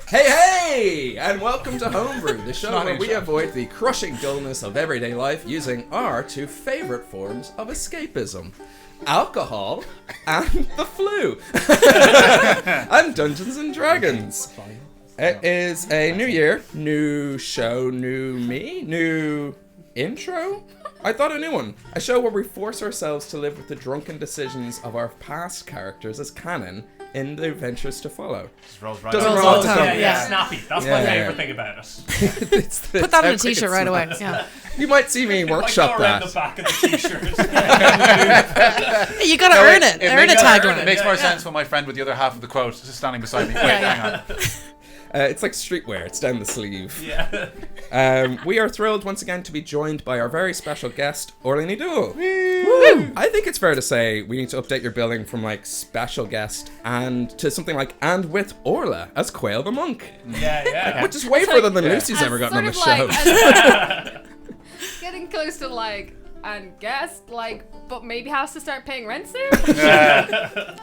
Hey, and welcome to Homebrew, the show where we avoid the crushing dullness of everyday life using our two favourite forms of escapism. Alcohol and the flu. And Dungeons and Dragons. It is a new year, new show, new me, new intro. I thought a new one. A show where we force ourselves to live with the drunken decisions of our past characters as canon in the adventures to follow. Just rolls right Doesn't off. roll Yeah, snappy. That's my favourite thing about it. Put that on a t-shirt right away. Yeah. You might see me workshop go around that. the back of the t-shirt. You gotta earn it. Earn a tagline. It makes more sense when my friend with the other half of the quote is standing beside me. Wait, hang on. It's like streetwear. It's down the sleeve. Yeah. We are thrilled once again to be joined by our very special guest, Orlini Dool. Woo! I think it's fair to say we need to update your billing from like special guest and to something like and with Orla as Quail the Monk. Yeah. Which is way further than Lucy's ever gotten on the show. Getting close to like and guest but maybe has to start paying rent soon.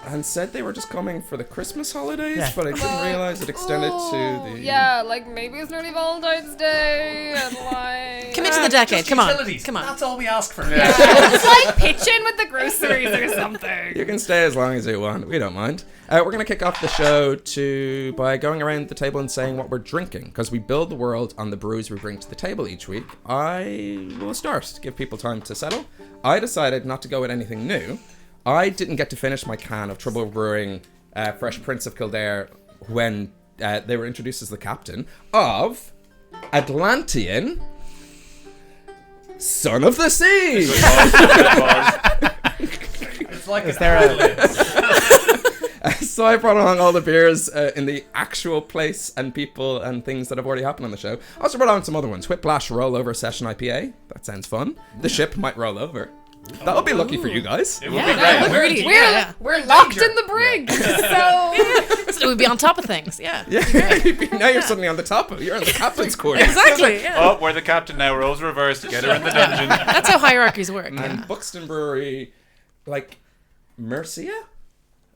And said they were just coming for the Christmas holidays, but I didn't realize it extended to the... Yeah, maybe it's nearly Valentine's Day and Commit to the decade. Come on. Utilities. Come on. That's all we ask for. it's pitching with the groceries or something. You can stay as long as you want. We don't mind. We're going to kick off the show by going around the table and saying what we're drinking, because we build the world on the brews we bring to the table each week. I will start to give people time to settle. I decided not to go with anything new. I didn't get to finish my can of Trouble Brewing Fresh Prince of Kildare when they were introduced as the captain of Atlantean, Son of the Sea. It's like So I brought along all the beers in the actual place and people and things that have already happened on the show. I also brought on some other ones. Whiplash Rollover Session IPA. That sounds fun. The ship might roll over. That'll be lucky for you guys. It would be great. We're locked in the brig, so So we'd be on top of things. Yeah. Now you're suddenly on the top. You're on the captain's quarters. Exactly. Yeah. Oh, we're the captain now. Roles reversed. Get her in the dungeon. That's how hierarchies work. And Buxton Brewery, Mercia?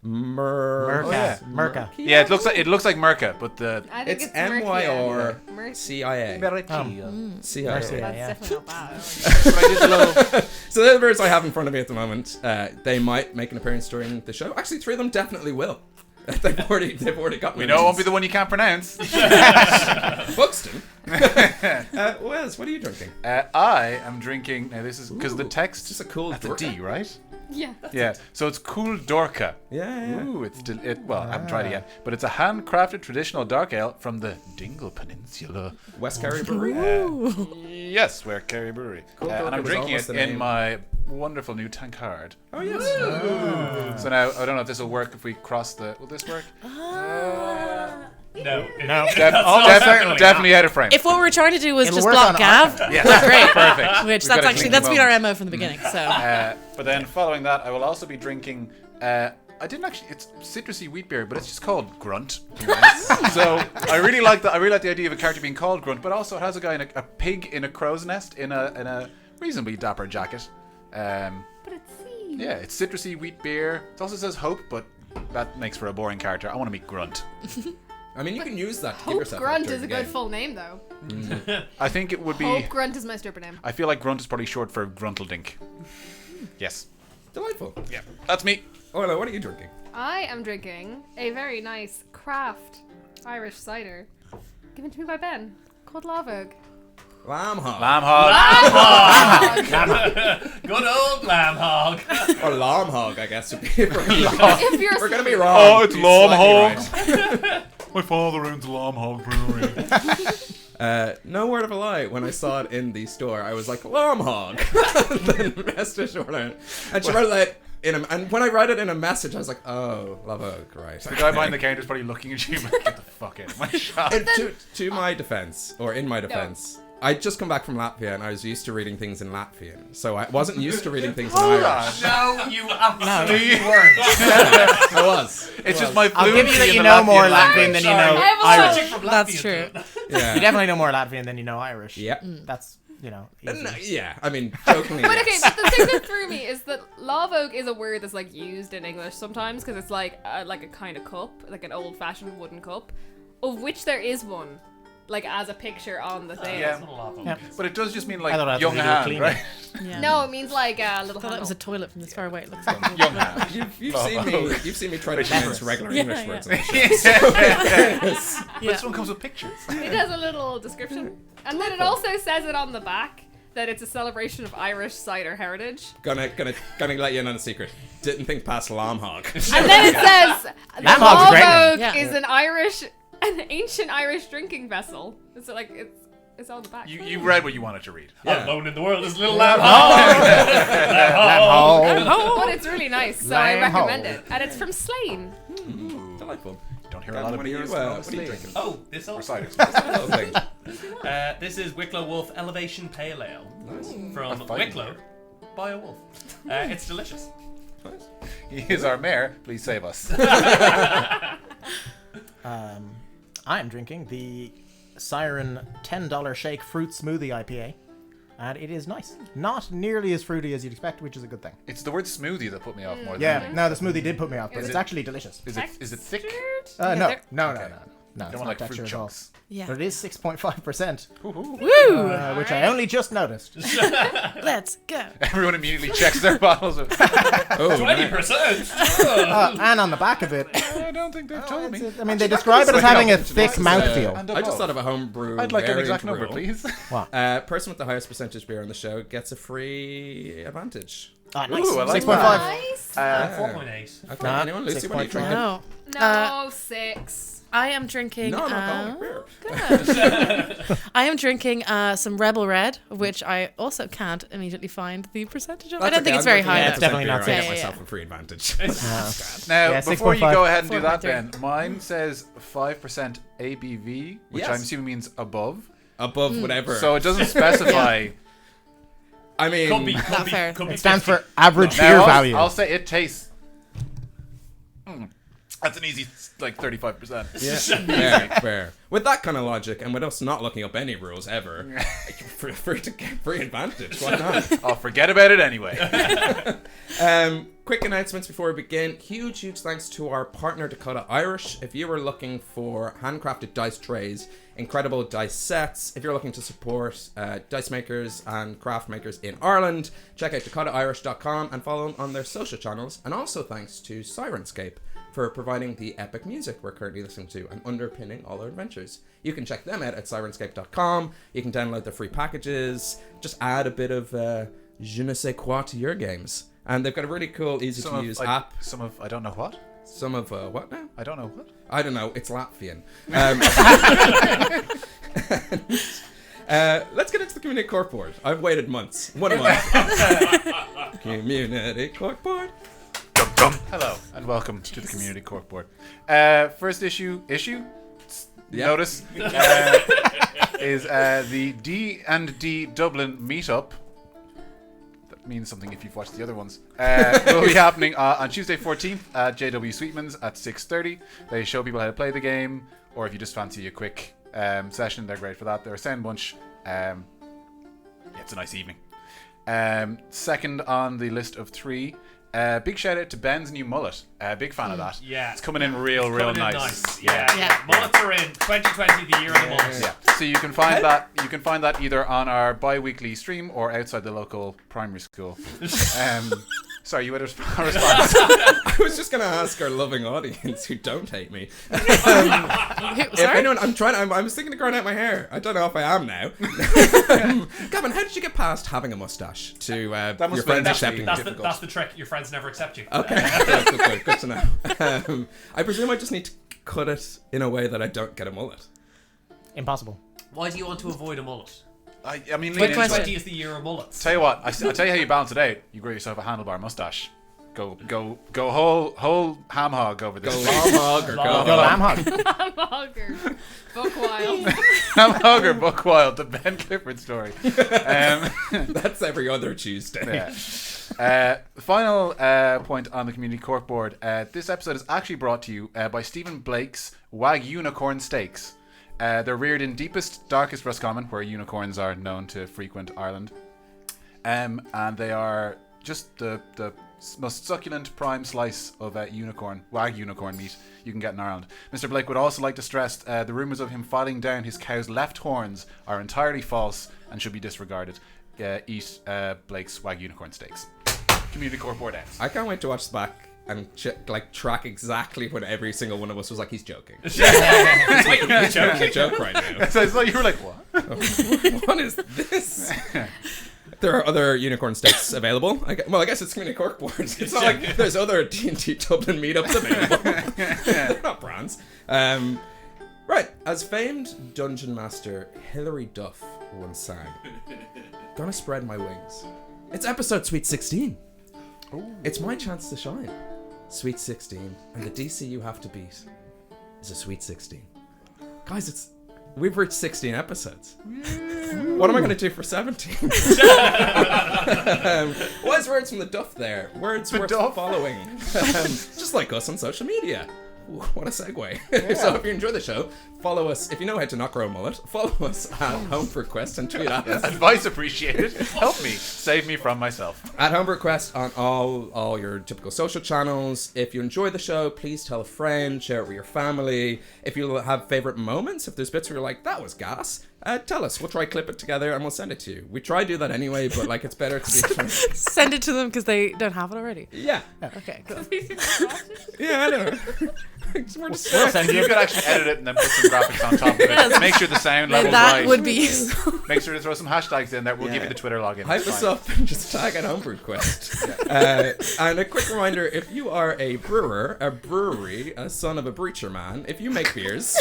Merca. Yeah, it looks like Merca, but I think It's Mercia. MYRCIA. CIA. That's definitely not bad. So the beers I have in front of me at the moment, they might make an appearance during the show. Actually, 3 of them definitely will. They've already got we know it won't be the one you can't pronounce. Buxton. Wes, what are you drinking? I am drinking. Now this is because the text Just a cool at the Dorka. D, right? Yeah. Yeah. So it's Cool Dorka. Yeah. Ooh, well, I haven't tried it yet, but it's a handcrafted traditional dark ale from the Dingle Peninsula. West Kerry Brewery. Yes, where Kerry Brewery. Cool And Dorka I'm was drinking almost it the in name. my wonderful new tankard. Oh, yes. So now I don't know if this will work if we cross the. Will this work? No. Definitely out of frame. If what we were trying to do was It'll just work block on Gav, Yeah. we're great. Perfect. Which We've got a clean that's been our moment. MO from the beginning. So But then following that, I will also be drinking. I didn't actually. It's citrusy wheat beer, but it's just called Grunt. So I really like the idea of a character being called Grunt, but also it has a guy in a pig in a crow's nest in a reasonably dapper jacket. But it's sea. Yeah, it's citrusy wheat beer. It also says Hope, but that makes for a boring character. I want to meet Grunt. I mean, you can use that to give Hope yourself Grunt during is a the good game. full name, though. I think it would be. Hope Grunt is my stripper name. I feel like Grunt is probably short for Gruntledink. Yes. Delightful. Yeah, that's me. Orla, what are you drinking? I am drinking a very nice craft Irish cider given to me by Ben called Lavog. Lamb hog. Lamb hog. Good old lamb hog. Or lamb hog, I guess. Would be. If you're We're going to be wrong. Oh, it's Be lamb slightly hog. right. My father owns Lamb Hog Brewery. No word of a lie. When I saw it in the store, I was like, lamb hog. Then messaged Orla. And she wrote that and when I read it in a message, I was like, oh, Lavog, right. The guy behind the counter is probably looking at you like, get the fuck out of my shop. To my defense, or in my defense, I'd just come back from Latvia and I was used to reading things in Latvian. So I wasn't used to reading things in Irish. No, you absolutely weren't. I was. It's just my I'll give fluency you that in you the know Latvian more language. Latvian than you know Sorry. Irish. that's true. Yeah. You definitely know more Latvian than you know Irish. Yeah. That's, easy. Yeah, I mean, jokingly. But okay, yes. but the thing that threw me is that lavog is a word that's used in English sometimes because it's like a kind of cup, like an old-fashioned wooden cup. of which there is one, like as a picture on the thing. Yeah. That's not a lot of Yeah. But it does just mean I thought like that young was illegal hand, cleaning. right? Yeah. No, it means like a little I thought that was a handle. toilet from this far away. It looks like Young hand. You've seen me try to pronounce regular Yeah, English yeah. words on the show. But this one comes with pictures. It has a little description. And then it also says it on the back that it's a celebration of Irish cider heritage. Gonna let you in on a secret. Didn't think past lamb hog. And then it says the Lamb hog's a great Rollforhomebrew name. Yeah. is an ancient Irish drinking vessel. It's like it's on the back. You read what you wanted to read. Yeah. Alone in the world is little lamb hog. But it's really nice, so I Lamb recommend hog. it. And it's from Slane. Delightful. Don't hear a lot of What are you, beers. what are you drinking? Oh, this Or also. ciders. Little thing. This is Wicklow Wolf Elevation Pale Ale from A fighting Wicklow by a wolf. It's delicious. Nice. He is our mayor. Please save us. I am drinking the Siren $10 Shake Fruit Smoothie IPA. And it is nice. Not nearly as fruity as you'd expect, which is a good thing. It's the word smoothie that put me off more than Yeah, anything. no, the smoothie did put me off, but Is it's it- actually delicious. Is it thick? Textured? No, they're- no. Okay. No, I it's don't not want like fruit textured at all. chunks. Yeah. But it is 6.5%, Woo! which I only just noticed. Let's go. Everyone immediately checks their bottles. Oh, 20%! And on the back of it, I don't think they've told me. I mean, they describe it as having a thick mouthfeel. And I just above. thought of a homebrew. I'd like an variant exact number, rule. please. Person with the highest percentage beer on the show gets a free advantage. Oh, nice. Ooh, I like 6.5. Nice. 4.8. Okay, Nah, anyone? Lucy, what are you 6.5. drinking? No. No, 6. I am drinking. No, not alcoholic beer. Good. I am drinking some Rebel Red, which I also can't immediately find the percentage of. I don't think it's very high. Yeah, it's though. definitely not I safe. get Yeah, myself yeah. a free advantage. Now, Yeah, before you 6.5. go ahead and do that, 4.3. then mine says 5% ABV, which Yes. I'm assuming means above. Above whatever. So it doesn't specify. I mean, Could be, Not could be, fair. could be It stands 50. for average Now, beer I'll- value. I'll say it tastes. That's an easy, like 35%. yeah, fair. With that kind of logic, and with us not looking up any rules ever, free to get free advantage. Why not? I'll forget about it anyway. Quick announcements before we begin. Huge thanks to our partner Dakota Irish. If you were looking for handcrafted dice trays, incredible dice sets, if you're looking to support dice makers and craft makers in Ireland, check out dakotairish.com and follow them on their social channels. And also thanks to Sirenscape for providing the epic music we're currently listening to and underpinning all our adventures. You can check them out at sirenscape.com. You can download their free packages, just add a bit of je ne sais quoi to your games. And they've got a really cool, easy to use app. I don't know what? Some of what now? I don't know what? I don't know. It's Latvian. Let's get into the community cork board. I've waited months. 1 month. Community cork board. Hello and welcome to the Community Cork Board. First issue Yeah. notice is the D&D Dublin meetup. That means something if you've watched the other ones. Will be happening on Tuesday 14th at JW Sweetman's at 6:30. They show people how to play the game, or if you just fancy a quick session, they're great for that. They're a sound bunch. Yeah, it's a nice evening. Second on the list of 3. Big shout out to Ben's new mullet. Big fan of that. Yeah. It's coming in real Coming in nice. Yeah. Yeah. Mullets are in 2020, the year of the mullets. Yeah. So you can find that. You can find that either on our bi-weekly stream or outside the local primary school. Sorry, you had a response. I was just going to ask our loving audience who don't hate me. If Sorry? anyone, I was thinking of growing out my hair. I don't know if I am now. Gavin, how did you get past having a mustache to your must friends be- accepting That's it? the, that's the trick. Your friends never accept you. Okay, good to know. I presume I just need to cut it in a way that I don't get a mullet. Impossible. Why do you want to avoid a mullet? I mean, Good lean into question. it. 2020 is the year of mullets. Tell you what, I'll tell you how you balance it out. You grow yourself a handlebar mustache. Go whole ham hog over this. Go long hog or Long go hog. Go lamb hog. Hogger. Bookwild. Ham hog or Buckwild, the Ben Clifford story. That's every other Tuesday. Yeah. Final point on the Community Cork Board. This episode is actually brought to you by Stephen Blake's Wag Unicorn Steaks. They're reared in deepest, darkest Roscommon, where unicorns are known to frequent Ireland. And they are just the most succulent prime slice of wag unicorn meat you can get in Ireland. Mr. Blake would also like to stress the rumours of him filing down his cow's left horns are entirely false and should be disregarded. Eat Blake's wag unicorn steaks. Community Corp board ends. I can't wait to watch this back and track exactly when every single one of us was like, he's joking. It's like, He's joking. A joke right now. So it's like you were like, what? What is this? There are other unicorn steaks available. I guess it's Community Cork boards. It's not like there's other D&D Dublin meetups available. They're not brands. Right, as famed dungeon master Hilary Duff once sang, "Gonna spread my wings." It's episode Sweet 16. Ooh. It's my chance to shine. Sweet 16, and the DC you have to beat is a Sweet 16. Guys, we've reached 16 episodes. What am I going to do for 17? Wise words from the Duff there. Words worth following. Just like us on social media. Ooh, what a segue. Yeah. So if you enjoy the show, follow us. If you know how to not grow a mullet, follow us at Homebrew Quest and tweet at us. Advice appreciated. Help me. Save me from myself. At Homebrew Quest on all your typical social channels. If you enjoy the show, please tell a friend, share it with your family. If you have favourite moments, if there's bits where you're like, that was gas, tell us. We'll try clip it together and we'll send it to you. We try to do that anyway, but like it's better to be... Send it to them because they don't have it already. Yeah. Okay, cool. Yeah, I know. We're just you could actually edit it and then put some graphics on top of it. Make sure the sound level's that right. Would be useful. Make sure to throw some hashtags in there. We'll give you the Twitter login. Hype us up and just tag at Homebrew Quest. And a quick reminder, if you are a brewer, a brewery, a son of a breacher man, if you make beers,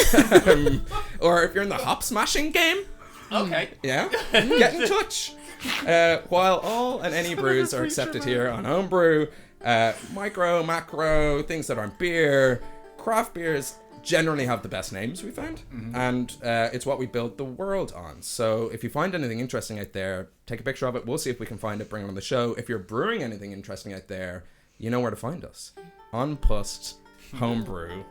or if you're in the hop smashing game, okay. Yeah, get in touch. While all and any brews are accepted here on Homebrew, micro, macro, things that aren't beer, craft beers generally have the best names we found, and it's what we build the world on. So if you find anything interesting out there, take a picture of it. We'll see if we can find it, bring it on the show. If you're brewing anything interesting out there, you know where to find us. Unpussed Homebrew.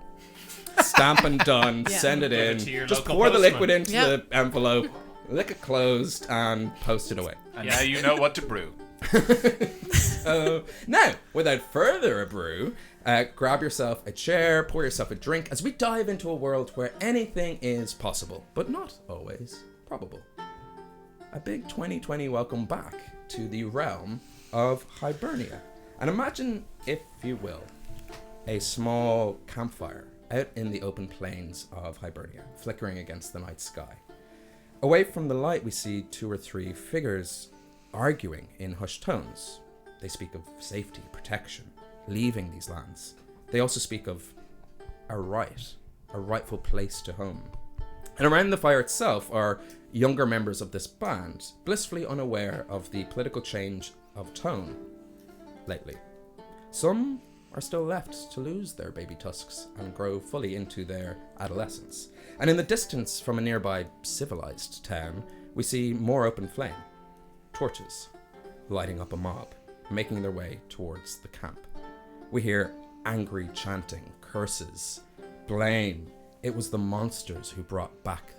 Stamp and done. Yeah. Send it in. Just pour the liquid into the envelope, lick it closed, and post it away. And now you know what to brew. So now, without further ado, grab yourself a chair, pour yourself a drink, as we dive into a world where anything is possible, but not always probable. A big 2020 welcome back to the realm of Hibernia. And imagine, if you will, a small campfire out in the open plains of Hibernia, flickering against the night sky. Away from the light, we see 2 or 3 figures arguing in hushed tones. They speak of safety, protection, leaving these lands. They also speak of a rightful place to home. And around the fire itself are younger members of this band, blissfully unaware of the political change of tone lately. Some are still left to lose their baby tusks and grow fully into their adolescence. And in the distance from a nearby civilized town, we see more open flame. Torches lighting up a mob, making their way towards the camp. We hear angry chanting, curses, blame. It was the monsters who brought back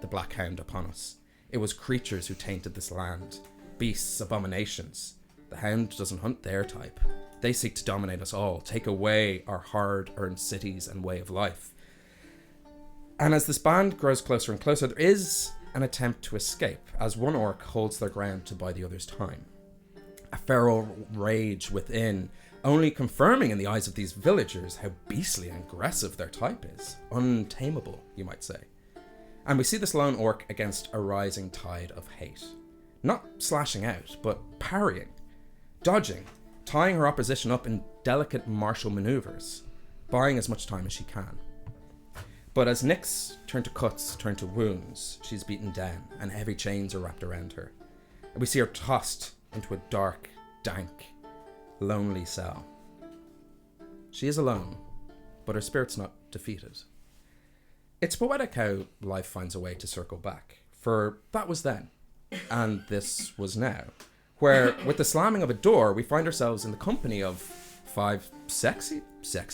the Black Hound upon us. It was creatures who tainted this land, beasts, abominations. The Hound doesn't hunt their type. They seek to dominate us all, take away our hard-earned cities and way of life. And as this band grows closer and closer, there is an attempt to escape, as one orc holds their ground to buy the other's time. A feral rage within, only confirming in the eyes of these villagers how beastly and aggressive their type is. Untamable, you might say. And we see this lone orc against a rising tide of hate. Not slashing out, but parrying, dodging, tying her opposition up in delicate martial maneuvers, buying as much time as she can. But as nicks turn to cuts, turn to wounds, she's beaten down and heavy chains are wrapped around her. And we see her tossed into a dark, dank, lonely cell. She is alone, but her spirit's not defeated. It's poetic how life finds a way to circle back, for that was then, and this was now, where with the slamming of a door, we find ourselves in the company of 5 sexy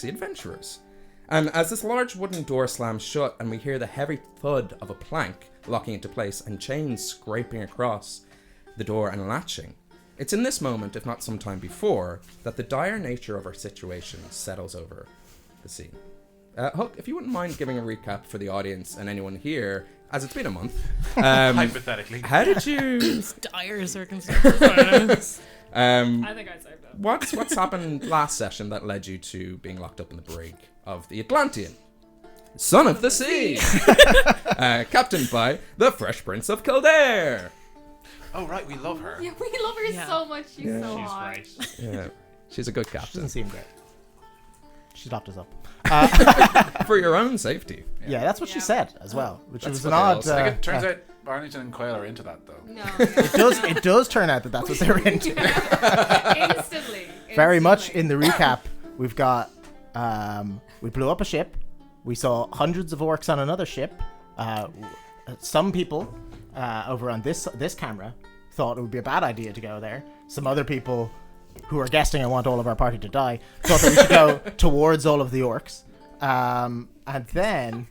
adventurers. And as this large wooden door slams shut and we hear the heavy thud of a plank locking into place and chains scraping across the door and latching, It's in this moment, if not sometime before, that the dire nature of our situation settles over the scene. Hook, if you wouldn't mind giving a recap for the audience and anyone here, as it's been a month. Hypothetically. How did you... Dire circumstances. I think I'd say that. What's happened last session that led you to being locked up in the brig of the Atlantean? Son of the Sea! Captained by the Fresh Prince of Kildare! Oh, right, we love her. Yeah, we love her so much. She's so She's hot. great. Yeah, she's a good Doesn't captain. seem great. She locked us up. For your own safety. Yeah, that's what she Yeah. said as well, which That's was what an they all odd. say. It turns out Arlington and Quayle are into that, though. No. Yeah. It does turn out that that's what they're into. Instantly. Very much in the recap, we've got we blew up a ship. We saw hundreds of orcs on another ship. Some people over on this camera thought it would be a bad idea to go there. Some other people who are guesting and want all of our party to die thought that we should go towards all of the orcs. And then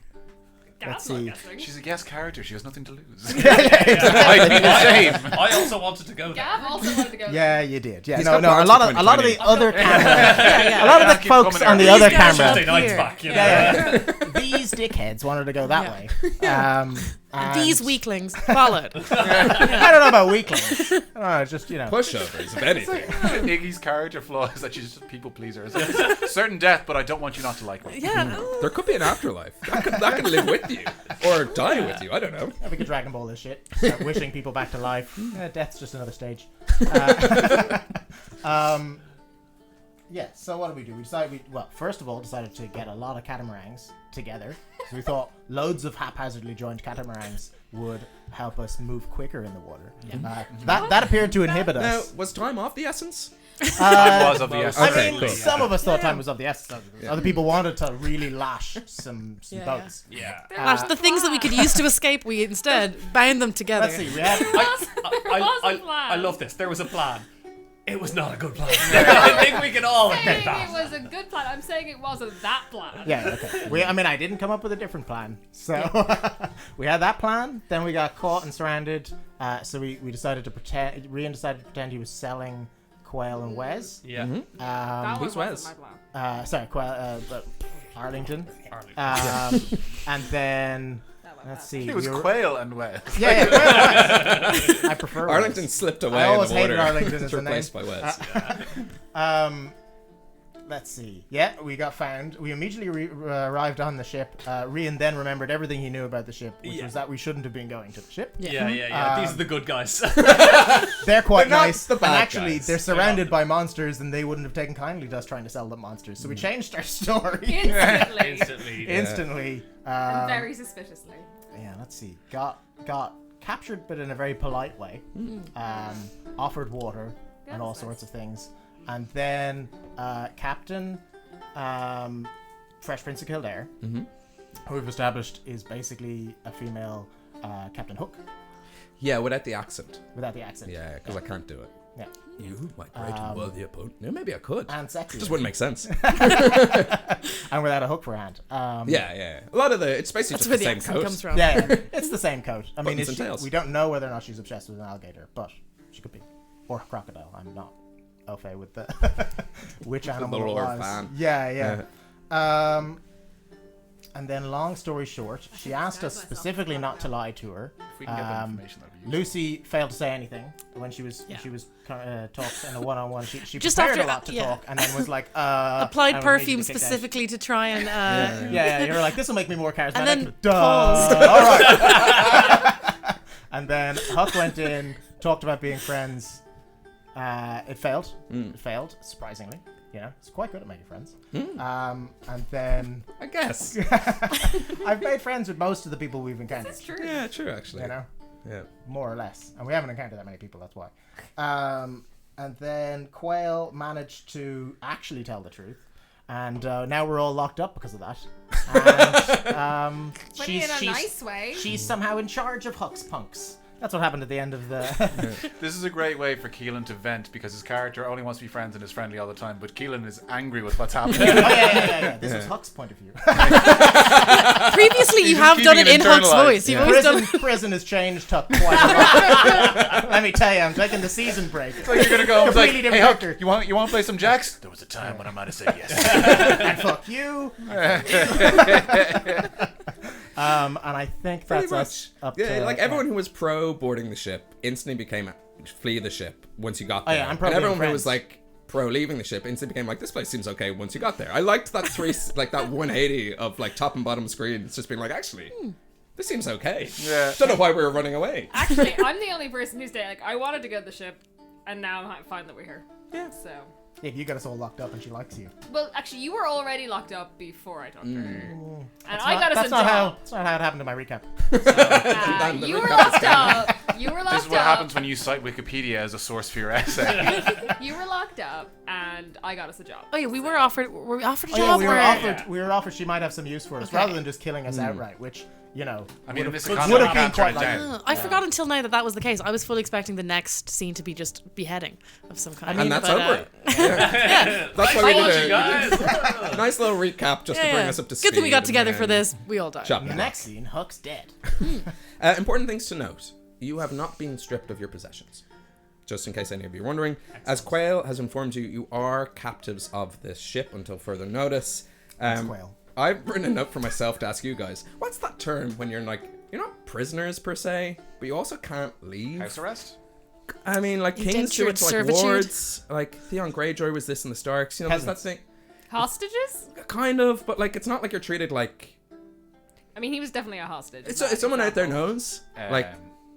let's see. She's a guest character. She has nothing to lose. I, Might be the same. I also wanted to go there. Gav also wanted to go. Yeah, you did. Yeah, He's no. got A plans for lot of the 2020. other camera, Yeah. a lot of the Keep folks coming on the there. other These guys camera. Tuesday night's Here. back, you know. Yeah. These dickheads wanted to go that Yeah. way. And These weaklings followed. I don't know about weaklings. Just Pushovers, if anything. Iggy's character flaw is that she's just a people pleaser. It's certain death, but I don't want you not to like me. Yeah. There could be an afterlife. That could live with you. Or die with you, I don't know. we could Dragon Ball this shit. Start wishing people back to life. Death's just another stage. Yeah, so what did we do? We decided first of all, decided to get a lot of catamarans together. So we thought loads of haphazardly joined catamarans would help us move quicker in the water. That appeared to inhibit Now, us. was time off the essence? Time was of the essence. I Okay, mean, cool. some of us thought time was of the essence. Other people wanted to really lash some Yeah, boats. Yeah. Gosh, the things that we could use to escape, we instead bound them together. Let's see, we had was a plan. I love this. There was a plan. It was not a good plan. I think we can all admit Saying it that. was a good plan. I'm saying it wasn't that plan. Yeah, okay. I didn't come up with a different plan. So we had that plan. Then we got caught and surrounded. So we decided to pretend. Rian decided to pretend he was selling Quayle and Wes. Yeah. That Who's one Wes? wasn't my plan. Sorry, Quayle. Arlington. Arlington. And then That went let's bad. see. It was we were- Quayle and Wes. Yeah, Quayle and Wes. I prefer Wes. Arlington slipped away I in always the water. hated Arlington as It's the name. replaced by Wes. Let's see. Yeah, we got found. We immediately arrived on the ship. Rian then remembered everything he knew about the ship, which was that we shouldn't have been going to the ship. Yeah. These are the good guys. They're quite They're not nice, the and bad actually guys. they're surrounded by monsters, and they wouldn't have taken kindly to us trying to sell them monsters. So we changed our story Instantly. instantly. And very suspiciously. Yeah, let's see. Got captured, but in a very polite way. Offered water and all That's sorts of things, and then Captain Fresh Prince of Kildare, who we've established is basically a female Captain Hook Yeah, without the accent. without the accent. Yeah, because I can't do it. Yeah. You, my great and worthy opponent. Yeah, maybe I could. And sexy. Just wouldn't make sense. And without a hook for a hand. Yeah. A lot of it's basically That's just where the the same accent coat. comes from. Yeah, it's the same coat. I mean, Buttons and tails. we don't know whether or not she's obsessed with an alligator, but she could be. Or a crocodile. I'm not au fait with the which animal it lore was. fan. Yeah. And then, long story short, she asked us specifically not to lie to her. If we can get that information, that'd be useful. Lucy failed to say anything when she was talked in a one-on-one. She Just prepared after- a lot to yeah. talk, and then was like, Applied and perfume immediately kicked out. specifically to try and Yeah, you were like, this will make me more charismatic. and then Duh. paused. All right. And then Huck went in, talked about being friends. It failed. It failed, surprisingly. You know, it's quite good at making friends. And then I guess. I've made friends with most of the people we've encountered. That's true. Yeah, true, actually. You know, Yeah. more or less. And we haven't encountered that many people, that's why. And then Quayle managed to actually tell the truth. And now we're all locked up because of that. And But in a nice way. she's somehow in charge of Huck's punks. That's what happened at the end of the. This is a great way for Keelan to vent because his character only wants to be friends and is friendly all the time, but Keelan is angry with what's happening. yeah. This was Huck's point of view. Previously, you have done it in Huck's voice. You've always done. Prison has changed Huck quite a lot. Let me tell you, I'm taking the season break. It's like you're gonna go. It's like, Really hey different Huck, you want to play some jacks? There was a time when I might have said yes. And fuck you. And I think that's us up to. Like everyone who was pro boarding the ship instantly became flee the ship once you got there. Oh, yeah, I'm pro and everyone being who was friends. like pro leaving the ship instantly became like, this place seems okay once you got there. I liked that like that 180 of like top and bottom screens just being like, actually, this seems okay. Yeah. Don't know why we were running away. Actually, I'm the only person who's like, I wanted to go to the ship, and now I'm fine that we're here. Yeah. So. Yeah, you got us all locked up and she likes you. Well, actually, you were already locked up before I talked to her. And That's I got us a job. That's not how it happened in my recap. You were locked up. You were locked up. This is what happens when you cite Wikipedia as a source for your essay. You were locked up, and I got us a job. Oh yeah, we were offered. Were we offered a Oh job? yeah, we were offered she might have some use for us Okay. rather than just killing us outright, which I mean, in this would economy, have you been can't turn quite it like. down. I forgot until now that was the case. I was fully expecting the next scene to be just beheading of some kind. And that's but, over. That's why we Told did you guys. a nice little recap just to bring us up to speed. Good thing we got and together for then this. We all died. chop The it up. next scene, Huck's dead. Important things to note. You have not been stripped of your possessions. Just in case any of you are wondering. As Quail has informed you, you are captives of this ship until further notice. Quail. I've written a note for myself to ask you guys. What's that term when you're like, you're not prisoners per se, but you also can't leave? House arrest? I mean, like kings do it to like Indentured wards. Like Theon Greyjoy was this in the Starks. You know, there's that thing. Hostages? Kind of, but like it's not like you're treated like. I mean, he was definitely a hostage. It's someone out there knows. Like,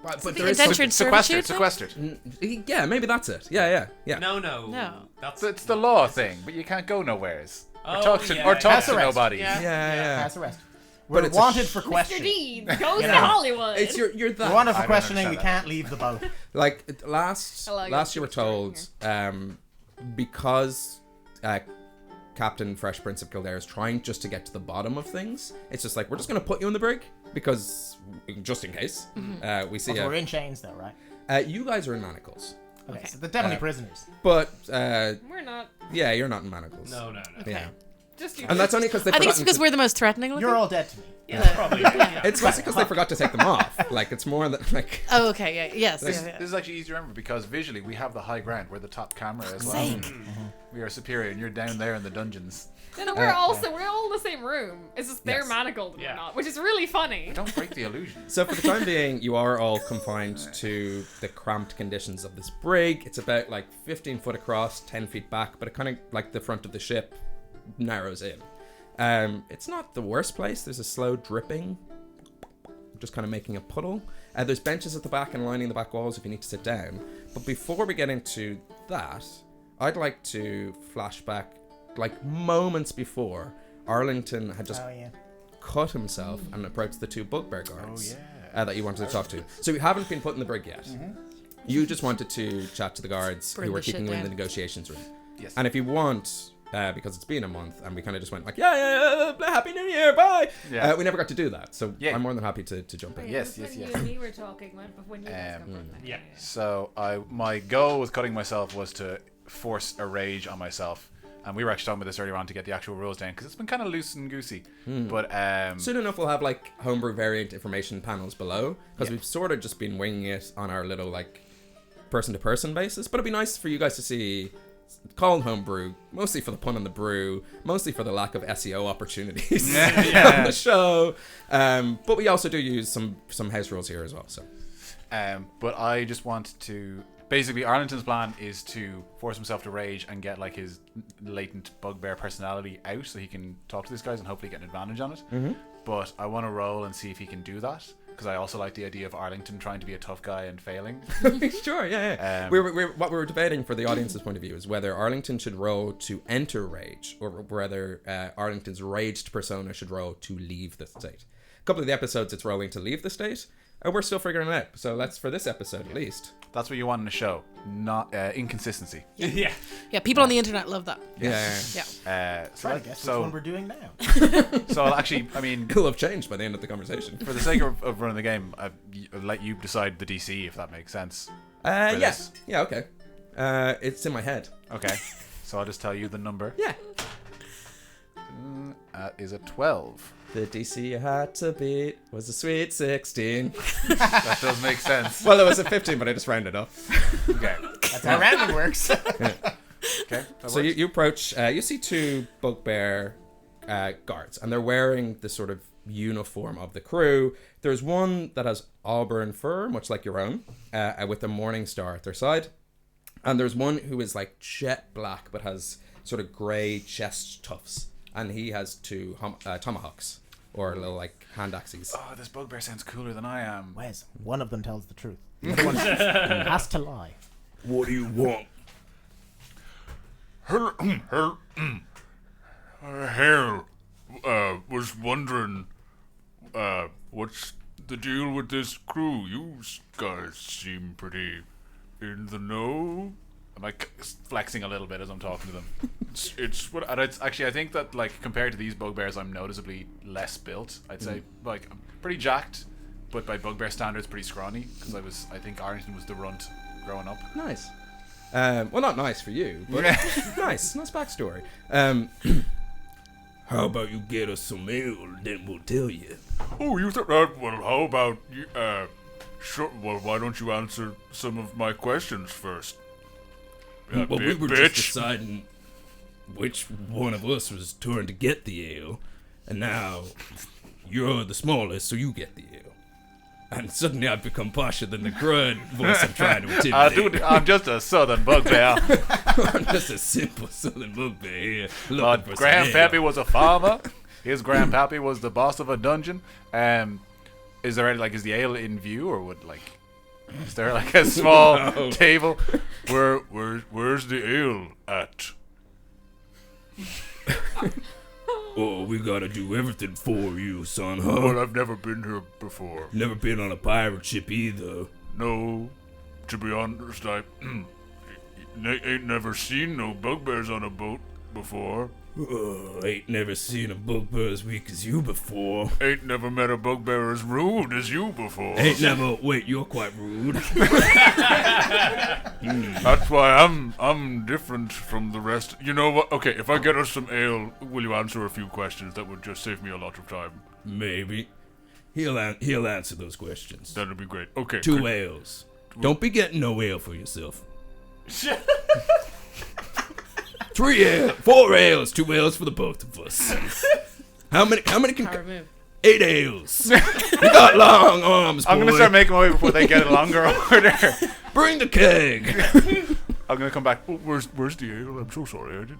but the there is indentured servitude Sequestered. yeah, maybe that's it. Yeah. No. No. That's It's the law thing, but you can't go nowheres. Or Oh, talk to, yeah, or talk yeah. to House arrest. nobody. Yeah. House arrest. But We're it's a wanted for Mr. questioning. Deeds goes to know. Hollywood. It's you're that. We're wanted I for don't questioning. We understand can't leave the boat. Like last I like last it. you were told because Captain Fresh Prince of Kildare is trying just to get to the bottom of things. It's just like we're just gonna put you in the brig because just in case we see So we're in chains though, right? you guys are in manacles, Okay, so they're definitely prisoners. but We're not. yeah, you're not in manacles. No. Yeah, Just you. and that's only because they. I think it's because we're the most threatening looking. You're all dead to me. Yeah, probably. Yeah. It's mostly because they forgot to take them off. Like it's more that like. Oh, okay. Yeah. Yes. This, yeah. this is actually easy to remember because visually we have the high ground. We're the top camera as well. Sake. We are superior, and you're down there in the dungeons. No, we're all in the same room. It's just they're Yes. manacled and Yeah. we're not, which is really funny. Don't break the illusion. So for the time being, you are all confined to the cramped conditions of this brig. It's about like 15 foot across, 10 feet back, but it kind of like the front of the ship narrows in. It's not the worst place. There's a slow dripping, just kind of making a puddle. There's benches at the back and lining the back walls if you need to sit down. But before we get into that, I'd like to flash back like moments before Arlington had just Oh yeah. cut himself and approached the two bugbear guards yeah. that you wanted to talk to. So you haven't been put in the brig yet. You just wanted to chat to the guards Bring who were the shit keeping you in the down. negotiations room. Yes. And if you want, because it's been a month and we kind of just went like, yeah, Happy New Year, bye. Yeah. We never got to do that. So Yeah. I'm more than happy to jump in. Yes, When yes, you yes. and me were talking when you guys got brought back. Yeah. So my goal with cutting myself was to force a rage on myself. And we were actually talking about this earlier on to get the actual rules down because it's been kind of loose and goosey. But Soon enough, we'll have like homebrew variant information panels below because Yeah. we've sort of just been winging it on our little like person-to-person basis. But it'd be nice for you guys to see called homebrew, mostly for the pun on the brew, mostly for the lack of SEO opportunities on the show. But we also do use some house rules here as well. So but I just want to. Basically, Arlington's plan is to force himself to rage and get like his latent bugbear personality out so he can talk to these guys and hopefully get an advantage on it. But I want to roll and see if he can do that because I also like the idea of Arlington trying to be a tough guy and failing. sure, yeah. What we were debating for the audience's point of view is whether Arlington should roll to enter rage or whether Arlington's raged persona should roll to leave the state. couple of the episodes it's rolling to leave the state, and we're still figuring it out. So that's for this episode at least. That's what you want in a show, not inconsistency. Yeah. Yeah, people on the internet love that. Yeah. Yeah. Try to guess which one we're doing now. So actually, I mean, It'll have changed by the end of the conversation. for the sake of running the game, I'll let you decide the DC if that makes sense. Yes. Yeah, okay. It's in my head. Okay. So I'll just tell you the number. Yeah. Is a 12. The DC you had to beat was a sweet 16. That does make sense. Well, it was a 15, but I just rounded up. Okay. That's how rounding works. Okay. that So works. you approach, you see two bugbear guards, and they're wearing the sort of uniform of the crew. There's one that has auburn fur, much like your own, with a morning star at their side. And there's one who is like jet black, but has sort of grey chest tufts. And he has two tomahawks, or little like hand axes. Oh, this bugbear sounds cooler than I am. Wes, one of them tells the truth. The other one has to lie. What do you want? Hell, was wondering, what's the deal with this crew? You guys seem pretty in the know. I'm like flexing a little bit as I'm talking to them. And it's actually, I think that like compared to these bugbears, I'm noticeably less built. I'd say like I'm pretty jacked, but by bugbear standards, pretty scrawny. Because I think Arlington was the runt growing up. Nice. Well, not nice for you, but nice backstory. How about you get us some ale, then we'll tell you. Oh, you thought that? Well, how about you? Sure. Well, why don't you answer some of my questions first? Well, we were bitch. just deciding which one of us was turn to get the ale, and now you're the smallest, so you get the ale. And suddenly I've become posher than the grunt voice I'm trying to intimidate. Dude, I'm just a southern bugbear. I'm just a simple southern bugbear here. My looking for some ale. grandpappy was a farmer. His grandpappy was the boss of a dungeon. Is there any, like, is the ale in view, or would like, is there like a small No. table? Where's the ale at? Oh, we gotta do everything for you, son, Well, huh? I've never been here before. Never been on a pirate ship either. No, to be honest, I ain't never seen no bugbears on a boat before. Ain't never seen a bugbear as weak as you before. Ain't never met a bugbear as rude as you before. Ain't never. Wait, you're quite rude. That's why I'm different from the rest. You know what? Okay, if I get us some ale, will you answer a few questions? That would just save me a lot of time. Maybe. He'll answer those questions. That'd be great. Okay. 2 ales. Don't be getting no ale for yourself. 3 ale, 4 ales, 2 ales for the both of us. How many can? Power move. 8 ales. You got long arms, boy. I'm gonna start making my way before they get a longer order. Bring the keg. I'm gonna come back. Oh, where's the ale? I'm so sorry. I didn't.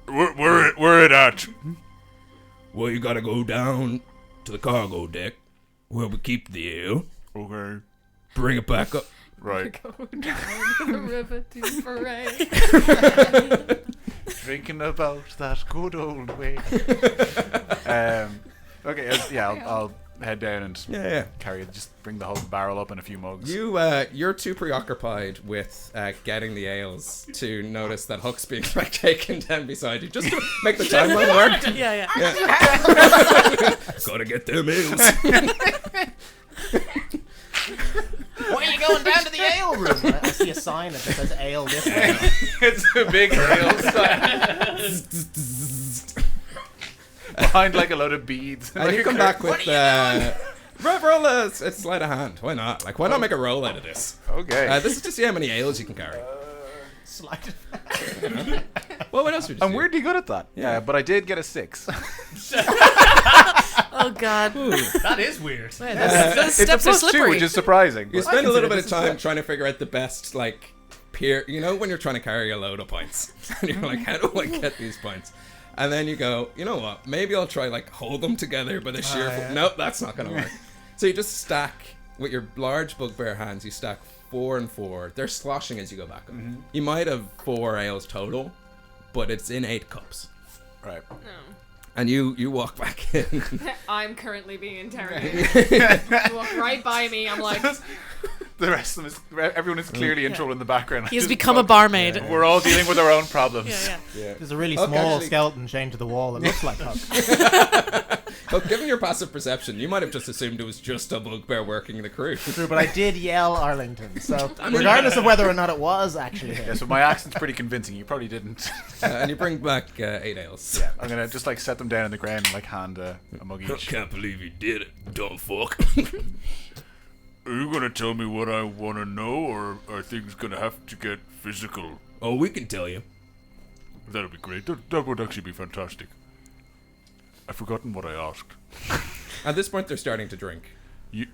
Where it at? Well, you gotta go down to the cargo deck where we keep the ale. Okay. Bring it back up. Right. Go down the river to parade. Drinking about that good old way. Okay. I'll head down and Yeah. just bring the whole barrel up in a few mugs. You're too preoccupied with getting the ales to notice that Huck's being like taken down beside you, just to make the timeline work. Yeah. Gotta get them ales. Why are you going down to the ale room? I see a sign that says ale this way. It's a big rail sign. Behind like a load of beads. And you come back with roll a sleight of hand. Why not? Like, why not make a roll out of this? Okay. This is to see how many ales you can carry. Slide. Well, what else would you I'm do? weirdly good at that. Yeah, but I did get a 6. Oh God. That is weird. Wait, those It's a steps are +2, slippery. which is surprising. You but- spend a little bit consider of this time trying to figure out the best, like, you know, when you're trying to carry a load of pints. And you're like, how do I get these pints? And then you go, you know what? Maybe I'll try, like, hold them together by the sheer... Nope, that's not going to work. So you just stack, with your large bugbear hands, you stack 4 and 4. They're sloshing as you go back up. You might have 4 ales total, but it's in 8 cups. Right. And you walk back in. I'm currently being interrogated. You walk right by me. I'm like, The rest of them everyone is clearly in trouble in the background. He has become a barmaid. Yeah. We're all dealing with our own problems. Yeah. There's a really Huck small actually- skeleton chained to the wall that looks like Huck. But given your passive perception, you might have just assumed it was just a bugbear working the crew. True, but I did yell Arlington, so regardless of whether or not it was actually him. Yeah, so my accent's pretty convincing. You probably didn't. And you bring back 8 ales. Yeah, I'm gonna just like set them down on the ground and like hand a mug each. Can't believe you did it, dumb fuck. Are you gonna tell me what I want to know, or are things gonna have to get physical? Oh, we can tell you. That'd be great. That would actually be fantastic. I've forgotten what I asked. At this point, they're starting to drink. Hey,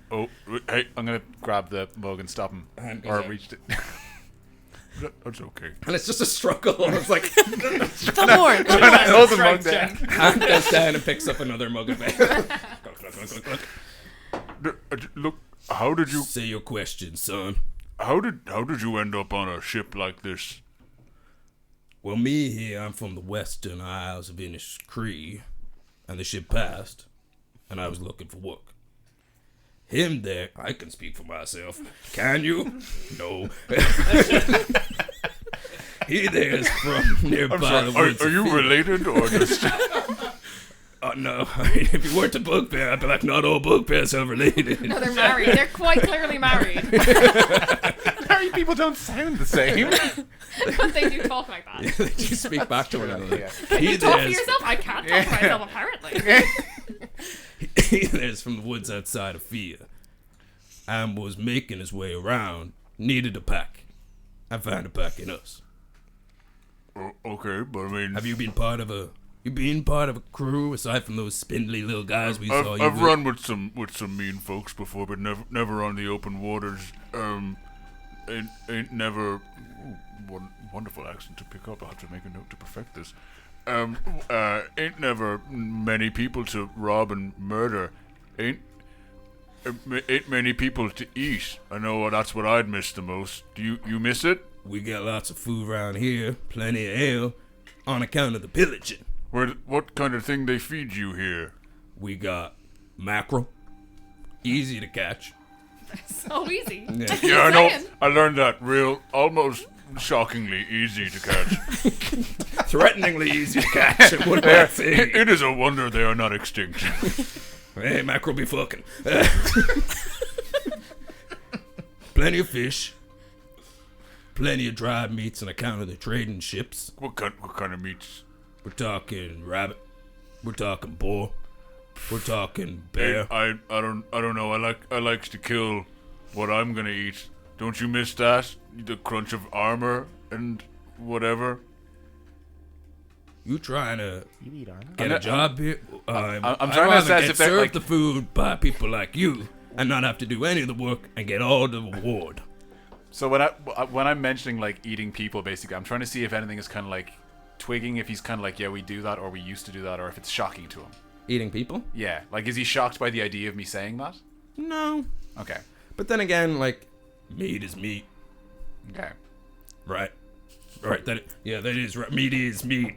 I'm gonna grab the mug and stop him, or reach it. that's okay. And it's just a struggle. It's like, The more. Hold the mug down. hand goes down and picks up another mug of ale. Look, how did you? Say your question, son. How did you end up on a ship like this? Well, me here, I'm from the Western Isles of Inniscree, and the ship passed, and I was looking for work. Him there, I can speak for myself. Can you? No. He there's from nearby the woods. Are you related or just? No. I mean, if you weren't a bugbear, I'd be like, not all bugbears are related. no, they're married. They're quite clearly married. Married people don't sound the same. But they do talk like that. They just speak back to one another. Yeah. Can you talk for there's- yourself? I can't talk for myself, apparently. He there's from the woods outside of Fear, and was making his way around, needed a pack, and found a pack in us. Okay, but I mean, Have you been part of a crew aside from those spindly little guys we saw you I've with? run with some mean folks before, but never on the open waters. Ain't never. Ooh, wonderful accent to pick up. I'll have to make a note to perfect this. Ain't never many people to rob and murder. Ain't many people to eat. I know that's what I'd miss the most. Do you miss it? We got lots of food around here, plenty of ale, on account of the pillaging. What kind of thing they feed you here? We got mackerel, easy to catch. So easy. Yeah. Yeah, I know. Saying. I learned that almost shockingly easy to catch. Threateningly easy to catch. What do I say? It is a wonder they are not extinct. Hey, mackerel be fucking. Plenty of fish. Plenty of dried meats on account of the trading ships. What kind of meats? We're talking rabbit. We're talking boar. We're talking bear. I don't know. I like to kill what I'm gonna eat. Don't you miss that? The crunch of armor and whatever. You trying to You eat armor? get a job here? I'm I'd trying to rather assess get if they're, served like- the food by people like you and not have to do any of the work and get all the reward. So when I'm mentioning like eating people, basically, I'm trying to see if anything is kind of like twigging. If he's kind of like, yeah, we do that, or we used to do that, or if it's shocking to him. Eating people? Yeah, like, is he shocked by the idea of me saying that? No. Okay. But then again, like, meat is meat, Okay. right? Right. That is right. Meat is meat.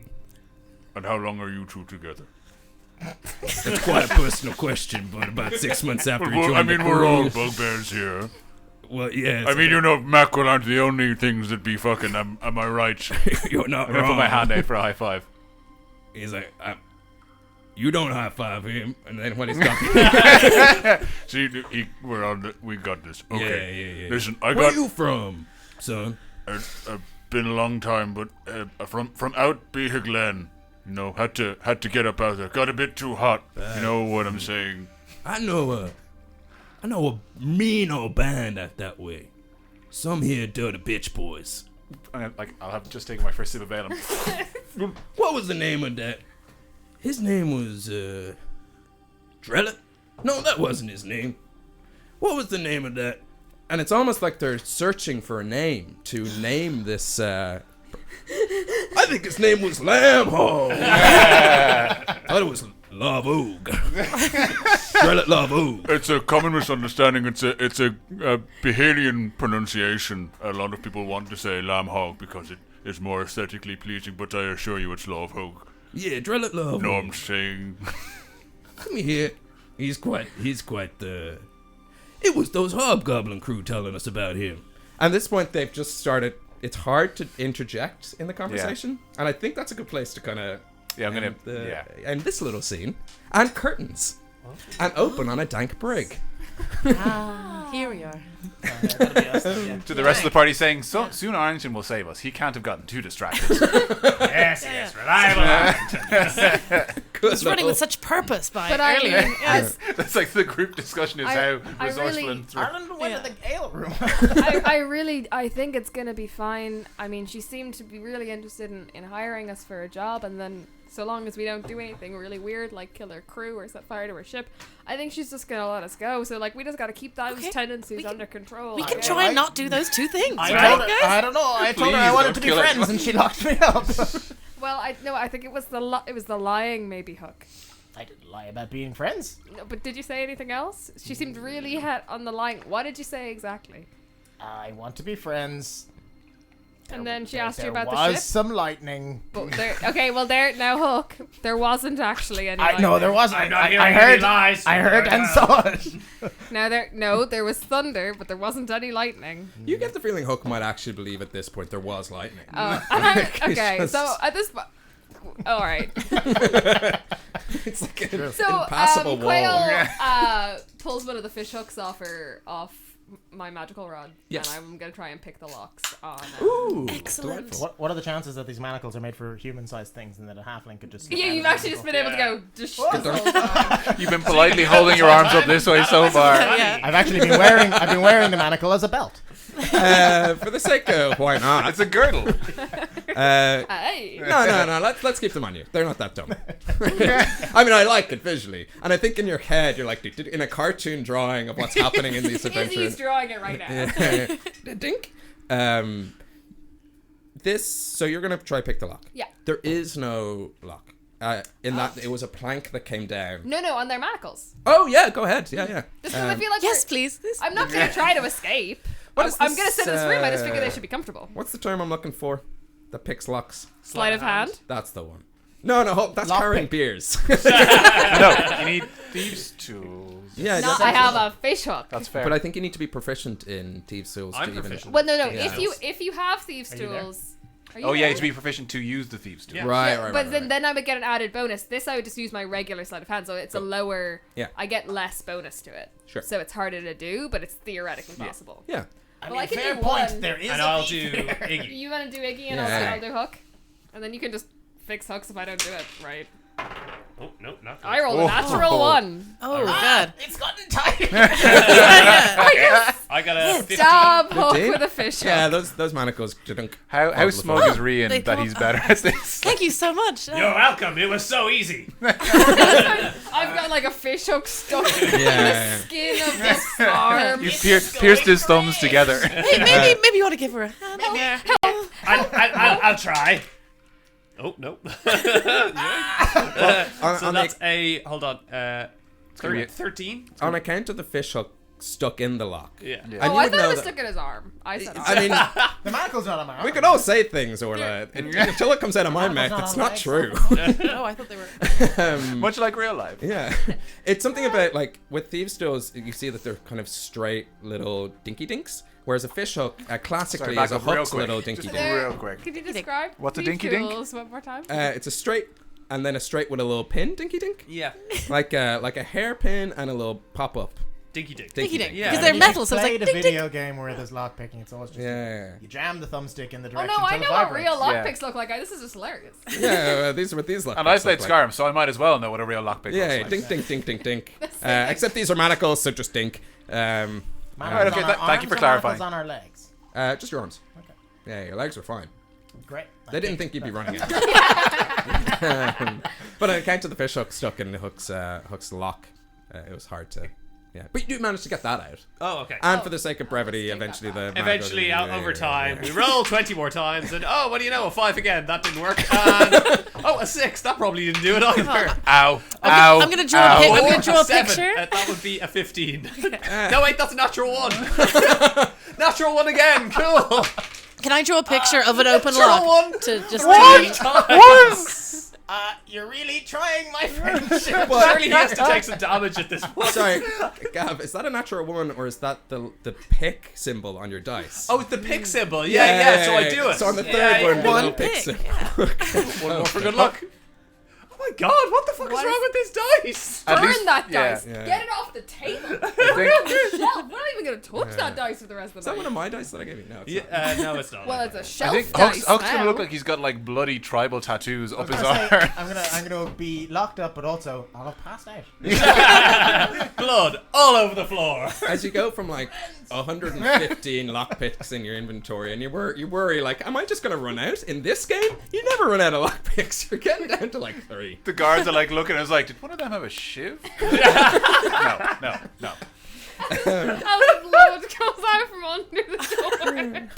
And how long are you two together? That's quite a personal question, but about 6 months after you Well, joined I mean, the we're crew. all bugbears here. Well, yeah. I mean, you know, mackerel aren't the only things that be fucking. Am I right? you're not I'm gonna wrong. put my hand out for a high five. He's like, you don't high five him, and then when he's talking, See, we're on. We got this. Okay. yeah. Listen, I Where got. you from, son? Been a long time, but from out Glen. You know, had to get up out there. Got a bit too hot. You know what I'm saying? I know a mean old band out that way. Some here dirty bitch boys. I'll have just taken my first sip of ale. What was the name of that? His name was, Drellet? No, that wasn't his name. What was the name of that? And it's almost like they're searching for a name to name this, I think his name was Lambhog. I thought it was Lavogue. Drellet Lavogue. It's a common misunderstanding. It's a Bahamian pronunciation. A lot of people want to say lamb hog because it is more aesthetically pleasing, but I assure you it's love hog. Yeah, Drellet love. No, I'm saying. Come here. He's quite the... It was those hobgoblin crew telling us about him. At this point, they've just started... It's hard to interject in the conversation. And I think that's a good place to kind of... Yeah, I'm going to... end this little scene. And curtains. And open on a dank brig. Here we are. To the rest of the party saying, soon Arlington will save us. He can't have gotten too distracted. Yes, reliable. He's running with such purpose by But earlier. I mean, That's like the group discussion is how resourceful and Ireland went to the ale room. I think it's gonna be fine. I mean, she seemed to be really interested in hiring us for a job, and then so long as we don't do anything really weird like kill her crew or set fire to her ship, I think she's just gonna let us go. So like we just gotta keep those tendencies under control. We can try and not do those two things. I don't know. I told her I wanted to be friends, and she locked me up. Well, I think it was the lying maybe Hook. I didn't lie about being friends. No, but did you say anything else? She seemed really het on the lying. What did you say exactly? I want to be friends. And then she asked you about there the ship. was some lightning. But now Hook. There wasn't actually any. No, there wasn't. I'm not I hearing heard. any lies. I heard and saw it. There was thunder, but there wasn't any lightning. You get the feeling Hook might actually believe at this point there was lightning. Okay, so at this point. All right. It's like an So impassable wall. Quail pulls one of the fish hooks off my magical rod, Yes. and I'm gonna try and pick the locks on. Ooh, Excellent. delightful. What are the chances that these manacles are made for human-sized things and that a halfling could just... Yeah, you've actually just been able to go. Just this whole time. You've been politely holding your arms up this way so far. Yeah. I've actually been wearing the manacle as a belt. For the sake of why not? It's a girdle. Hey. No. Let's keep them on you. They're not that dumb. I mean, I like it visually, and I think in your head you're like in a cartoon drawing of what's happening in these Izzy's adventures. drawing it right now. Dink. So you're gonna try pick the lock. Yeah. There is no lock. In that it was a plank that came down. No, on their manacles. Oh yeah, go ahead. Yeah. Just because I feel like Yes, please. I'm not gonna try to escape. What is I'm this, gonna sit in this room. I just figure they should be comfortable. What's the term I'm looking for? That picks locks. Sleight of hand. That's the one. No, that's Lock carrying pick. beers. No, you need thieves' tools. Yeah, No, I have a fish hook. That's fair. But I think you need to be proficient in thieves' tools I'm to even. proficient. Well, no. Yeah. If you have thieves' you there? tools. Are you Oh yeah, there? to be proficient to use the thieves' tools. Yeah. Right. But then I would get an added bonus. This I would just use my regular sleight of hand, so it's a lower. Yeah. I get less bonus to it. Sure. So it's harder to do, but it's theoretically possible. Yeah. I Well, I can fair do point. one. There is And a I'll thief do there. Iggy. You want to do Iggy, and Yeah. I'll do Hook, and then you can just fix hooks if I don't do it right. Oh, no, not I rolled a natural one. Oh, God. It's gotten tight. I got a 15. Stab Hook 15? with a fish hook. Yeah, those manacles didn't. How smug is Rian They that come he's up. better at this? Thank you so much. You're welcome. It was so easy. I've got like a fish hook stuck in Yeah. the skin of this arm. You've pierced his thumbs together. Hey, maybe you want to give her a hand. I'll try. Oh, no. So on, that's a... Hold on. gonna be a- 13? on account of the fish hook stuck in the lock. Yeah. And Oh, you I would thought know it was that- stuck in his arm. I said arm. I mean, The manacle's not on my arm. we could all say things, Orla. Until it comes out of my mouth, not it's on not legs. true. Oh, I thought they were. Much like real life. Yeah. It's something about, like, with thieves' tools, you see that they're kind of straight little dinky dinks, whereas a fish hook, classically, back is a up real hook's quick. little dinky Just dink. real quick. Could you describe What's a these dinky dink? tools one more time? It's a straight, and then a straight with a little pin dinky dink. Yeah. Like a hairpin and a little pop-up. Dinky dink. Dinky dink. Yeah. Because they're If metal, you've so it's like played a ding, ding. video game where there's lock picking. It's always just Yeah. you jam the thumbstick in the Oh direction. no, I till it know what vibrates. real Yeah. lockpicks look like. This is just hilarious. Yeah, these are what these look And I've like. played Skyrim, so I might as well know what a real lockpick Yeah, looks like. dink, dink, dink, dink, dink. same Except these are manacles, so just dink. Manacles Right, okay, on our thank you for arms or clarifying. manacles on our legs. Just your arms. Okay. Yeah, your legs are fine. Great. They didn't think you'd be running it. But on account of the fish hook stuck in the hook's lock, it was hard to. Yeah, but you do manage to get that out. Oh, okay. And for the sake of brevity, eventually the Eventually, out over time, yeah. we roll 20 more times, and what do you know? A 5 again. That didn't work. And, a 6. That probably didn't do it either. Ow. Ow. I'm gonna draw a pic. I'm gonna draw a 7. picture. That would be a 15. No, wait, that's a natural 1. Natural 1 again. Cool. Can I draw a picture of an open Natural lock 1. to just What? You're really trying my friendship. Surely he has to take some damage at this point. Sorry, Gav, is that a natural one or is that the pick symbol on your dice? Oh, it's the pick symbol. Yeah. So I do it. So on the third one, the little pick pick, symbol. One more for good luck. Oh my god, what the fuck is wrong with this dice? At Burn least- that yeah. dice. Yeah. Get it off the table. Put it on the shelf. We're not even going to touch that dice for the rest of Is the that one night. of my dice that I gave you? No, it's not. No, it's not. Well, it's a I shelf think dice Huck's gonna now. look like he's got like bloody tribal tattoos up his I was arm. gonna say, I'm gonna be locked up, but also I'll have passed out. blood all over the floor. As you go from like 115 lockpicks in your inventory, and you worry like, am I just gonna run out in this game? You never run out of lockpicks. You're getting down to like 3. The guards are like looking at us like, did one of them have a shiv? No. As the blood comes out from under the door.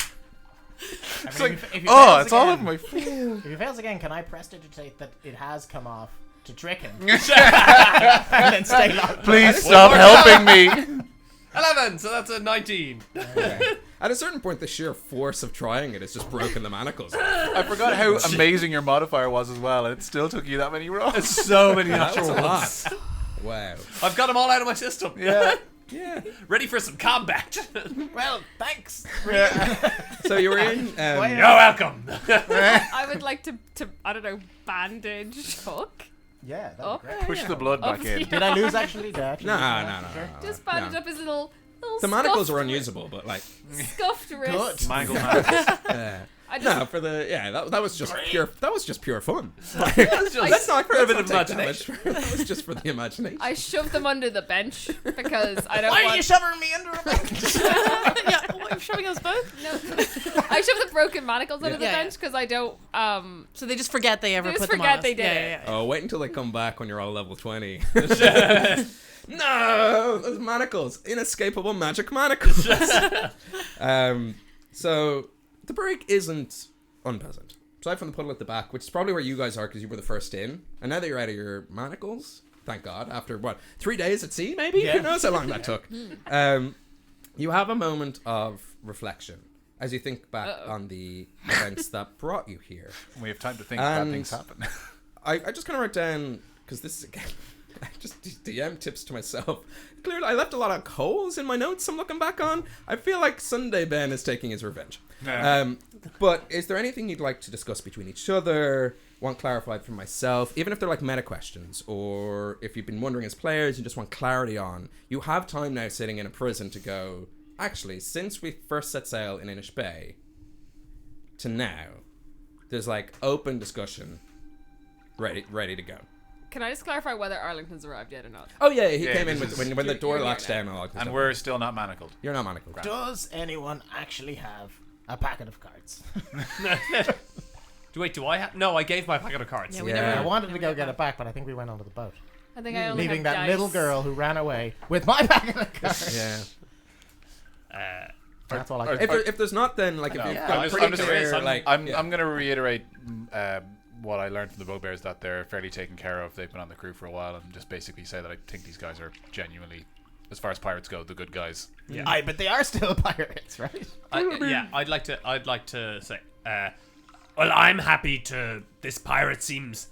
It's like, if he oh, fails it's all again- over my face. If he fails again, can I prestidigitate that it has come off to trick him? And then stay locked. Please stop helping me. 11, so that's a 19. At a certain point, the sheer force of trying it has just broken the manacles. I forgot how amazing your modifier was as well, and it still took you that many rolls. So many That's natural a ones. lot. Wow. I've got them all out of my system. Yeah. Yeah. Ready for some combat. Well, thanks. So you were in. You're welcome. I would like to I don't know, bandage Hook. Yeah, that'd Oh. be great. Push the blood back in. Did I lose actually? Did I actually No. Just bandage up his little The manacles scuffed were ununusable, but like. scuffed wrist. Good. Mangle manacles. I just, No, for the that was just pure. That was just pure fun. Let's not for a bit let's of not take imagination. damage. That was just for the imagination. I shoved them under the bench because I don't Why want. are you shoving me under a bench? Yeah, what, you're showing us both? No, I shoved the broken manacles under the Yeah. bench because I don't. So they just forget they ever They just put them forget on us. they did yeah, it. yeah, yeah. Oh, wait until they come back when you're all level 20. No, those manacles, inescapable magic manacles. So the break isn't unpleasant. Aside from the puddle at the back, which is probably where you guys are because you were the first in, and now that you're out of your manacles, thank God, after what 3 days at sea, maybe Yeah. who knows how long that took. You have a moment of reflection as you think back on the events that brought you here. We have time to think bad And- things happen. I just kind of wrote down, because this is again, just DM tips to myself. Clearly, I left a lot of holes in my notes I'm looking back on. I feel like Sunday Ben is taking his revenge. Yeah. But is there anything you'd like to discuss between each other, want clarified from myself, even if they're like meta questions, or if you've been wondering as players, you just want clarity on, you have time now sitting in a prison to go, actually, since we first set sail in Inish Bay to now, there's like open discussion ready to go. Can I just clarify whether Arlington's arrived yet or not? Oh yeah, he Yeah, came in this with is- when the door you're latched here down. All that And stuff. we're still not manacled. You're not manacled. Does anyone actually have a packet of cards? Wait, do I have? No, I gave my packet of cards. Yeah, we Yeah. never. I wanted to go get it back, but I think we went onto the boat, I think I only leaving have that dice. little girl who ran away with my packet of cards. Yeah. That's all I Or- got. If there's not, then like if No. you've Yeah, got I'm just- pretty I'm just- clear, I'm- like I'm yeah. going to reiterate what I learned from the bugbears, that they're fairly taken care of. They've been on the crew for a while, and just basically say that I think these guys are genuinely, as far as pirates go, the good guys. Yeah. Aye, but they are still pirates, right? I'd like to say. Well, I'm happy to. This pirate seems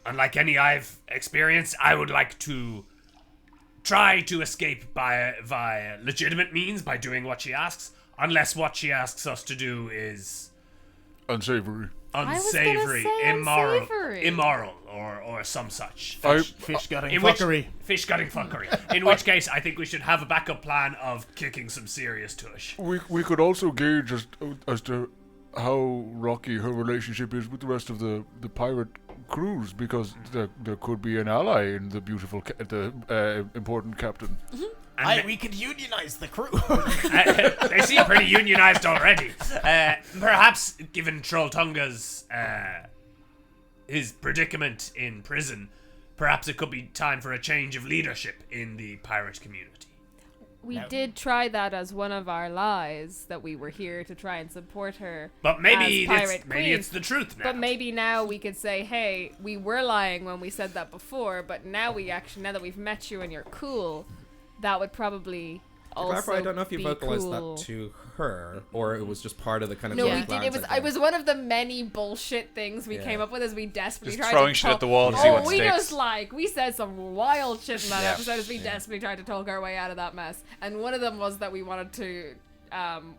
unlike any I've experienced. I would like to try to escape via legitimate means by doing what she asks, unless what she asks us to do is Unsavory. was gonna unsavory, say unsavory. immoral, or some such. Fish gutting In which fuckery. fish gutting fuckery. In which case, I think we should have a backup plan of kicking some serious tush. We could also gauge as to how rocky her relationship is with the rest of the pirate crews, because there could be an ally in the beautiful important captain. And we could unionize the crew. they seem pretty unionized already. Perhaps, given Trolltunga's his predicament in prison, perhaps it could be time for a change of leadership in the pirate community. We did try that as one of our lies, that we were here to try and support her. But maybe as pirate maybe queen. it's the truth now. But maybe now we could say, hey, we were lying when we said that before, but now that we've met you and you're cool, that would probably To clarify, I don't know if you be vocalized cool. that to her or it was just part of the kind of. No, joke we did. lines It was. I It was one of the many bullshit things we Yeah. came up with as we desperately Just tried throwing to shit at talk. the wall to see what we sticks. just we said some wild shit in that Yeah. episode as we desperately tried to talk our way out of that mess. And one of them was that we wanted to.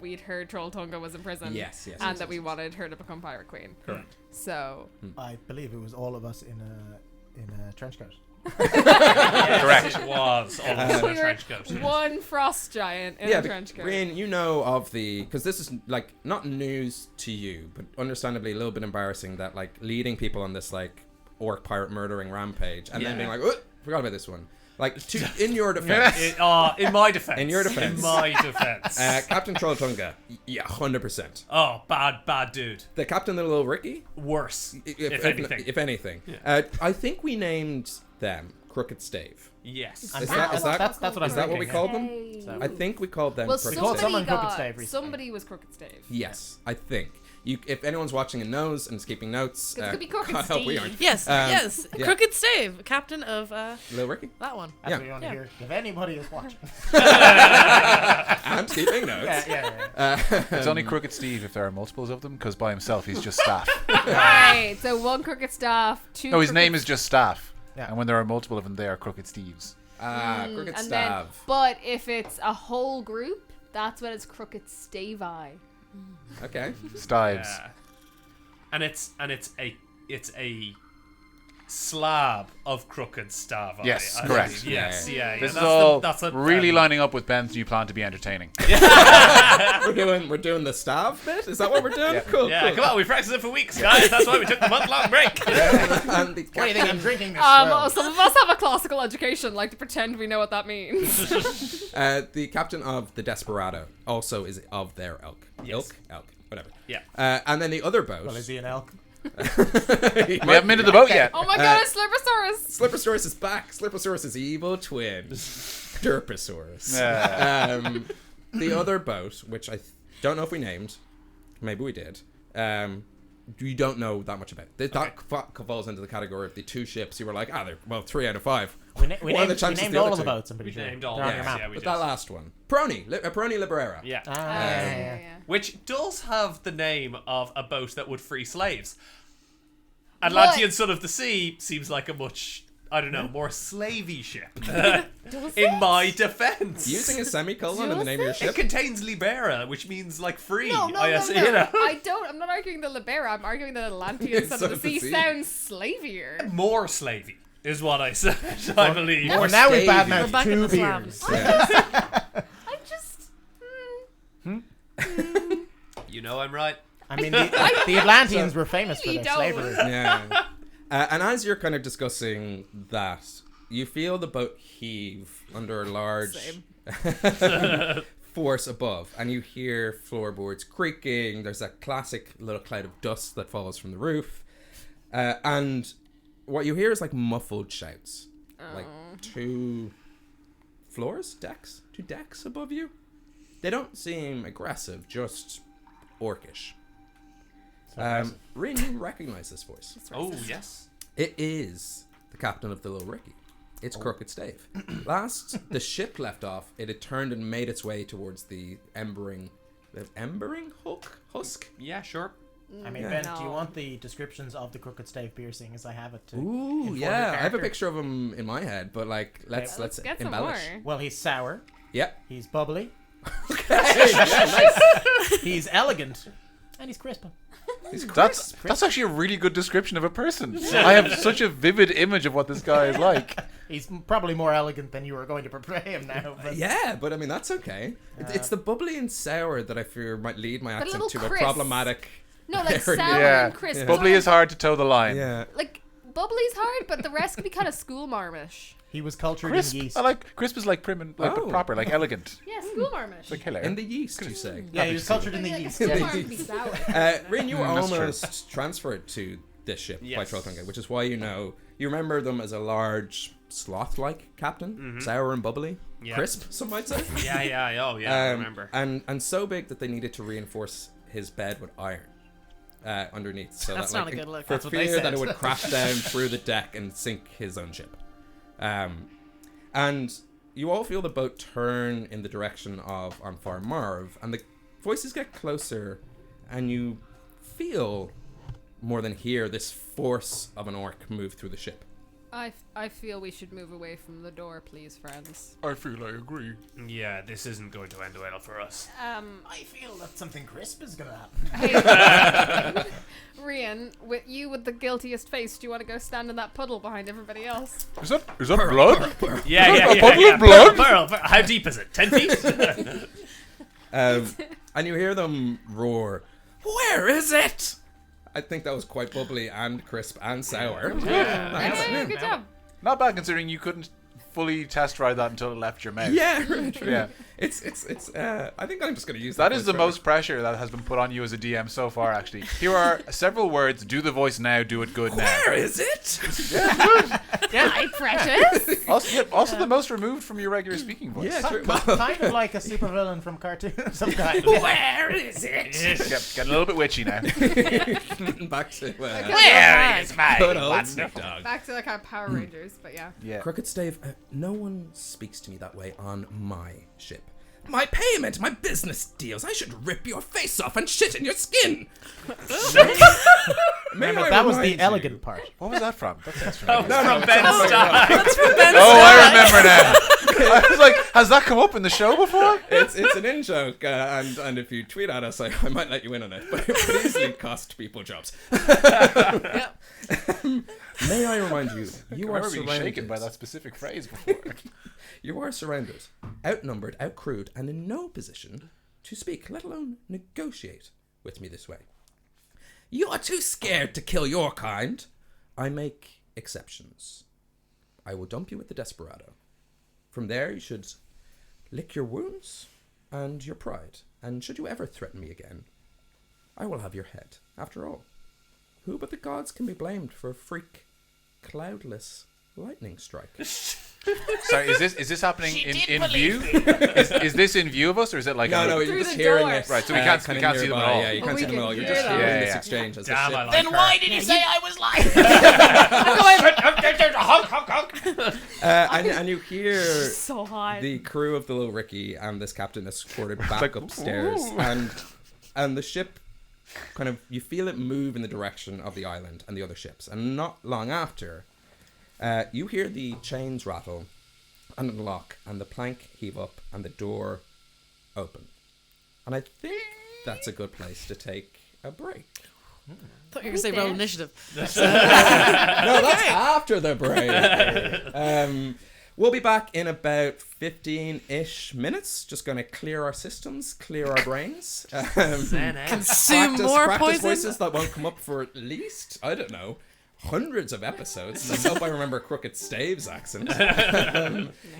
We'd heard Trolltunga was in prison. Yes, yes, And yes, that we yes. wanted her to become Pirate Queen. Correct. So I believe it was all of us in a trench coat. Correct. It was almost we a were trench coat. one frost giant in Yeah, a trench coat. Rian, you know of because this is like not news to you, but understandably a little bit embarrassing that like leading people on this like orc pirate murdering rampage and then Yeah. being like, oh, forgot about this one. Like in your defense, In my defense. In your defense. In my defense. Captain Trolltunga, yeah, 100%. Oh, bad dude. The Captain of Little Ricky, Worse. If anything. If anything. Yeah. I think we named them Crooked Stave. Yes. Is that That's what I'm is that what we thinking, called them? Hey. So- I think we called them Well, Crooked called Stave. someone Crooked Stave recently. Somebody was Crooked Stave. Yes, I think. If anyone's watching and knows and is keeping notes, It could be Crooked I hope we Steve. aren't. Yes, yes. yeah. Crooked Stave, captain of Little Ricky. that one. That's Yeah. what you want Yeah. to hear. If anybody is watching. I'm keeping notes. It's only Crooked Steve if there are multiples of them, because by himself he's just staff. Right. So one Crooked Staff, two. No, his crooked name is just staff. Yeah. And when there are multiple of them, they are Crooked Steves. Crooked and Stav. but if it's a whole group, that's when it's Crooked Stavi. Okay. Stives. Yeah. And it's a slab of crooked staff. Yes, I correct. believe. Yes, yeah. This is that's all that's a, really lining up with Ben's new plan to be entertaining. We're doing the Stav bit. Is that what we're doing? Yeah. Cool. Yeah, cool. come on, we practiced it for weeks, guys. That's why we took the month-long break. And the What do you think I'm drinking this? Some of us have a classical education, like to pretend we know what that means. the captain of the Desperado also is of their elk. Yes. Elk, whatever. Yeah. And then the other boat. Well, is he an elk? We haven't been to the boat yet. Oh my god, it's Slurposaurus! Slippersaurus is back. Slippersaurus' evil twin, Derposaurus. The other boat, which I don't know if we named, maybe we did. You don't know that much about. That falls into the category of the two ships. You were like, they're 3 out of 5. We What are the named chances the all other of the two? boats, I'm pretty We sure. named all They're on of your them, map. yeah, we But did. that last one, Prony Librera. Yeah. Yeah. Which does have the name of a boat that would free slaves. Atlantean Son of the Sea seems like a much, I don't know, more slavey ship. In my defense. Using a semicolon in the name of your It ship. contains libera, which means like free. No, no, I no, guess, no. you know. I'm not arguing the Libera, I'm arguing the Atlantean Son of the Sea sounds slavier. More slavey is what I said, I believe. Well, now we've Stave. badmouthed We're back in two the beers. slabs. I just. You know I'm right. I mean, the Atlanteans were famous for You their don't. slavery. Yeah. And as you're kind of discussing that, you feel the boat heave under a large force above, and you hear floorboards creaking. There's that classic little cloud of dust that falls from the roof, and what you hear is like muffled shouts, like two decks above you. They don't seem aggressive, just orcish. Rin, you recognize this voice. Oh, yes. It is the captain of the Little Ricky. It's Crooked Stave. Last the ship left off, it had turned and made its way towards the embering husk. Yeah, sure. I mean, Ben, do you want the descriptions of the Crooked Stave piercing as I have it to Ooh, inform yeah. your I have a character? picture of him in my head, but like, let's Get some embellish. more. Well, he's sour. Yep. He's bubbly. Okay. Yeah, nice. He's elegant. And he's crisp. That's actually a really good description of a person. I have such a vivid image of what this guy is like. He's probably more elegant than you were going to portray him now. But Yeah, but I mean that's okay. It's the bubbly and sour that I fear might lead my accent little to crisp. a problematic. No, like area. sour Yeah. and crisp. Bubbly is hard to toe the line. Yeah. Like, bubbly's hard, but the rest can be kind of school marmish. he was cultured Crisp. in yeast. I like crisp is like prim and like Oh. proper, like elegant. Yeah, school marmish. Like hello. In the yeast, you say. Yeah, he was cultured in the yeast. School marmish can be sour. Rin, you were That's true. almost transferred to this ship by Yes. Trolltunga, which is why you remember them as a large sloth-like captain, sour and bubbly, Yeah. crisp, some might say. Yeah. Oh, yeah, I remember. And so big that they needed to reinforce his bed with iron underneath, so That's that not like a good look. for That's what they fear that said. it would crash down through the deck and sink his own ship. And you all feel the boat turn in the direction of On Fire Marv, and the voices get closer, and you feel more than hear this force of an orc move through the ship. I feel we should move away from the door, please, friends. I feel I agree. Yeah, this isn't going to end well for us. I feel that something crisp is going to happen. Rian, with the guiltiest face, do you want to go stand in that puddle behind everybody else? Is that blood? Yeah. A puddle of blood? Pearl. How deep is it? 10 feet? And you hear them roar, "Where is it?" I think that was quite bubbly and crisp and sour. Yeah, good job. Not bad considering you couldn't fully test ride that until it left your mouth. Yeah, really true. Yeah. It's I think I'm just going to use That is the most pressure that has been put on you as a DM so far, actually. Here are several words. Do the voice now. Do it good now. Where is it? Hi, precious. Also the most removed from your regular speaking voice. Yeah, true. Kind of like a supervillain from cartoon of some kind. Where is it? Getting a little bit witchy now. Back to Where is my good old wonderful- Snoop Dogg. Back to the kind of Power Rangers, but yeah. Yeah. Crooked Stave, no one speaks to me that way on my ship. My payment, my business deals. I should rip your face off and shit in your skin. Remember, that was the elegant part. What was that from? That sounds familiar. From Ben Stein. Oh, I remember now. I was like, has that come up in the show before? It's an in-joke, and if you tweet at us, I might let you in on it, but it would easily cost people jobs. May I remind you, you are I've been surrounded. shaken by that specific phrase before. You are surrounded, outnumbered, outcrewed, and in no position to speak, let alone negotiate with me this way. You are too scared to kill your kind. I make exceptions. I will dump you with the desperado. From there, you should lick your wounds and your pride. And should you ever threaten me again, I will have your head. After all, who but the gods can be blamed for a freak, cloudless lightning strike? Sorry, is this happening in view? Is this in view of us, or is it like No, you're Through just the hearing door. it. Right, so we can't see them nearby. at all. Yeah, you But can't we see them can at all. You're hear just them. hearing Yeah, this yeah. exchange as Damn, the I ship. like Then her. why did you say I was lying? And you hear So hot. the crew of the Little Ricky and this captain escorted back like, upstairs, ooh. and the ship kind of, you feel it move in the direction of the island and the other ships, and not long after, you hear the chains rattle and unlock, and the plank heave up, and the door open, and I think that's a good place to take a break. I thought you were going to say roll initiative. No, that's after the break. We'll be back in about 15-ish minutes. Just going to clear our systems, clear our brains. Consume more practice poison. voices that won't come up for at least, I don't know, hundreds of episodes. Let's hope I remember Crooked Stave's accent.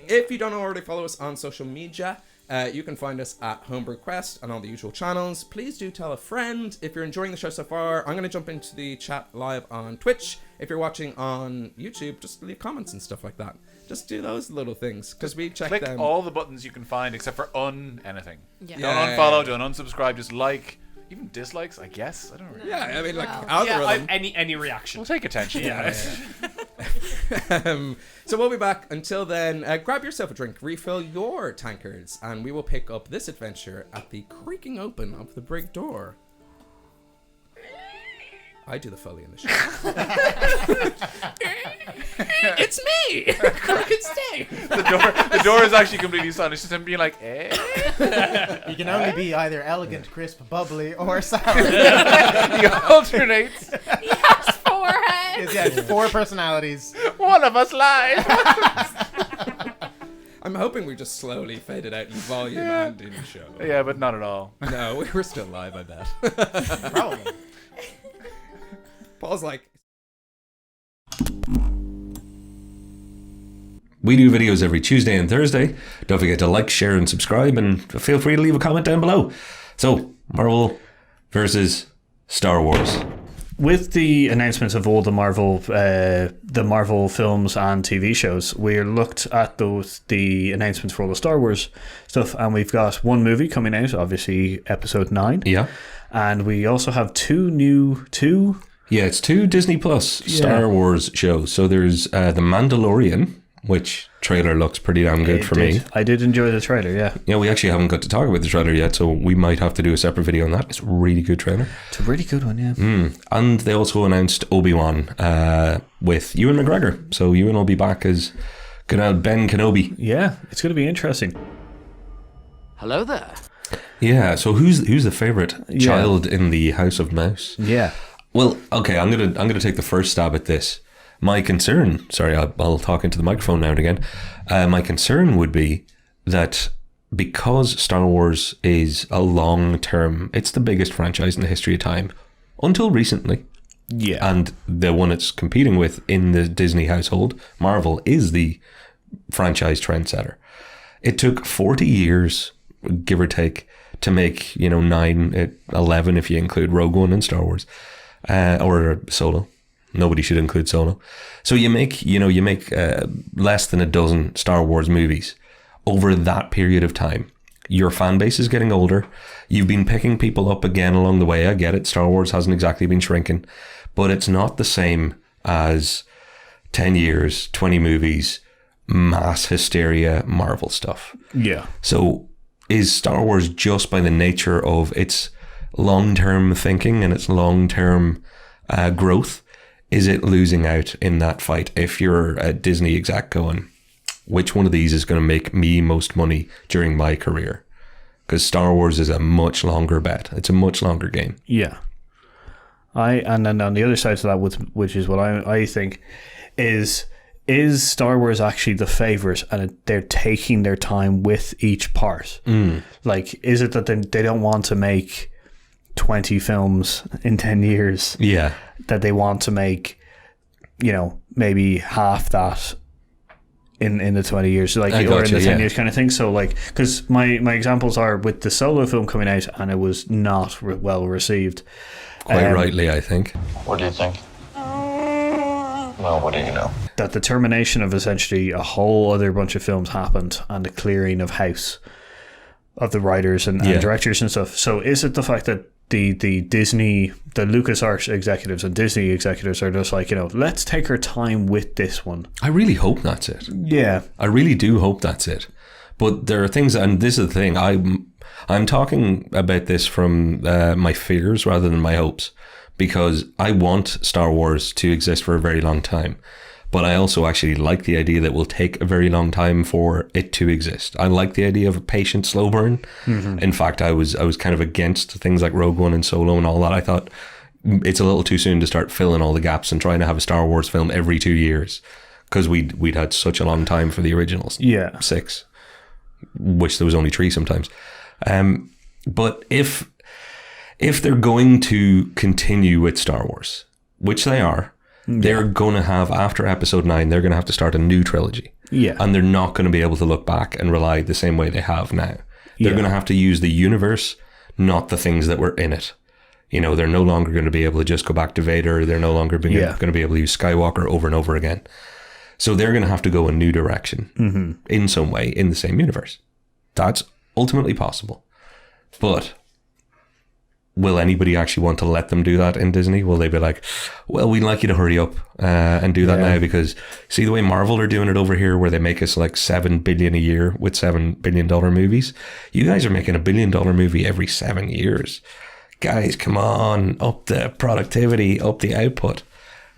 If you don't already follow us on social media, you can find us at Homebrew Quest and all the usual channels. Please do tell a friend. If you're enjoying the show so far, I'm going to jump into the chat live on Twitch. If you're watching on YouTube, just leave comments and stuff like that. Just do those little things, because we check Click them. all the buttons you can find except for anything. Yeah. Don't unfollow, don't unsubscribe, just like. Even dislikes, I guess. I don't really. Yeah, I mean, like, Wow. algorithm. Any reaction. We'll take attention. Yeah. So we'll be back. Until then, grab yourself a drink, refill your tankards, and we will pick up this adventure at the creaking open of the brig door. I do the Foley in the show. It's me, Crooked Stave. The door is actually completely silent. It's just him being like, eh. You can only be either elegant, crisp, bubbly, or sour. He alternates. Yes, forehead. Yeah, 4 personalities. One of us lies. I'm hoping we just slowly faded out in volume and in show. Yeah, but not at all. No, we were still live, I bet. Probably. Paul's like... We do videos every Tuesday and Thursday. Don't forget to like, share, and subscribe, and feel free to leave a comment down below. So, Marvel versus Star Wars. With the announcements of all the Marvel films and TV shows, we looked at the announcements for all the Star Wars stuff, and we've got one movie coming out, obviously Episode 9. Yeah. And we also have two Yeah, it's 2 Disney Plus Star Wars shows. So there's The Mandalorian, which trailer looks pretty damn good for me. I did enjoy the trailer, yeah. Yeah, we actually haven't got to talk about the trailer yet, so we might have to do a separate video on that. It's a really good trailer. It's a really good one, yeah. And they also announced Obi-Wan with Ewan McGregor. So Ewan will be back as good old Ben Kenobi. Yeah, it's going to be interesting. Hello there. Yeah, so who's the favourite child in the House of Mouse? Yeah. Well, okay, I'm gonna take the first stab at this. My concern, sorry, I'll talk into the microphone now and again. My concern would be that because Star Wars is a long-term, it's the biggest franchise in the history of time, until recently. Yeah. And the one it's competing with in the Disney household, Marvel, is the franchise trendsetter. It took 40 years, give or take, to make, 11 if you include Rogue One and Star Wars, or Solo. Nobody should include Solo. So you make less than a dozen Star Wars movies over that period of time. Your fan base is getting older. You've been picking people up again along the way. I get it. Star Wars hasn't exactly been shrinking, but it's not the same as 10 years, 20 movies, mass hysteria, Marvel stuff. Yeah. So is Star Wars, just by the nature of its long-term thinking and its long-term growth, is it losing out in that fight? If you're a Disney exec going, which one of these is going to make me most money during my career? Because Star Wars is a much longer bet. It's a much longer game. Yeah. And then on the other side of that, which is what I think, is Star Wars actually the favourite, and they're taking their time with each part? Like, is it that they don't want to make 20 films in 10 years? Yeah. That they want to make, maybe half that in the 20 years, like, or in the 10 years kind of thing. So, like, because my examples are with the Solo film coming out, and it was not well received. Quite rightly, I think. What do you think? Well, what do you know? That the termination of essentially a whole other bunch of films happened, and the clearing of house of the writers and directors and stuff. So is it the fact that the Disney, the LucasArts executives and Disney executives are just like, let's take our time with this one? I really hope that's it. Yeah. I really do hope that's it. But there are things, and this is the thing, I'm talking about this from my fears rather than my hopes, because I want Star Wars to exist for a very long time. But I also actually like the idea that it will take a very long time for it to exist. I like the idea of a patient, slow burn. Mm-hmm. In fact, I was kind of against things like Rogue One and Solo and all that. I thought it's a little too soon to start filling all the gaps and trying to have a Star Wars film every 2 years, because we'd had such a long time for the originals. Yeah. 6. Wish there was only 3 sometimes. But if they're going to continue with Star Wars, which they are, they're going to have, after episode 9, they're going to have to start a new trilogy. Yeah. And they're not going to be able to look back and rely the same way they have now. They're going to have to use the universe, not the things that were in it. They're no longer going to be able to just go back to Vader. They're no longer going to be able to use Skywalker over and over again. So they're going to have to go a new direction in some way in the same universe. That's ultimately possible. But will anybody actually want to let them do that in Disney? Will they be like, well, we'd like you to hurry up and do that now, because see the way Marvel are doing it over here, where they make us like $7 billion a year with $7 billion movies? You guys are making $1 billion movie every 7 years. Guys, come on, up the productivity, up the output.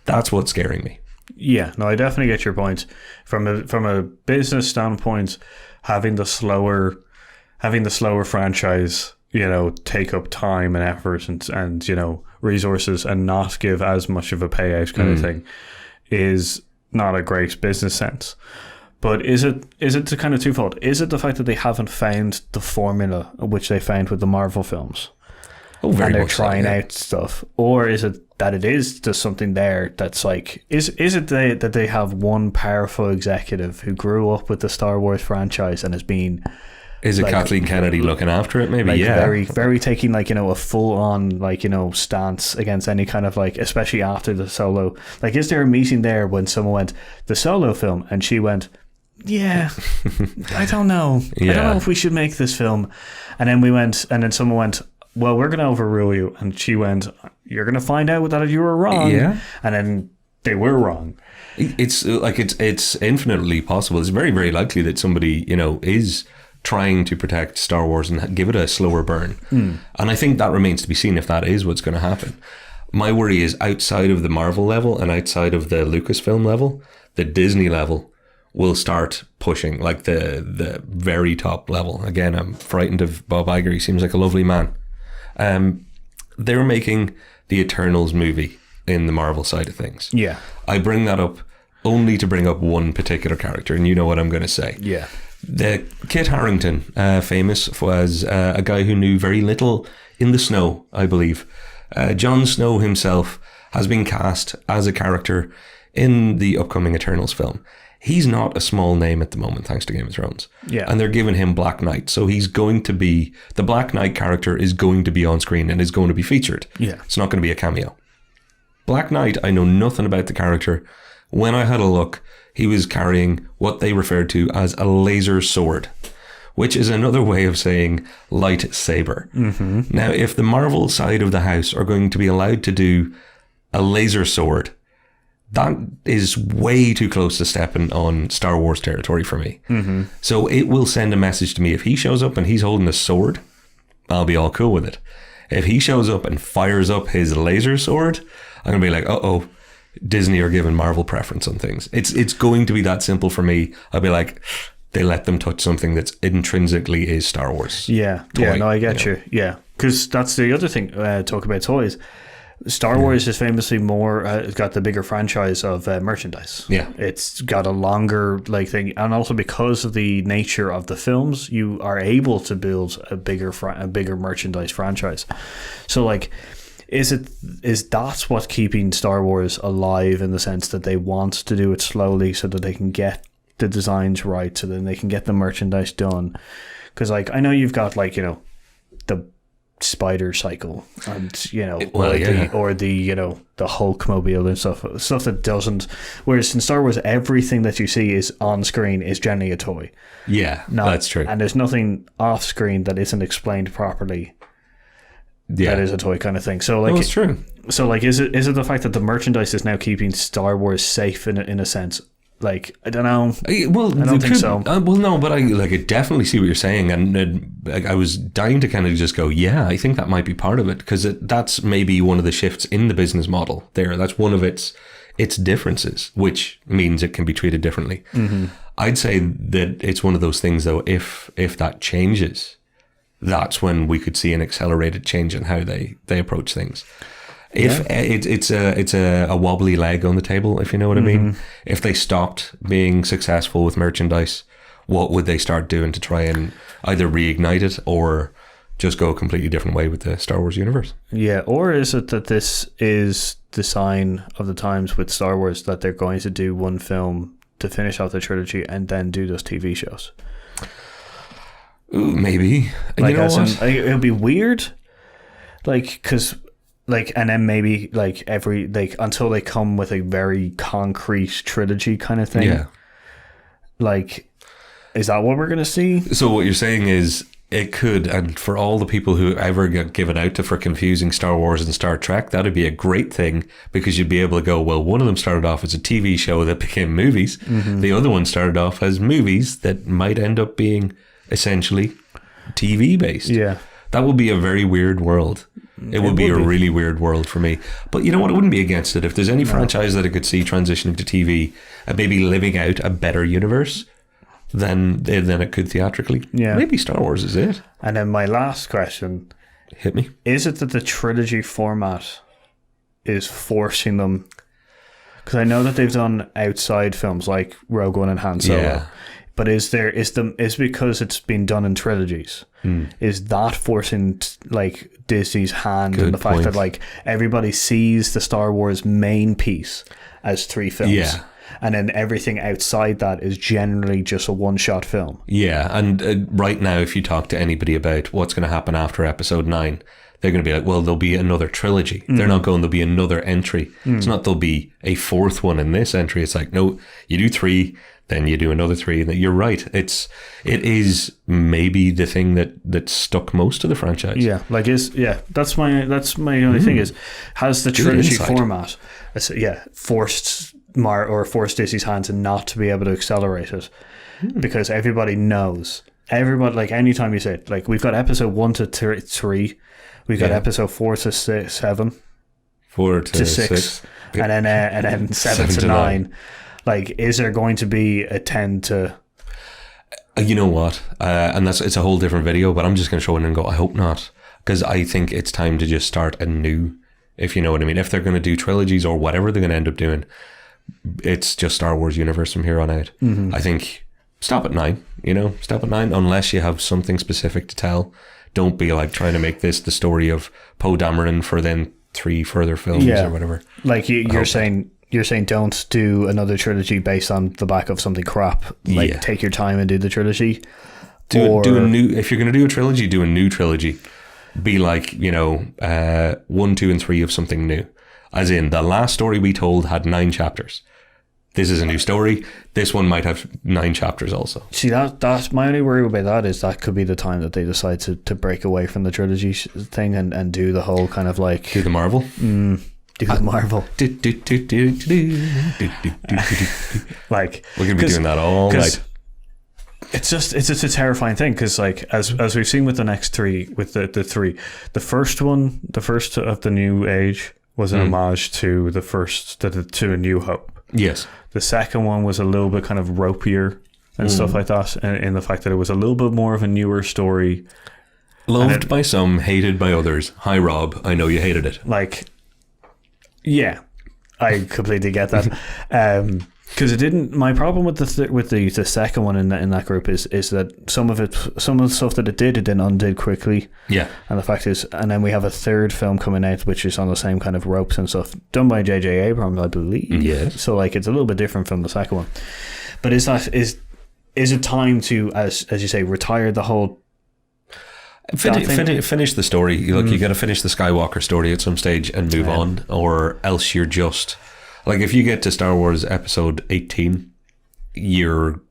That's what's scaring me. Yeah, no, I definitely get your point. From a business standpoint, having the slower franchise, take up time and effort and resources and not give as much of a payout kind of thing is not a great business sense. But is it the kind of twofold? Is it the fact that they haven't found the formula which they found with the Marvel films? Oh, very and they're much trying so, out stuff? Or is it that it is just something there that's like, is it that they have one powerful executive who grew up with the Star Wars franchise and has been... Is it Kathleen Kennedy looking after it? Maybe, very, very taking a full on stance against any kind of especially after the Solo. Is there a meeting there when someone went the Solo film and she went, yeah, I don't know, I don't know if we should make this film, and then someone went, well, we're going to overrule you, and she went, you're going to find out that you were wrong, and then they were wrong. It's like it's infinitely possible. It's very, very likely that somebody, is trying to protect Star Wars and give it a slower burn. And I think that remains to be seen if that is what's going to happen. My worry is outside of the Marvel level and outside of the Lucasfilm level, the Disney level will start pushing, like the very top level. Again, I'm frightened of Bob Iger. He seems like a lovely man. They're making the Eternals movie in the Marvel side of things. Yeah. I bring that up only to bring up one particular character, and you know what I'm going to say. Yeah. The Kit Harington, famous was a guy who knew very little in the snow, I believe. Jon Snow himself has been cast as a character in the upcoming Eternals film. He's not a small name at the moment, thanks to Game of Thrones. Yeah. And they're giving him Black Knight. So he's going to be, the Black Knight character is going to be on screen and is going to be featured. Yeah. It's not going to be a cameo. Black Knight, I know nothing about the character. When I had a look, he was carrying what they referred to as a laser sword, which is another way of saying lightsaber. Mm-hmm. Now, if the Marvel side of the house are going to be allowed to do a laser sword, that is way too close to stepping on Star Wars territory for me. Mm-hmm. So it will send a message to me. If he shows up and he's holding a sword, I'll be all cool with it. If he shows up and fires up his laser sword, I'm going to be like, uh-oh, Disney are giving Marvel preference on things. It's going to be that simple for me. I'll be like, they let them touch something that's intrinsically is Star Wars. Yeah, toy, yeah, no, I get you. Yeah, because that's the other thing, talk about toys. Star Wars is famously more got the bigger franchise of merchandise. Yeah, it's got a longer thing, and also because of the nature of the films, you are able to build a bigger merchandise franchise. So is that what's keeping Star Wars alive in the sense that they want to do it slowly so that they can get the designs right, so then they can get the merchandise done? Because I know you've got the spider cycle and the Hulkmobile and stuff that doesn't, whereas in Star Wars everything that you see is on screen is generally a toy. That's true, and there's nothing off screen that isn't explained properly. That is a toy kind of thing. So it's true. So is it the fact that the merchandise is now keeping Star Wars safe in a sense? I don't know. Well, I don't think so. Well, no, but I definitely see what you're saying, and I was dying to kind of just go, yeah, I think that might be part of it, because that's maybe one of the shifts in the business model there. That's one of its differences, which means it can be treated differently. Mm-hmm. I'd say that it's one of those things, though, if that changes, that's when we could see an accelerated change in how they approach things. If it's a wobbly leg on the table, if you know what I mean. If they stopped being successful with merchandise, what would they start doing to try and either reignite it or just go a completely different way with the Star Wars universe? Yeah, or is it that this is the sign of the times with Star Wars, that they're going to do one film to finish off the trilogy and then do those TV shows? Ooh, maybe. It would be weird, because and then maybe until they come with a very concrete trilogy kind of thing. Yeah. Is that what we're going to see? So what you're saying is it could, and for all the people who ever get given out to for confusing Star Wars and Star Trek, that'd be a great thing, because you'd be able to go, well, one of them started off as a TV show that became movies. Mm-hmm. The other one started off as movies that might end up being essentially TV based. Yeah. That would be a very weird world. It would be a really weird world for me. But you know what? I wouldn't be against it. If there's any franchise that I could see transitioning to TV and maybe living out a better universe, then it could theatrically. Yeah. Maybe Star Wars is it. And then my last question. Hit me. Is it that the trilogy format is forcing them? Because I know that they've done outside films like Rogue One and Han Solo. Yeah. But is because it's been done in trilogies? Is that forcing Disney's hand in the fact that everybody sees the Star Wars main piece as 3 films? Yeah. And then everything outside that is generally just a one-shot film. Yeah, and right now, if you talk to anybody about what's going to happen after Episode 9, they're going to be like, well, there'll be another trilogy. They're not going, there'll be another entry. It's not there'll be a 4th one in this entry. It's like, no, you do 3, then you do another 3. And you're right. It is maybe the thing that stuck most of the franchise. Yeah, that's my only thing is, has the trilogy format forced Disney's hand to not to be able to accelerate it, because everybody knows. Everybody, like, anytime you say it, like, we've got episode 1 to 3, we've got episode 4 to 7, 4 to 6, and then 7 to 9. Like, is there going to be a 10 to? You know what? And it's a whole different video, but I'm just going to show it and go, I hope not, because I think it's time to just start anew. If you know what I mean. If they're going to do trilogies or whatever they're going to end up doing, it's just Star Wars universe from here on out. I think. Stop at 9, stop at 9, unless you have something specific to tell. Don't be like trying to make this the story of Poe Dameron for then 3 further films or whatever. Like you're saying don't do another trilogy based on the back of something crap. Like, take your time and do the trilogy. Do a new, if you're going to do a trilogy, do a new trilogy. Be like, 1, 2, and 3 of something new. As in, the last story we told had 9 chapters. This is a new story. This one might have 9 chapters also. See, that's my only worry about that, is that could be the time that they decide to break away from the trilogy thing and do the whole kind of like... Do the Marvel? Do the Marvel. Like, we're going to be doing that all night. It's just a terrifying thing, because, like, as we've seen with the next 3, with the 3, the first of the New Age was an homage to the first, to A New Hope. Yes. The second one was a little bit kind of ropier and stuff like that, in the fact that it was a little bit more of a newer story. Loved by some, hated by others. Hi, Rob. I know you hated it. Like, yeah, I completely get that. Because it didn't. My problem with the second one in that group is that some of the stuff that it then undid quickly. Yeah. And the fact is, and then we have a third film coming out which is on the same kind of ropes and stuff, done by J.J. Abrams, I believe. Yeah. So, like, it's a little bit different from the second one. But is it time to, as you say, retire the whole? Finish the story. You got to finish the Skywalker story at some stage and move on, or else you're just. Like, if you get to Star Wars Episode 18, you're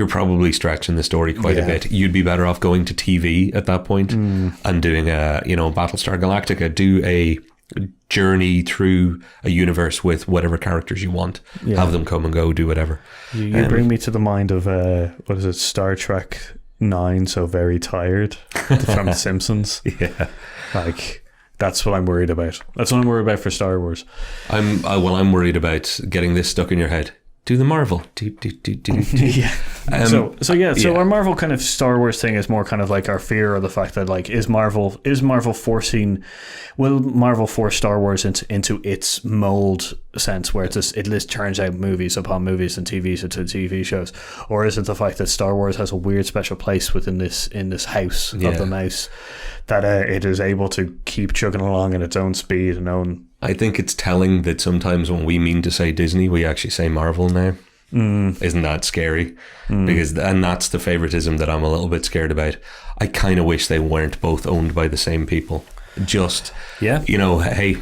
probably stretching the story quite a bit. You'd be better off going to TV at that point and doing Battlestar Galactica. Do a journey through a universe with whatever characters you want. Yeah. Have them come and go, do whatever. You bring me to the mind of, what is it, Star Trek 9, So Very Tired, from The Simpsons. Yeah. Like... That's what I'm worried about. That's what I'm worried about for Star Wars. I'm worried about getting this stuck in your head. Do the Marvel. Yeah. So our Marvel kind of Star Wars thing is more kind of like our fear of the fact that, like, will Marvel force Star Wars into its mold sense, where it just turns out movies upon movies and TVs into TV shows, or is it the fact that Star Wars has a weird special place within this house of the mouse, that it is able to keep chugging along at its own speed and own. I think it's telling that sometimes when we mean to say Disney, we actually say Marvel now. Isn't that scary? Because that's the favoritism that I'm a little bit scared about. I kind of wish they weren't both owned by the same people. Hey,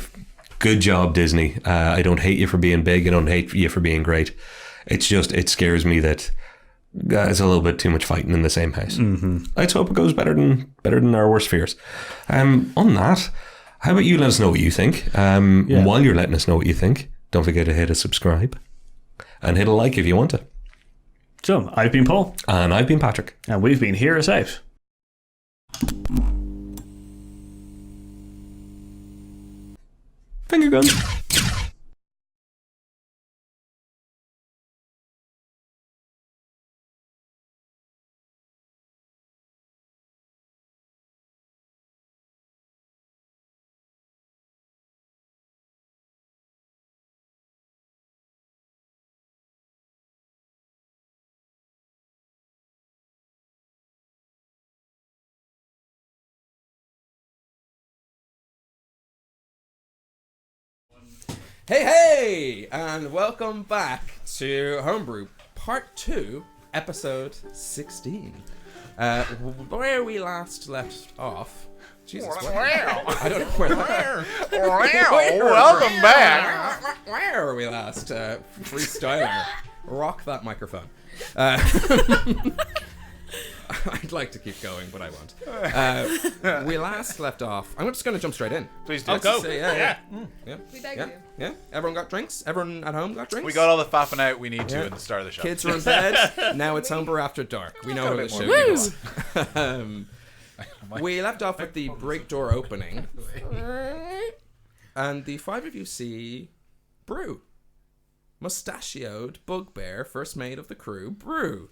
good job, Disney. I don't hate you for being big. I don't hate you for being great. It's just, it scares me that it's a little bit too much fighting in the same house. Let's hope it goes better than our worst fears. On that, how about you let us know what you think? While you're letting us know what you think, don't forget to hit a subscribe and hit a like if you want to. So, I've been Paul. And I've been Patrick. And we've been Hear Us Out. Finger guns. Hey, and welcome back to Homebrew Part 2, Episode 16. Where we last left off... Jesus, I don't know where... Welcome back! Where are we last? Freestyler. Rock that microphone. I'd like to keep going, but I won't. We last left off. I'm just going to jump straight in. Please do. Go. Yeah. We beg Yeah. you. Yeah. Everyone got drinks? Everyone at home got drinks? We got all the faffing out we need to Yeah. at the start of the show. Kids are in bed. Now it's Homebrew After Dark. We know how Got a the bit show more. goes. We left off with the break door opening. And the five of you see Brew. Mustachioed bugbear, first mate of the crew, Brew.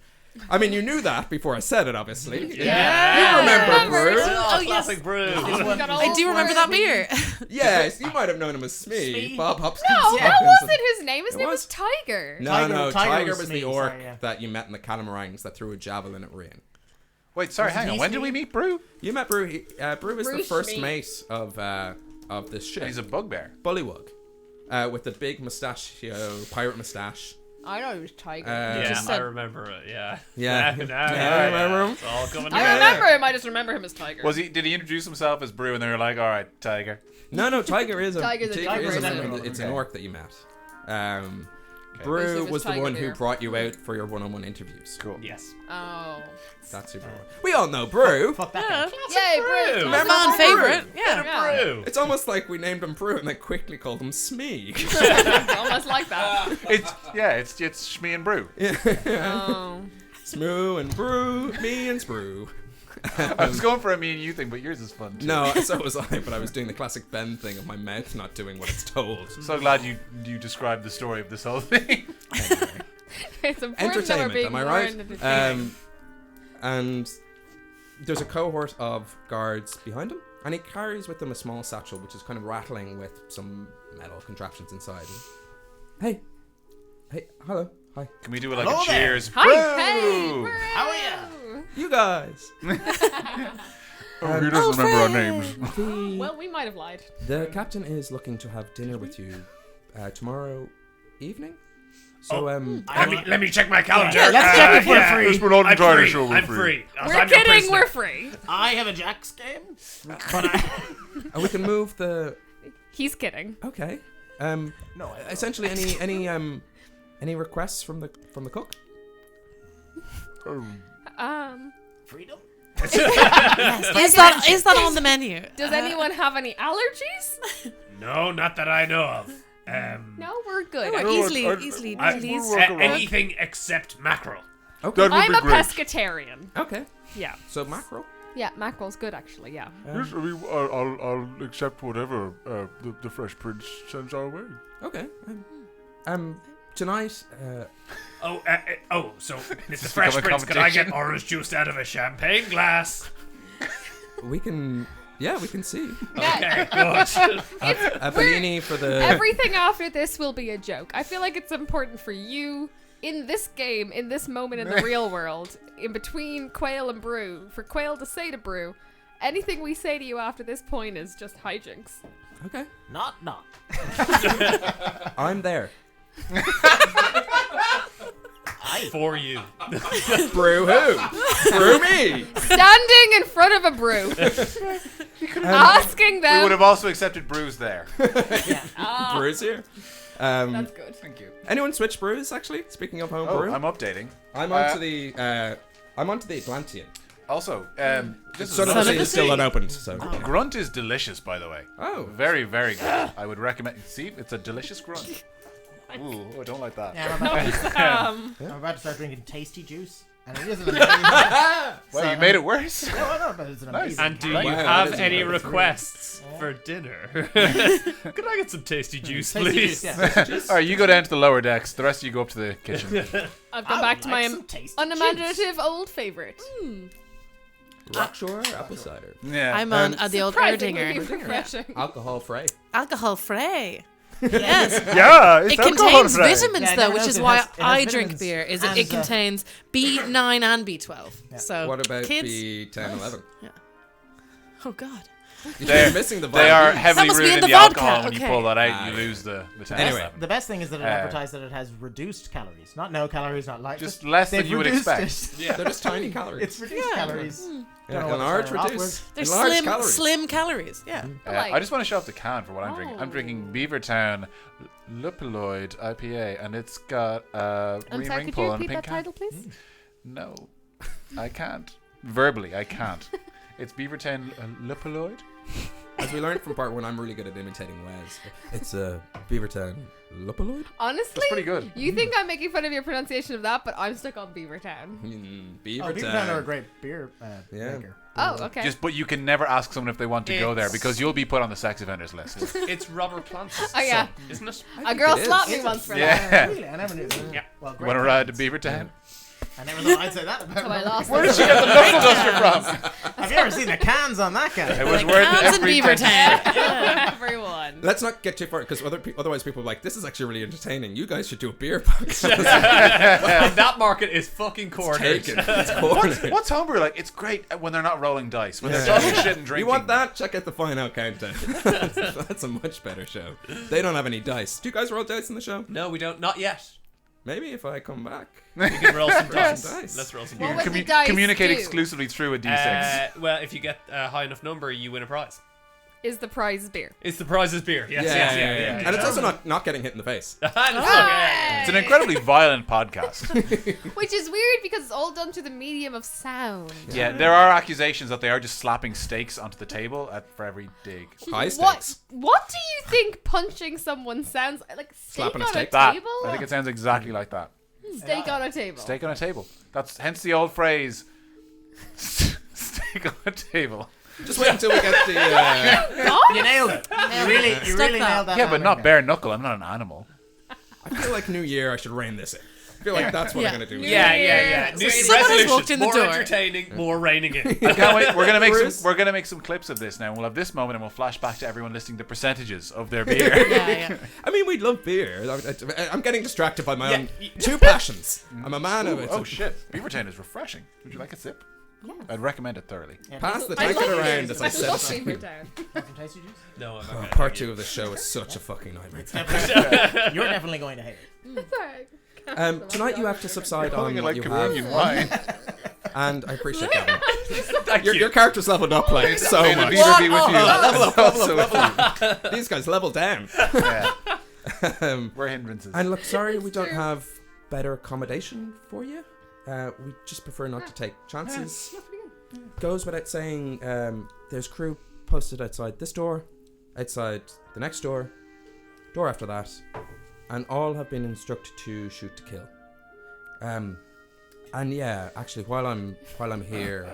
I mean, you knew that before I said it, obviously. Yeah. You remember Brew? Oh, yes. Classic brew. I do remember that beer. Yes, you might have known him as Smee. Bob Hopkins. No, Yeah. that wasn't his name. His It name was. was Tiger. No, Tiger was the Smee, orc sorry, yeah. that you met in the Catamarans that threw a javelin at Rian. Wait, sorry, hang on. When did we meet Brew? You met Brew. Brew is the Bruce first Smee. mate of this ship. He's a bugbear. Bullywug. With the big mustachio, pirate mustache. I know he was Tiger. Yeah, Just I said- remember it. Yeah. Yeah. Yeah, remember him? It's all coming I together. remember him. I just remember him as Tiger. Did he introduce himself as Brew and they were like, all right, Tiger? No, Tiger is a Tiger's a Tiger is a different member. name. It's an Okay. orc that you met. Basically, Brew it was the Tiger one who there. brought you out for your one-on-one interviews. Cool. Yes. Oh. That's super. We all know Brew. Fuck that. Yeah. Yay, Brew. Remember Fan Brew? favorite. Yeah. Yeah. Brew. It's almost like we named him Brew and then quickly called him Smee. It's almost like that. It's Shmee and Brew. Oh. Smoo and Brew, me and Sprue. I was going for a me and you thing, but yours is fun too. No, so was I, but I was doing the classic Ben thing of my mouth not doing what it's told. So glad you described the story of this whole thing. It's important that we're Entertainment, being am I more right? entertaining. And there's a cohort of guards behind him, and he carries with him a small satchel which is kind of rattling with some metal contraptions inside. And, hey, hello, hi, Can we do it like Hello a there. cheers? Hi, hey, Brew! Brew. How are ya? you guys. Oh, he doesn't remember our names. The, Well, we might have lied. the captain is looking to have dinner with you tomorrow evening. So Let me check my calendar. Yeah, let's check if we're free. Yes, we're not I'm entirely free. sure we're I'm free. free. We're I'm your kidding. prisoner. We're free. I have a Jack's game, but I... and we can move the. He's kidding. Okay. No, Essentially, any requests from the cook? freedom. Is that on the menu? Does anyone have any allergies? No, not that I know of. No, we're good. We're easily I- please. anything except mackerel. Okay. That would I'm be a great. pescatarian. Okay. Yeah. So mackerel. Yeah, mackerel's good actually. Yeah. Yes, I mean, I'll accept whatever the Fresh Prince sends our way. Okay. Tonight. So Mr. Just Fresh become a Prince, could I get competition. orange juice out of a champagne glass? We can. Yeah, we can see. Okay, good. A Bellini for the. Everything after this will be a joke. I feel like it's important for you in this game, in this moment in the real world, in between Quail and Brew, for Quail to say to Brew, anything we say to you after this point is just hijinks. Okay. Not. I'm there. For you. Brew who? Brew me. Standing in front of a Brew, asking We them. would have also accepted Brew's there. Brew's here. That's good. Thank you. Anyone switch brews actually? Speaking of home Oh, brew, I'm updating. I'm onto the. I'm onto the Atlantean. Also, just Son of as the a- Sea is still unopened, so. Grunt is delicious, by the way. Oh. Very, very good. I would recommend. See, it's a delicious grunt. Ooh, I don't like that. Yeah, I'm about to start drinking tasty juice, and it is an amazing. Well, you made it worse. No, but it's an amazing. And do Wow, you that have is any incredible. requests for dinner? Could I get some tasty juice, Tasty please? juice, yeah. All right, you go down to the lower decks. The rest of you go up to the kitchen. I've gone back to my some tasty unimaginative old favorite. Rockshore apple cider. Yeah. I'm on the old Surprisingly Erdinger. refreshing. Alcohol free. Alcohol free. Yes. Yeah, it's It contains alcohol-free. vitamins Yeah, though, everyone which knows is it why has I drink vitamins beer. Is and, it contains B9 and B12. So What about kids? B10, 11? Oh God. They're missing the They are vitamins. heavily must be rooted in in the the vodka, alcohol. When you okay. pull that out, Ah, you yeah. lose the 10. Anyway. The best thing is that it Uh, advertised that it has reduced calories, not no calories, not light. Just less than they've you would reduced expect. it. They're just tiny calories. It's reduced calories. Yeah, Don't know what enlarge, to start off reduce. with. They're Enlarge calories. slim calories. Yeah. Like- I just want to show off the can for what I'm drinking. I'm drinking Beavertown Lupuloid IPA, and it's got I'm sorry, ring could you pull and a repeat pink that can. title, please? No, I can't. Verbally, I can't. It's Beavertown Lupuloid. As we learned from part 1, I'm really good at imitating Wes. It's a Beavertown Lupuloid? Honestly, That's pretty good. You think I'm making fun of your pronunciation of that, but I'm stuck on Beavertown. Beavertown are a great beer maker. Oh, okay. But you can never ask someone if they want to go there because you'll be put on the sex offenders list. It's Robert Plant's Oh, yeah. son, isn't it? A girl it is. slapped me once for that. Yeah. Really? I never knew that. Yeah. Well, Want to ride to Beavertown? I never thought I'd say that about So I lost. Where did you get the knuckle duster from? Have you ever seen the cans on that guy? It was worth Cans and every Beavertown. Everyone. Let's not get too far, because otherwise people are like, this is actually really entertaining. You guys should do a beer podcast. And that market is fucking cornered. Taken. It's cornered. What's homebrew like? It's great when they're not rolling dice. When they're talking shit and drinking. You want that? Check out the Fine Out Countdown. That's a much better show. They don't have any dice. Do you guys roll dice in the show? No, we don't. Not yet. Maybe if I come back. We can roll some dice. Dice. Let's roll some What dice. would the dice communicate do? exclusively through a D6. Well, if you get a high enough number, you win a prize. Is the prize beer? It's the prize is beer. Yes, Yeah. And it's also not getting hit in the face. It's an incredibly violent podcast. Which is weird because it's all done through the medium of sound. Yeah, there are accusations that they are just slapping steaks onto the table for every dig. High stakes. What do you think punching someone sounds like? Steak Slapping a on steak? a That, table? I think it sounds exactly like that. Steak on a table. Steak on a table. That's hence the old phrase. Steak on a table. Just wait until we get the... You nailed it. You really nailed that. Yeah, but not bare knuckle. I'm not an animal. I feel like New Year, I should rein this in. I feel like that's what I'm going to do. Yeah. New Someone has resolution, walked in the more door. entertaining, more reining in. I can't wait. We're gonna make Bruce? some. We're gonna make some clips of this now. And we'll have this moment, and we'll flash back to everyone listing the percentages of their beer. Yeah. I mean, we love beer. I'm getting distracted by my Yeah. own two passions. I'm a man of it. Oh shit! Beavertown is refreshing. Would you like a sip? Yeah. I'd recommend it thoroughly. Pass the I take love it around beer. as I I said love it. Beavertown. Some tasty juice? No, I'm not Oh, gonna part thank 2 of the show is such a fucking nightmare. You're definitely going to hate it. Sorry. Tonight you have to subside on Calling it what like you communion have, wine. and I appreciate that. Thank Your you. character's leveled up like so May the much. beaver be with you. Level up, level Also up, level up. These guys level down. Yeah, Um, we're hindrances. and look, sorry we don't have better accommodation for you. We just prefer not to take chances. Goes without saying, there's crew posted outside this door, outside the next door after that, and all have been instructed to shoot to kill. And yeah, actually, while I'm here,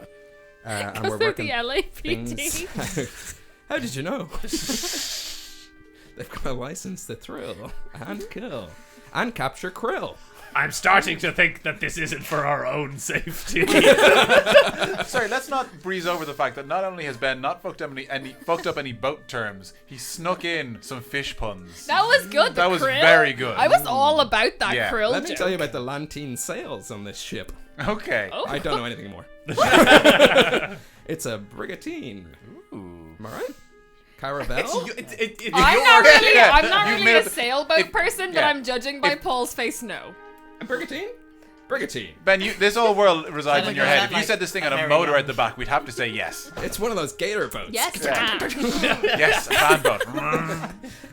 and we're They're working the LAPD. things. How did you know? They've got a license to thrill and kill and capture krill. I'm starting to think that this isn't for our own safety. Sorry, let's not breeze over the fact that not only has Ben not fucked up any boat terms, he snuck in some fish puns. That was good. That the was krill. very good. I was all about that Yeah. krill Let me joke. tell you about the Atlantean sails on this ship. Okay. Oh. I don't know anything more. It's a brigantine. Ooh. Am I right? Caravel? I'm not You really made a it- sailboat person, but yeah. I'm judging by Paul's face. No. A brigantine? Brigantine. Ben, this whole world resides in your head. If you like said this thing on a Harry motor Young. at the back, we'd have to say yes. It's one of those gator boats. Yes. Yes, a fan boat.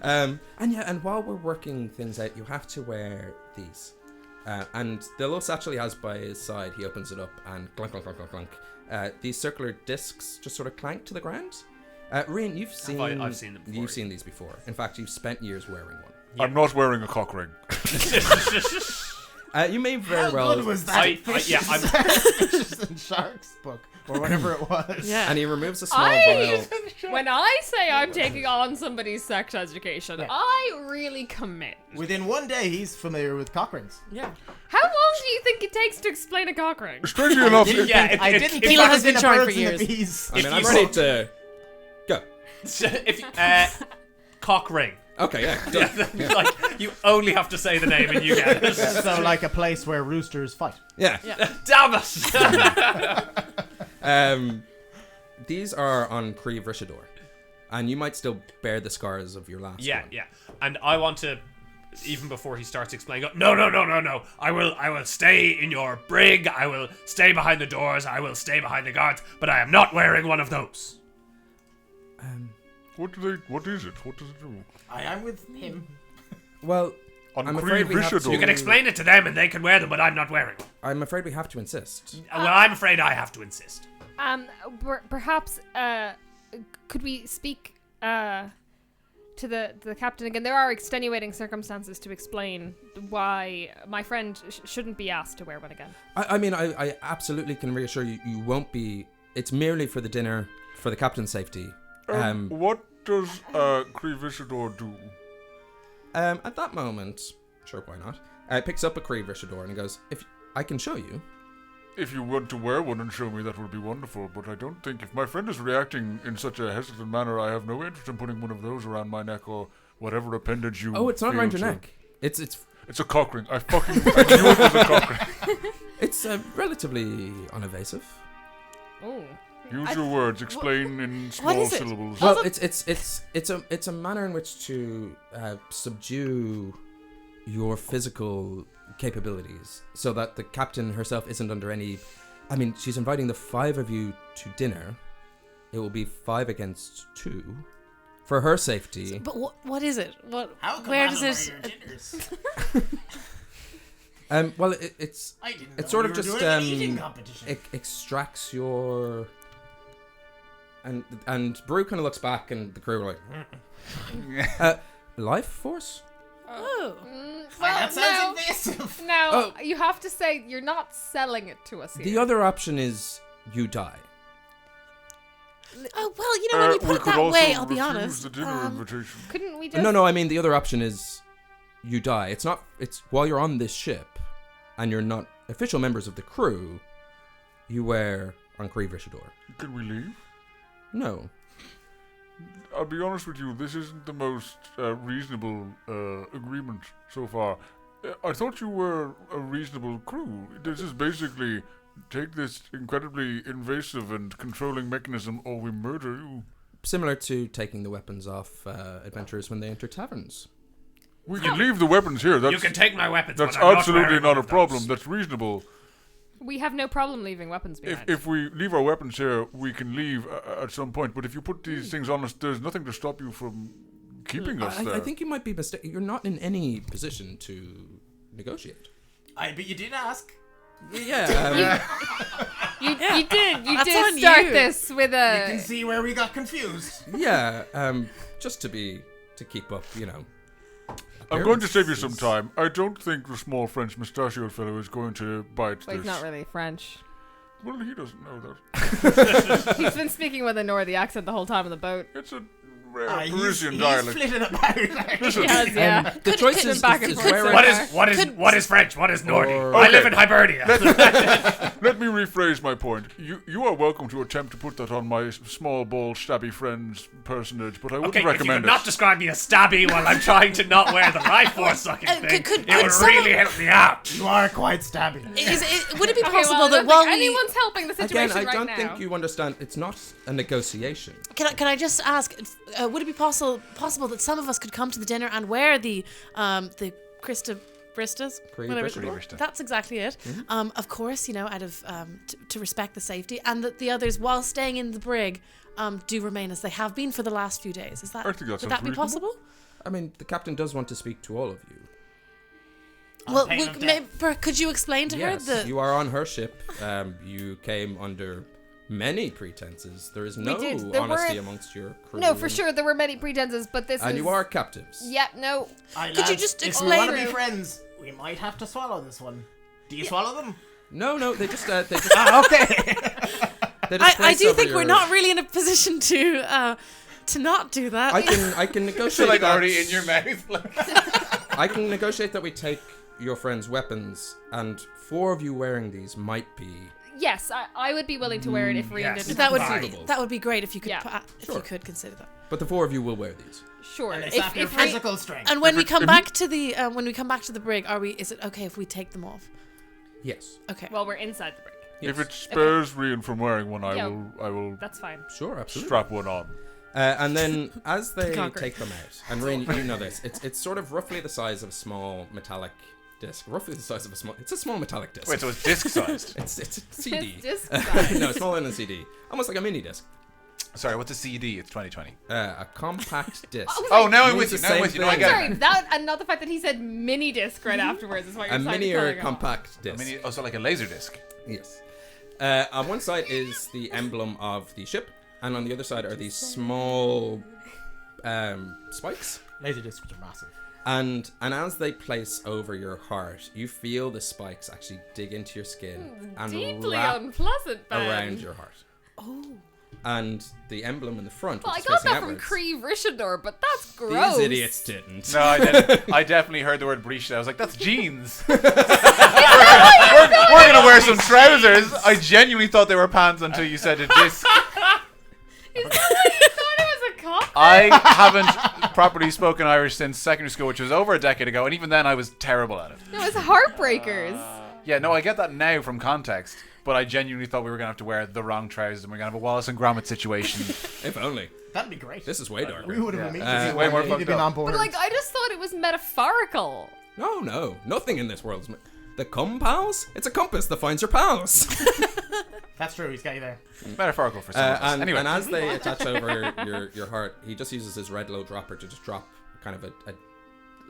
And while we're working things out, you have to wear these. And the little satchel he has by his side, he opens it up and clunk, clunk, clunk, clunk, clunk. These circular discs just sort of clank to the ground. Rian, you've seen. I've seen them before. You've seen these before. In fact, you've spent years wearing one. I'm not wearing a cock ring. You may very well. Good was that Fishes and Sharks book or whatever it was. Yeah. And he removes a small vial. When I say I'm taking on somebody's sex education, Yeah. I really commit. Within one day, he's familiar with cock rings. Yeah. How long do you think it takes to explain a cock ring? Strangely enough, I didn't think Philo I has was in been a trying for birds and the years. bees. I mean, If I'm you ready saw- to go. If cock ring. Okay, yeah. Done. Like you only have to say the name and you get it. So like a place where roosters fight. Yeah. Damn it! These are on Creve Rishador. And you might still bear the scars of your last Yeah, one. yeah. And I want to, even before he starts explaining, go, no. I will stay in your brig. I will stay behind the doors. I will stay behind the guards. But I am not wearing one of those. What is it? What does it do? I am with him. Well, I'm afraid we have to... You can explain it to them and they can wear them, but I'm not wearing them. I'm afraid we have to insist. Well, I'm afraid I have to insist. Perhaps, could we speak to the captain again? There are extenuating circumstances to explain why my friend shouldn't be asked to wear one again. I mean, I absolutely can reassure you, you won't be. It's merely for the dinner, for the captain's safety. What does Crevisador do? At that moment, sure, why not? Picks up a Crevisador and he goes, "If I can show you." If you want to wear one and show me, that would be wonderful, but I don't think... If my friend is reacting in such a hesitant manner, I have no interest in putting one of those around my neck or whatever appendage you... Oh, it's not around your feel neck. It's a cock ring. I knew it was a cock ring. It's relatively unevasive. Oh. Use your words. Explain in small syllables. Well, it's a manner in which to subdue your physical capabilities, so that the captain herself isn't under any... I mean, she's inviting the 5 of you to dinner. It will be 5 against 2 for her safety. But what is it? Where does it? Well, it's sort of just extracts your... And Brew kind of looks back, and the crew are like, life force? Oh. Well, that sounds invasive. No, you have to say you're not selling it to us here. The other option is you die. Oh, well, when you put it that way, I'll be honest. The dinner invitation. Couldn't we just... No, I mean, the other option is you die. It's while you're on this ship, and you're not official members of the crew, you wear on Crevisador. Can we leave? No. I'll be honest with you, this isn't the most reasonable agreement so far. I thought you were a reasonable crew. This is basically take this incredibly invasive and controlling mechanism or we murder you. Similar to taking the weapons off adventurers when they enter taverns. We can leave the weapons here. You can take my weapons. That's but I'm absolutely not not a problem. That's reasonable. We have no problem leaving weapons behind. If we leave our weapons here, we can leave at some point. But if you put these things on us, there's nothing to stop you from keeping us there. I think you might be mistaken. You're not in any position to negotiate. But you did ask. Yeah. You did. You That's did on start you. this with a... You can see where we got confused. Yeah. Just to keep up, I'm going to save you some time. I don't think the small French mustachioed fellow is going to bite Well, this. he's not really French. Well, he doesn't know that. He's been speaking with a Northy accent the whole time on the boat. It's a rare Parisian he's dialect. flitting about. Listen, Yes, yeah. the choice is back and forth. wearing... What is French? What is Nordic? Or- I live in Hibernia. let me rephrase my point. You are welcome to attempt to put that on my small, bald, stabby friend's personage, but I wouldn't Okay, if you recommend would not describe me as stabby while I'm trying to not wear the life force sucking thing, could it would someone- really help me out. You are quite stabby. Would it be Okay, possible well, I that don't while think we... anyone's helping the situation Again, I right don't now. think you understand. It's not a negotiation. Can I just ask, would it be possible that some of us could come to the dinner and wear the Christa Bristas? Whatever it's called. Brista. That's exactly it. Of course, out of to respect the safety, and that the others, while staying in the brig, do remain as they have been for the last few days. Is that I think that would sounds that be reasonable. possible? I mean, the captain does want to speak to all of you. Well, pain of death. could you explain to her Yes, the... you are on her ship. You came under many pretenses. There is no did. There honesty were- amongst your crew. No, for and- sure, there were many pretenses, but this And is... you are captives. Yeah, no. Could you just If we want to explain- be friends, we might have to swallow this one. Do you swallow them? No, they just Okay. they just I place do over think we're your- not really in a position to not do that. I can negotiate So, like, that. already in your mouth. Like. I can negotiate that we take your friend's weapons, and 4 of you wearing these might be... Yes, I would be willing to wear it if Rian yes. didn't. that would Conceivable. be, that would be great if you could Yeah. if Sure. you could consider that. But the 4 of you will wear these. Sure. And it's after if physical strength. And when we come back to the brig, is it okay if we take them off? Yes. Okay. Well, we're inside the brig. If it spares Rian from wearing one, I Yeah. will That's fine. Sure, absolutely. strap one on. And then as they Conquer. take them out, and Rain, you know this, it's sort of roughly the size of a small metallic disc. Roughly the size of it's a small metallic disc. Wait, so it's disc sized. It's a CD. It's disc size. No, it's smaller than a CD. Almost like a mini disc. Sorry, what's a CD? It's 2020. A compact disc. Oh, now I'm Means with you. the Now I'm same with you. No, I thing. get Sorry, it. that and not the fact that he said mini disc right afterwards is what you're A trying mini to or tell compact disc. So like a laser disc. Yes. On one side is the emblem of the ship, and on the other side are these small spikes. Laser discs are massive. And as they place over your heart, you feel the spikes actually dig into your skin and Deeply wrap unpleasant, Ben. around your heart. Oh. And the emblem in the front, Well, I which is got facing that from outwards. Creve Rishador, but that's gross. These idiots didn't. No, I didn't. I definitely heard the word breech. I was like, that's jeans. we're gonna wear some trousers. I genuinely thought they were pants until you said a disc. Is that why you thought it was a cop? I haven't properly spoken Irish since secondary school, which was over a decade ago, and even then I was terrible at it. It was Heartbreakers. Yeah, no, I get that now from context, but I genuinely thought we were going to have to wear the wrong trousers and we're going to have a Wallace and Gromit situation. If only. That'd be great. This is way darker. We would have immediately way more been fucked up. on board. But like, I just thought it was metaphorical. No. Nothing in this world is... The pals? It's a compass that finds your pals. That's true. He's got you there. Metaphorical for some of us. And, Anyway. and as they attach over your heart, he just uses his red low dropper to just drop kind of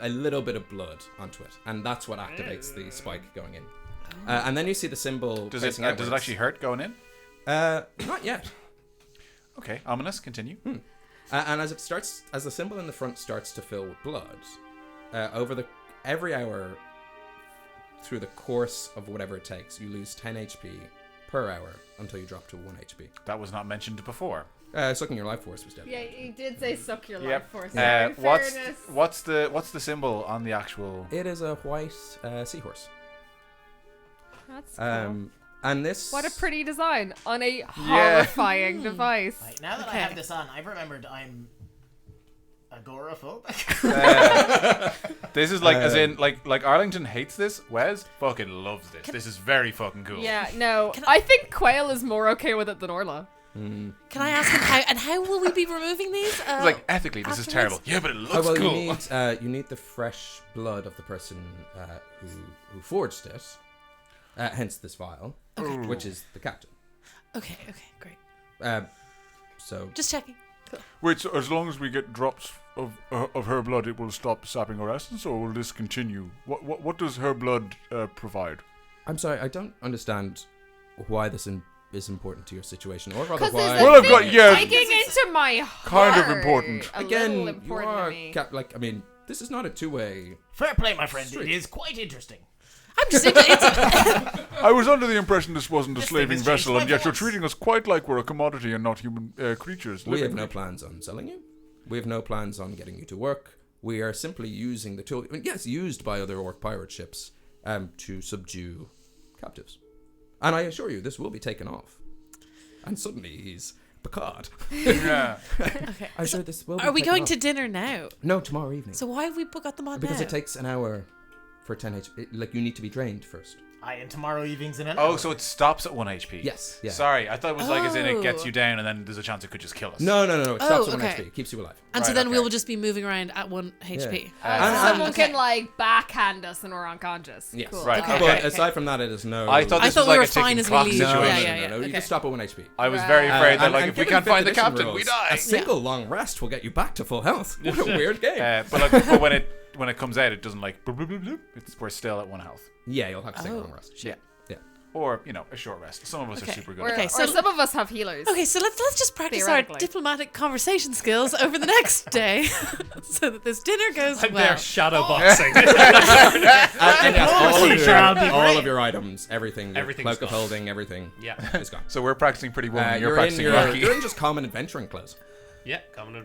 a little bit of blood onto it. And that's what activates the spike going in. And then you see the symbol does facing it outwards. actually hurt going in? Not yet. Okay, ominous. Continue. And as the symbol in the front starts to fill with blood, every hour through the course of whatever it takes, you lose 10 HP per hour until you drop to 1 HP. That was not mentioned before. Sucking your life force was dead. Yeah, you did say suck your life Yep. force. What's the symbol on the actual? It is a white seahorse. That's cool. And this... What a pretty design on a horrifying device. Right, now that I have this on, I've remembered I'm agoraphobic. This is like, as in, like Arlington hates this. Wes fucking loves this. This is very fucking cool. Yeah, no. I think Quail is more okay with it than Orla. Can I ask him how will we be removing these? It's like, ethically, this is terrible. Yeah, but it looks cool. You need the fresh blood of the person who forged it. Hence this vial, which is the captain. Okay, great. So Just checking. Cool. Wait, so as long as we get drops of her blood, it will stop sapping our essence, or will this continue? What does her blood provide? I'm sorry, I don't understand why this is important to your situation, or rather Because why. there's Well, I've got digging into my heart. kind of important. A Again, little you important are to me. I mean, this is not a two-way. Fair play, my friend. It is quite interesting. I'm just I was under the impression this wasn't a This slaving thing has vessel, changed and my yet you're thoughts. treating us quite like we're a commodity and not human creatures. We have living no plans on selling you. We have no plans on getting you to work. We are simply using the tool, yes, used by other orc pirate ships, to subdue captives. And I assure you, this will be taken off. And suddenly he's Picard. Yeah. okay. I'm sure this will be Are we taken going off. to dinner now? No, tomorrow evening. So why have we got them on Because now? it takes an hour for 10 HP. Like, you need to be drained first. Aye, and tomorrow evening's in an Oh, hour. so it stops at 1 HP? Yes, yeah. Sorry, I thought it was like as in it gets Oh. you down and then there's a chance it could just kill us. No. It stops at 1 okay. HP. It keeps you alive. And so Right, then okay. we will just be moving around at 1 HP. Someone okay. can like backhand us and we're unconscious. Yes. Cool. Right, Okay. okay. But aside from that, it is no... I thought I this thought was we like were a ticking fine as we clock leave. No, situation. Yeah, You okay. just stop at 1 HP. I was very afraid that like if we given can't find the fifth edition captain, we rules, die. A single long rest will get you back to full health. What a weird game. But when it comes out, it doesn't like bloop, bloop, bloop, bloop. We're still at 1 health. Yeah, you'll have to take a Oh. long rest. Yeah. Or, a short rest. Some of us are Okay. super good Or, at Okay, that. or so- some of us have healers. Okay, so let's just practice our Theoretically. diplomatic conversation skills over the next day, so that this dinner goes I'm well. there shadowboxing. And yes, shall be all great. of your items, everything, your Everything's cloak of gone. holding, everything Yeah. is gone. So we're practicing pretty woman. You're You're practicing Rocky. you're in just common adventuring clothes. Yeah, common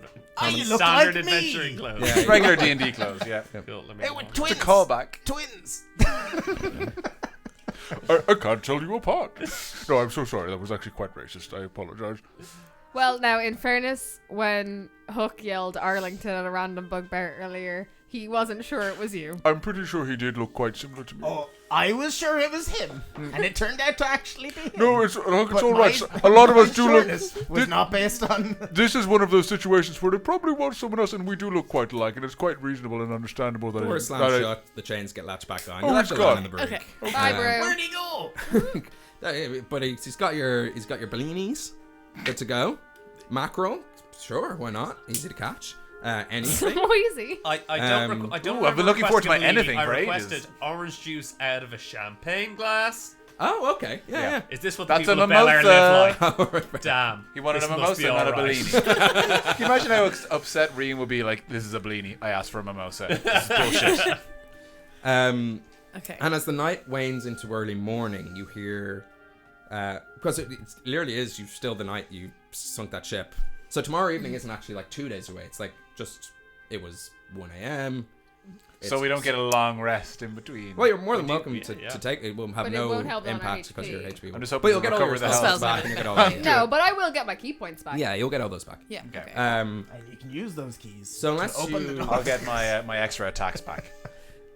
you look standard like me. adventuring clothes. Yeah, Regular D&D clothes, yeah. Cool, let me Hey, know. we're It's twins. a callback. Twins. I can't tell you apart. No, I'm so sorry. That was actually quite racist. I apologize. Well, now, in fairness, when Hook yelled Arlington at a random bugbear earlier, he wasn't sure it was you. I'm pretty sure he did look quite similar to me. Oh, I was sure it was him, and it turned out to actually be him. No, it's all But right. my- A lot of my us do look. shortness was not based on. This is one of those situations where it probably was someone else, and we do look quite alike, and it's quite reasonable and understandable that. Door it- slam that I- shut, the chains get latched back on. Oh, You'll it's actually land gone. in the brig. Okay. Bye, bro. Where'd he go? But he's got your bellinis good to go. Mackerel, sure, why not? Easy to catch. Anything. So easy. I don't. I don't. I've been looking forward to my requesting a anything Leamy. for I ages. requested orange juice out of a champagne glass. Oh, okay. Yeah. Is this what That's the people a of Bel Air live mimosa. like? Damn. He wanted this a must be mimosa, not a alright. Bellini. Can you imagine how upset Rian would be? Like, this is a Bellini. I asked for a mimosa. This is bullshit. Okay. And as the night wanes into early morning, you hear, because it literally is, you've still the night you sunk that ship. So tomorrow evening isn't actually like 2 days away. It's like just, it was 1 a.m. So we don't get a long rest in between. Well, you're more than We do- welcome yeah, to yeah. take it. Will have But it no won't help on our impact because HP. your HP. I'm just But hoping you'll to get all your recover the spells health. back and you'll get all No, but I will get my key points back. Yeah, you'll get all those back. Yeah. Okay. And you can use those keys. So unless to open the you, door. I'll get my extra attacks back.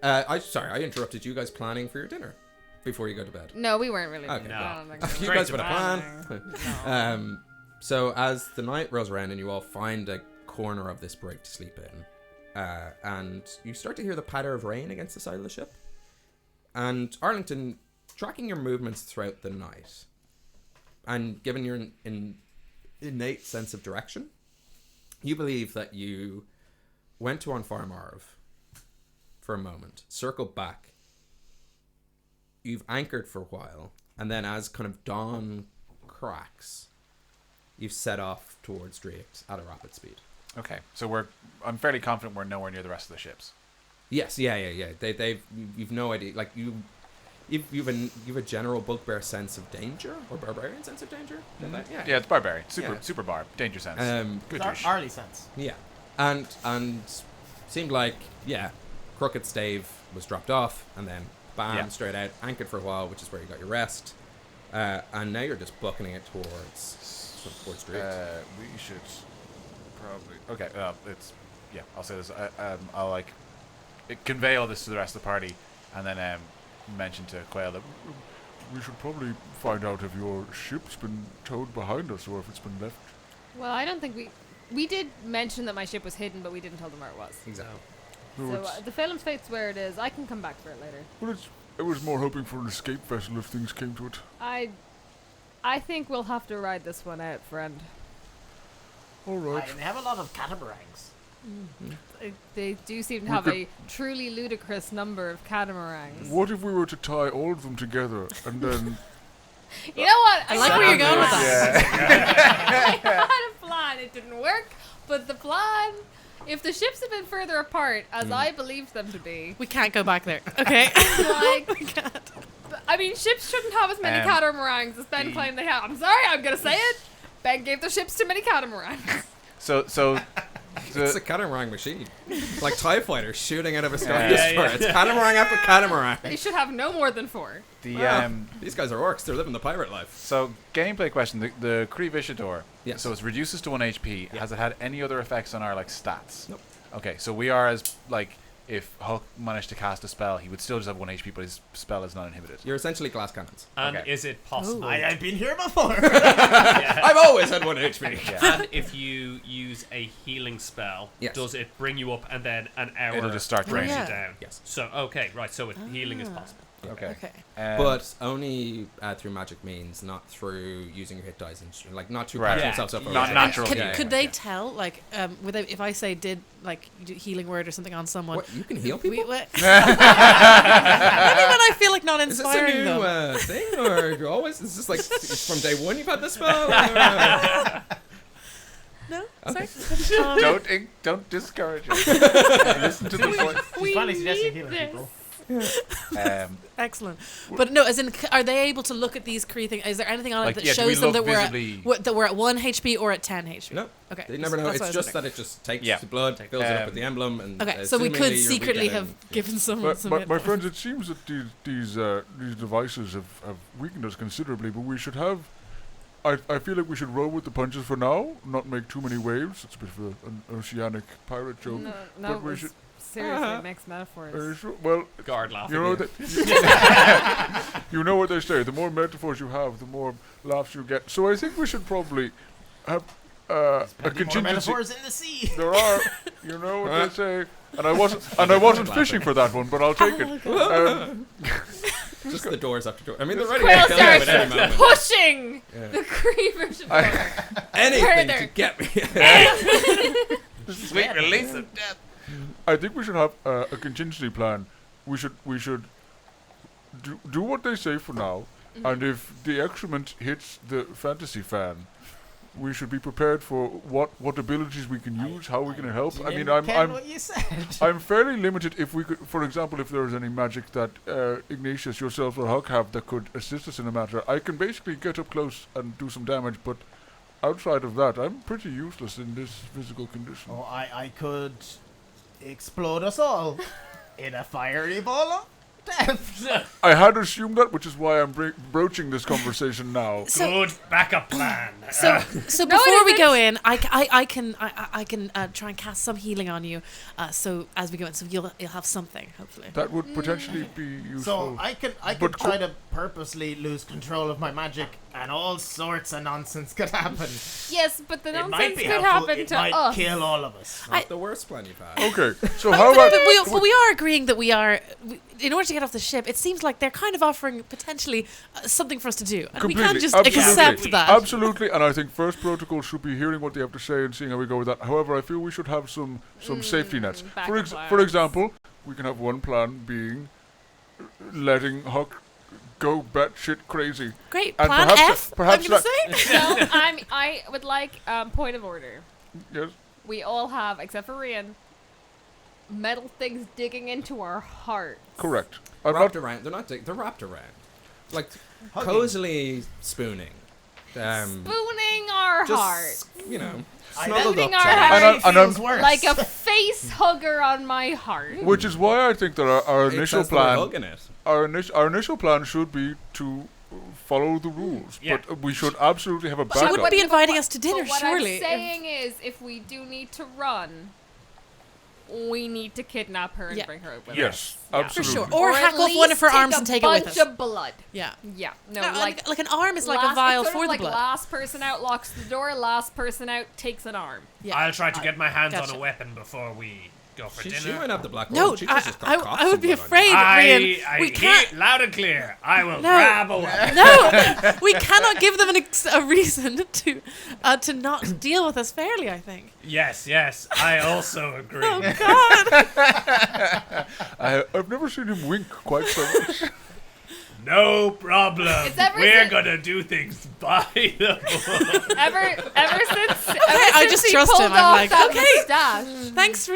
I interrupted you guys planning for your dinner before you go to bed. No, we weren't really. Okay. doing that. I don't think so. You Straight guys to have a plan. So as the night rolls around and you all find a corner of this brig to sleep in, and you start to hear the patter of rain against the side of the ship. And Arlington, tracking your movements throughout the night, and given your innate sense of direction, you believe that you went to Onfarmarv for a moment, circled back, you've anchored for a while, and then as kind of dawn cracks, you've set off towards Dreex at a rapid speed. Okay, so I'm fairly confident we're nowhere near the rest of the ships. Yes, yeah. You've no idea. Like you've a general bugbear sense of danger or barbarian sense of danger. Yeah, it's barbarian. Yeah. Super barb. Danger sense. Good It's dish. Arlie sense. Yeah, and seemed like Crooked Stave was dropped off, and then bam, straight out, anchored for a while, which is where you got your rest, and now you're just bucketing it towards Dreex. We should probably. Okay, I'll say this. I'll convey all this to the rest of the party, and then mention to Quail that We should probably find out if your ship's been towed behind us or if it's been left. Well, I don't think we did mention that my ship was hidden, but we didn't tell them where it was. Exactly. No, So the Phelan's fate's where it is. I can come back for it later. Well, it was more hoping for an escape vessel if things came to it. I think we'll have to ride this one out, friend. All right. They have a lot of catamarans. They do seem to We have could- a truly ludicrous number of catamarans. What if we were to tie all of them together and then... You know what? I like where you're going with that. I had a plan. It didn't work, but the plan. If the ships had been further apart, as I believed them to be, We can't go back there. Okay. like, We can't. I mean, ships shouldn't have as many catamarans as Ben claimed they have. I'm sorry, I'm gonna say it. Ben gave the ships too many catamarans. so. It's a catamaran machine. It's like TIE fighters shooting out of a star Yeah. destroyer. It's catamaran after catamaran. They should have no more than 4. These guys are orcs. They're living the pirate life. So gameplay question: the Kree Vishador. Yes. So it reduces to 1 HP. Yeah. Has it had any other effects on our stats? Nope. Okay, so we are as if Huck managed to cast a spell, he would still just have 1 HP, but his spell is not inhibited. You're essentially glass cannons. And Okay. is it possible? I've been here before. I've always had 1 HP. And if you use a healing spell, Yes. does it bring you up and then an hour It'll just start brings draining. you down? Yes. So so healing is possible. Okay. Okay. But only through magic means, not through using your hit dice, and not through Right. patching Yeah. yourself up. Not over natural. Could they tell, like, if I say did, like, you do healing word or something on someone? What, you can heal people? Maybe when I feel like not Is this a inspiring new them. thing, or you always? Is this like from day one you've had this spell? Or, No? Okay. Sorry? Don't discourage it. Listen to the voice. She's finally suggesting healing people. Excellent. But no, as in, are they able to look at these Kree things? Is there anything on it that do we shows them look that visibly? we're at 1 HP or at 10 HP? No. Okay. They never know. That's It's what I was just wondering. that it just takes Yeah. the blood, fills it up with the emblem, and Okay, so we assumingly could you're secretly weakening- have given someone some My hit points. friends, it seems that these devices have weakened us considerably, but we should have... I feel like we should roll with the punches for now, not make too many waves. It's a bit of an oceanic pirate joke. No, but it we was should... seriously mixed metaphors. Well, Guard laughing. you know that you know what they say. The more metaphors you have, the more laughs you get. So I think we should probably have a More contingency. metaphors in the sea. There are, you know what they say. And I wasn't fishing for that one, but I'll take it. Just the doors after door. I mean, they're ready Quill to kill you at starts any moment. pushing the creepers door. Anything further. to get me. Sweet release of death. I think we should have a contingency plan. We should do what they say for now, and if the excrement hits the fantasy fan, we should be prepared for what abilities we can use, how we can help. I mean, what you said. I'm fairly limited. If we could, for example, if there is any magic that Ignatius, yourself, or Huck have that could assist us in the matter, I can basically get up close and do some damage. But outside of that, I'm pretty useless in this physical condition. Oh, I could explode us all in a fiery ball of death. I had assumed that, which is why I'm broaching this conversation now. Good backup plan. So before we go in, I can try and cast some healing on you. So as we go in, so you'll have something hopefully. That would potentially be useful. So I could try to purposely lose control of my magic, and all sorts of nonsense could happen. Yes, but the It might nonsense be could helpful. happen It to might us. kill all of us. Not the worst plan you've had. Okay, so how about... But we are agreeing that in order to get off the ship, it seems like they're kind of offering potentially something for us to do, and we can't just accept that. Absolutely, and I think first protocol should be hearing what they have to say and seeing how we go with that. However, I feel we should have some safety nets. For example, we can have one plan being letting Huck go batshit crazy. Great, And plan F. perhaps I'm gonna say. No, I would like point of order. Yes. We all have, except for Rian, metal things digging into our hearts. Correct. Wrapped around. They're wrapped around. Like cozily spooning. Spooning our hearts. Just, you know, Snuggled snuggled up up. our hearts. And I'm like a face hugger on my heart. Which is why I think that our initial That's the way plan, hugging it. our initial plan should be to follow the rules. Yeah. But we should absolutely have a She backup. wouldn't be inviting us to dinner, But what surely. I'm saying is, if we do need to run, we need to kidnap her and Yeah. bring her with Yes, us. Yeah. For absolutely. sure. Or hack at off one of her least arms and take it with us. a bunch of blood. Yeah. Yeah. No, Like an arm is like a last- vial it's sort for of the like blood. last person out locks the door, last person out takes an arm. Yeah. I'll try to get my hands Gotcha. on a weapon before we go for She dinner. might have the black No, one. She just got I cops would and be blood on you. afraid, Rian. I We hear can't. loud and clear. I will No. grab a weapon. No, we cannot give them a reason to not deal with us fairly. I think. Yes, I also agree. Oh God! I've never seen him wink quite so much. No problem. It's ever We're since- gonna do things by the book. Ever since I just he trust pulled him. I'm off like, that okay. mustache, Thanks.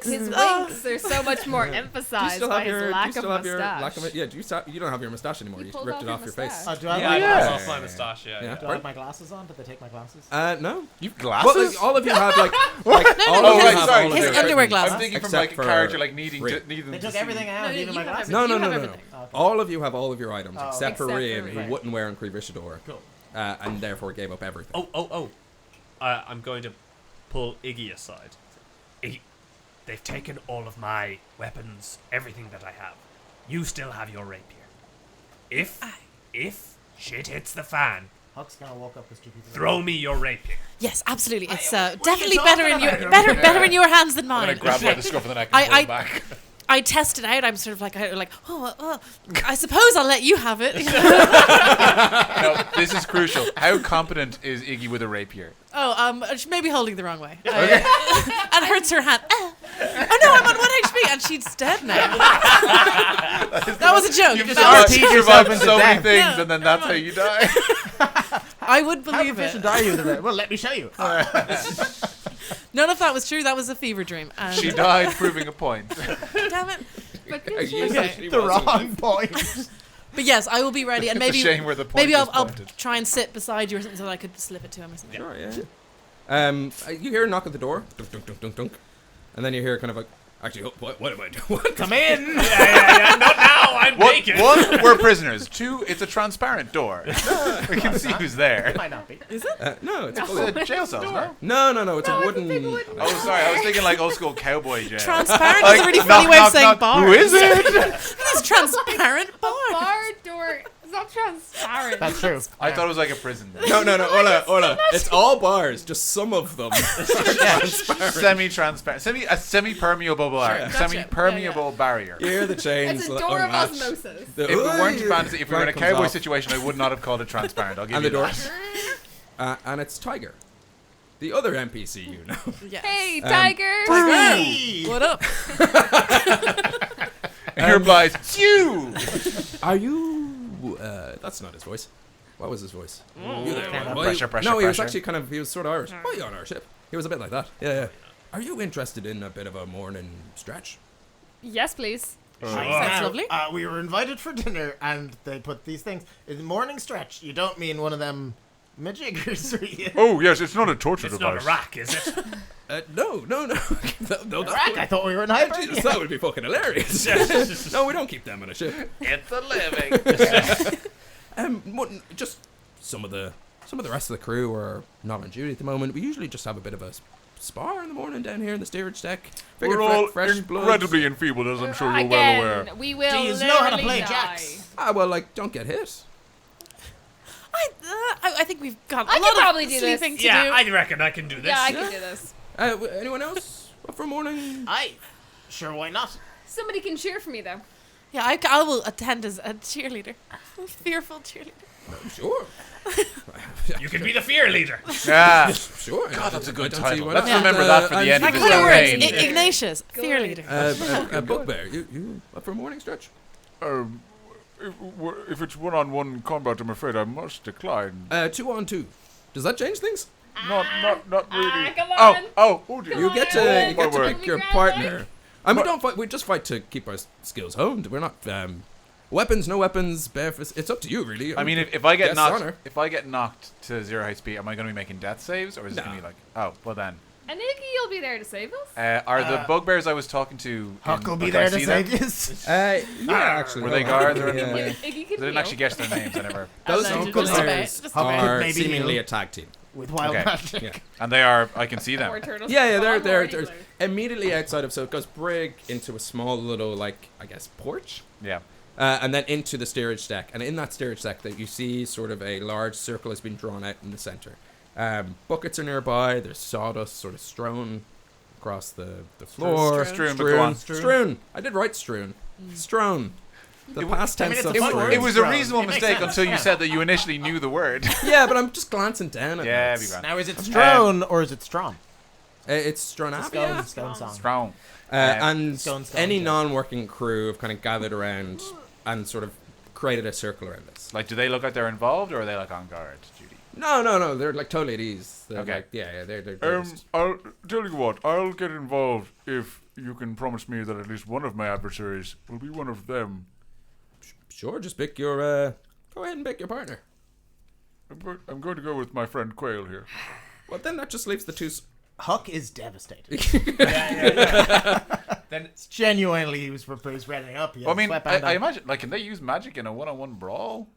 his Oh. winks are so much more Do you emphasized still by have his your? lack Do you of still have your mustache. lack of it? Yeah. You don't have your mustache anymore. You You pulled ripped off it your off your face. mustache. Do I have Yeah, my I glasses? lost my moustache. Yeah. Yeah. Do I have my glasses on? Did they take my glasses? No. You've Well, glasses? all of you have like No, all of no, you right, have sorry. all of His your underwear curtains, glasses. I'm thinking from except like a for character like needing Rick. them They to took see. everything out, No, even you my have glasses. No, You no, have no, no. everything. Okay. All of you have all of your items Oh. except for Except for Rian, who Rian. wouldn't wear on Creevishador. Cool. And therefore gave up everything. Oh. I'm going to pull Iggy aside. Iggy, they've taken all of my weapons, everything that I have. You still have your rapier. If shit hits the fan, Huck's gonna walk up with stupid. throw me your rapier. Yes, absolutely. It's What are definitely you better talking in your about? better in your hands than I'm mine. gonna grab by the scruff of the neck and I- pull him back. I test it out. I'm sort of like, I suppose I'll let you have it. No, this is crucial. How competent is Iggy with a rapier? She may be holding the wrong way. And hurts her hand. Oh no, I'm on 1 HP, and she's dead now. That was a joke. You've That was- survived so many death. things, No, and then that's how you die. I would How believe proficient it. are you with it? Well, let me show you. None of that was true. That was a fever dream. And She died proving a point. damn it. But You did said Okay. she The wasn't. wrong point. But yes, I will be ready, and It's a maybe shame where the point maybe was I'll pointed. try and sit beside you or something so that I could slip it to him or something. Sure, yeah. You hear a knock at the door, dunk, dunk, dunk, dunk, dunk, and then you hear kind of a. Actually, what am I doing? Come in. Yeah. Not now. I'm naked. One, we're prisoners. Two, it's a transparent door. We can see who's there. Might not be. No, it's It's fully. a jail cell, no? No, it's a wooden. Oh, sorry, I was thinking like old school cowboy jail. Transparent Like, is a really knock, funny way of knock, saying knock. bar. Who is it? It's transparent bar. bar door It's not transparent. That's true. I thought it was like a prison. No, Ola. It's all bars, just some of them. Semi-transparent. A semi-permeable barrier. Gotcha. Semi-permeable barrier. Here are the chains. It's a door of unlatched. osmosis. The- If we weren't fantasy, if we were in a Rank comes cowboy off. situation, I would not have called it transparent. I'll give And you the door. that. And it's Tiger. The other NPC you know. Yes. Hey, Tiger! What up? And he replies, "You." Are you... that's not his voice. What was his voice? You there, Pressure, well, pressure, No, he was pressure. actually he was sort of Irish. Oh, you on our ship? He was a bit like that. Yeah. Are you interested in a bit of a morning stretch? Yes, please. Sounds lovely. We were invited for dinner, and they put these things in the morning stretch. You don't mean one of them majiggers, are you? Oh, yes, it's not a torture It's not device. a rack, is it? No. no, Rack, I thought we were in Jesus, hibernation. that would be fucking hilarious. No, we don't keep them on a ship. It's a living. Just some of the rest of the crew are not on duty at the moment. We usually just have a bit of a spar in the morning down here in the steerage deck. Figured We're all fresh blood. incredibly enfeebled, as I'm sure you're Again, well aware. we will Do you know how to literally play die. jacks? Don't get hit. I think we've got I a could lot probably of do this. sleeping to Yeah, do. I reckon I can do this. Yeah, I can do this. Anyone else up for morning? Sure, why not? Somebody can cheer for me, though. Yeah, I will attend as a cheerleader. A fearful cheerleader. Sure. You can be the fear leader. Yeah. Sure. God, that's a good I don't see title. why Let's not. remember that for the end of That this kind of works. campaign. Ignatius, fear leader. Bugbear, you up for a morning stretch? If it's one-on-one combat, I'm afraid I must decline. 2-on-2. Does that change things? Not really. Come on. Oh dear. You get to My word. pick your partner. And we don't fight. We just fight to keep our skills honed. We're not weapons, no weapons, barefist. It's up to you, really. I mean, if I get Guest honor. knocked to 0 HP, am I going to be making death saves, or is it going to be like, oh, well then? And Iggy, you'll be there to save us. Are the bugbears I was talking to? Huck will be can I there to see them? save you. yeah, actually. Were they guards or Yeah. anything? Iggy I can didn't actually guess their names. I never. Those Allegedly. two Just about. players Just about. are Maybe seemingly he'll- a tag team. With wild Okay. magic. Yeah. And they are. I can see them. More turtles. Yeah, Well, I'm they're already blue. immediately outside of. So it goes brig into a small little, like, I guess, porch. Yeah. And then into the steerage deck. And in that steerage deck, that you see sort of a large circle has been drawn out in the center. Buckets are nearby. There's sawdust sort of strewn across the floor. Strewn, but go on. Strewn. I did write strewn. Strewn. The past tense it's of a fun strewn. word. It was a Strong. reasonable It makes mistake sense. until you said that you initially knew the word. Yeah, but I'm just glancing down at Yeah, notes. be grand. Now, is it Strone or is it Strong? It's strewn up. Stone song. Strong. And Stone, any yeah. non-working crew have kind of gathered around and sort of created a circle around this. Like, do they look like they're involved, or are they like on guard duty? No, they're like totally at ease. They're Okay. like, yeah, they're just- I'll tell you what. I'll get involved if you can promise me that at least one of my adversaries will be one of them. sure, just pick your, go ahead and pick your partner. I'm going to go with my friend Quail here. Well, then that just leaves the two... Huck is devastated. Then It's genuinely, he was ready up. He Well, I had mean, sweatband I on. imagine, like, can they use magic in a one-on-one brawl?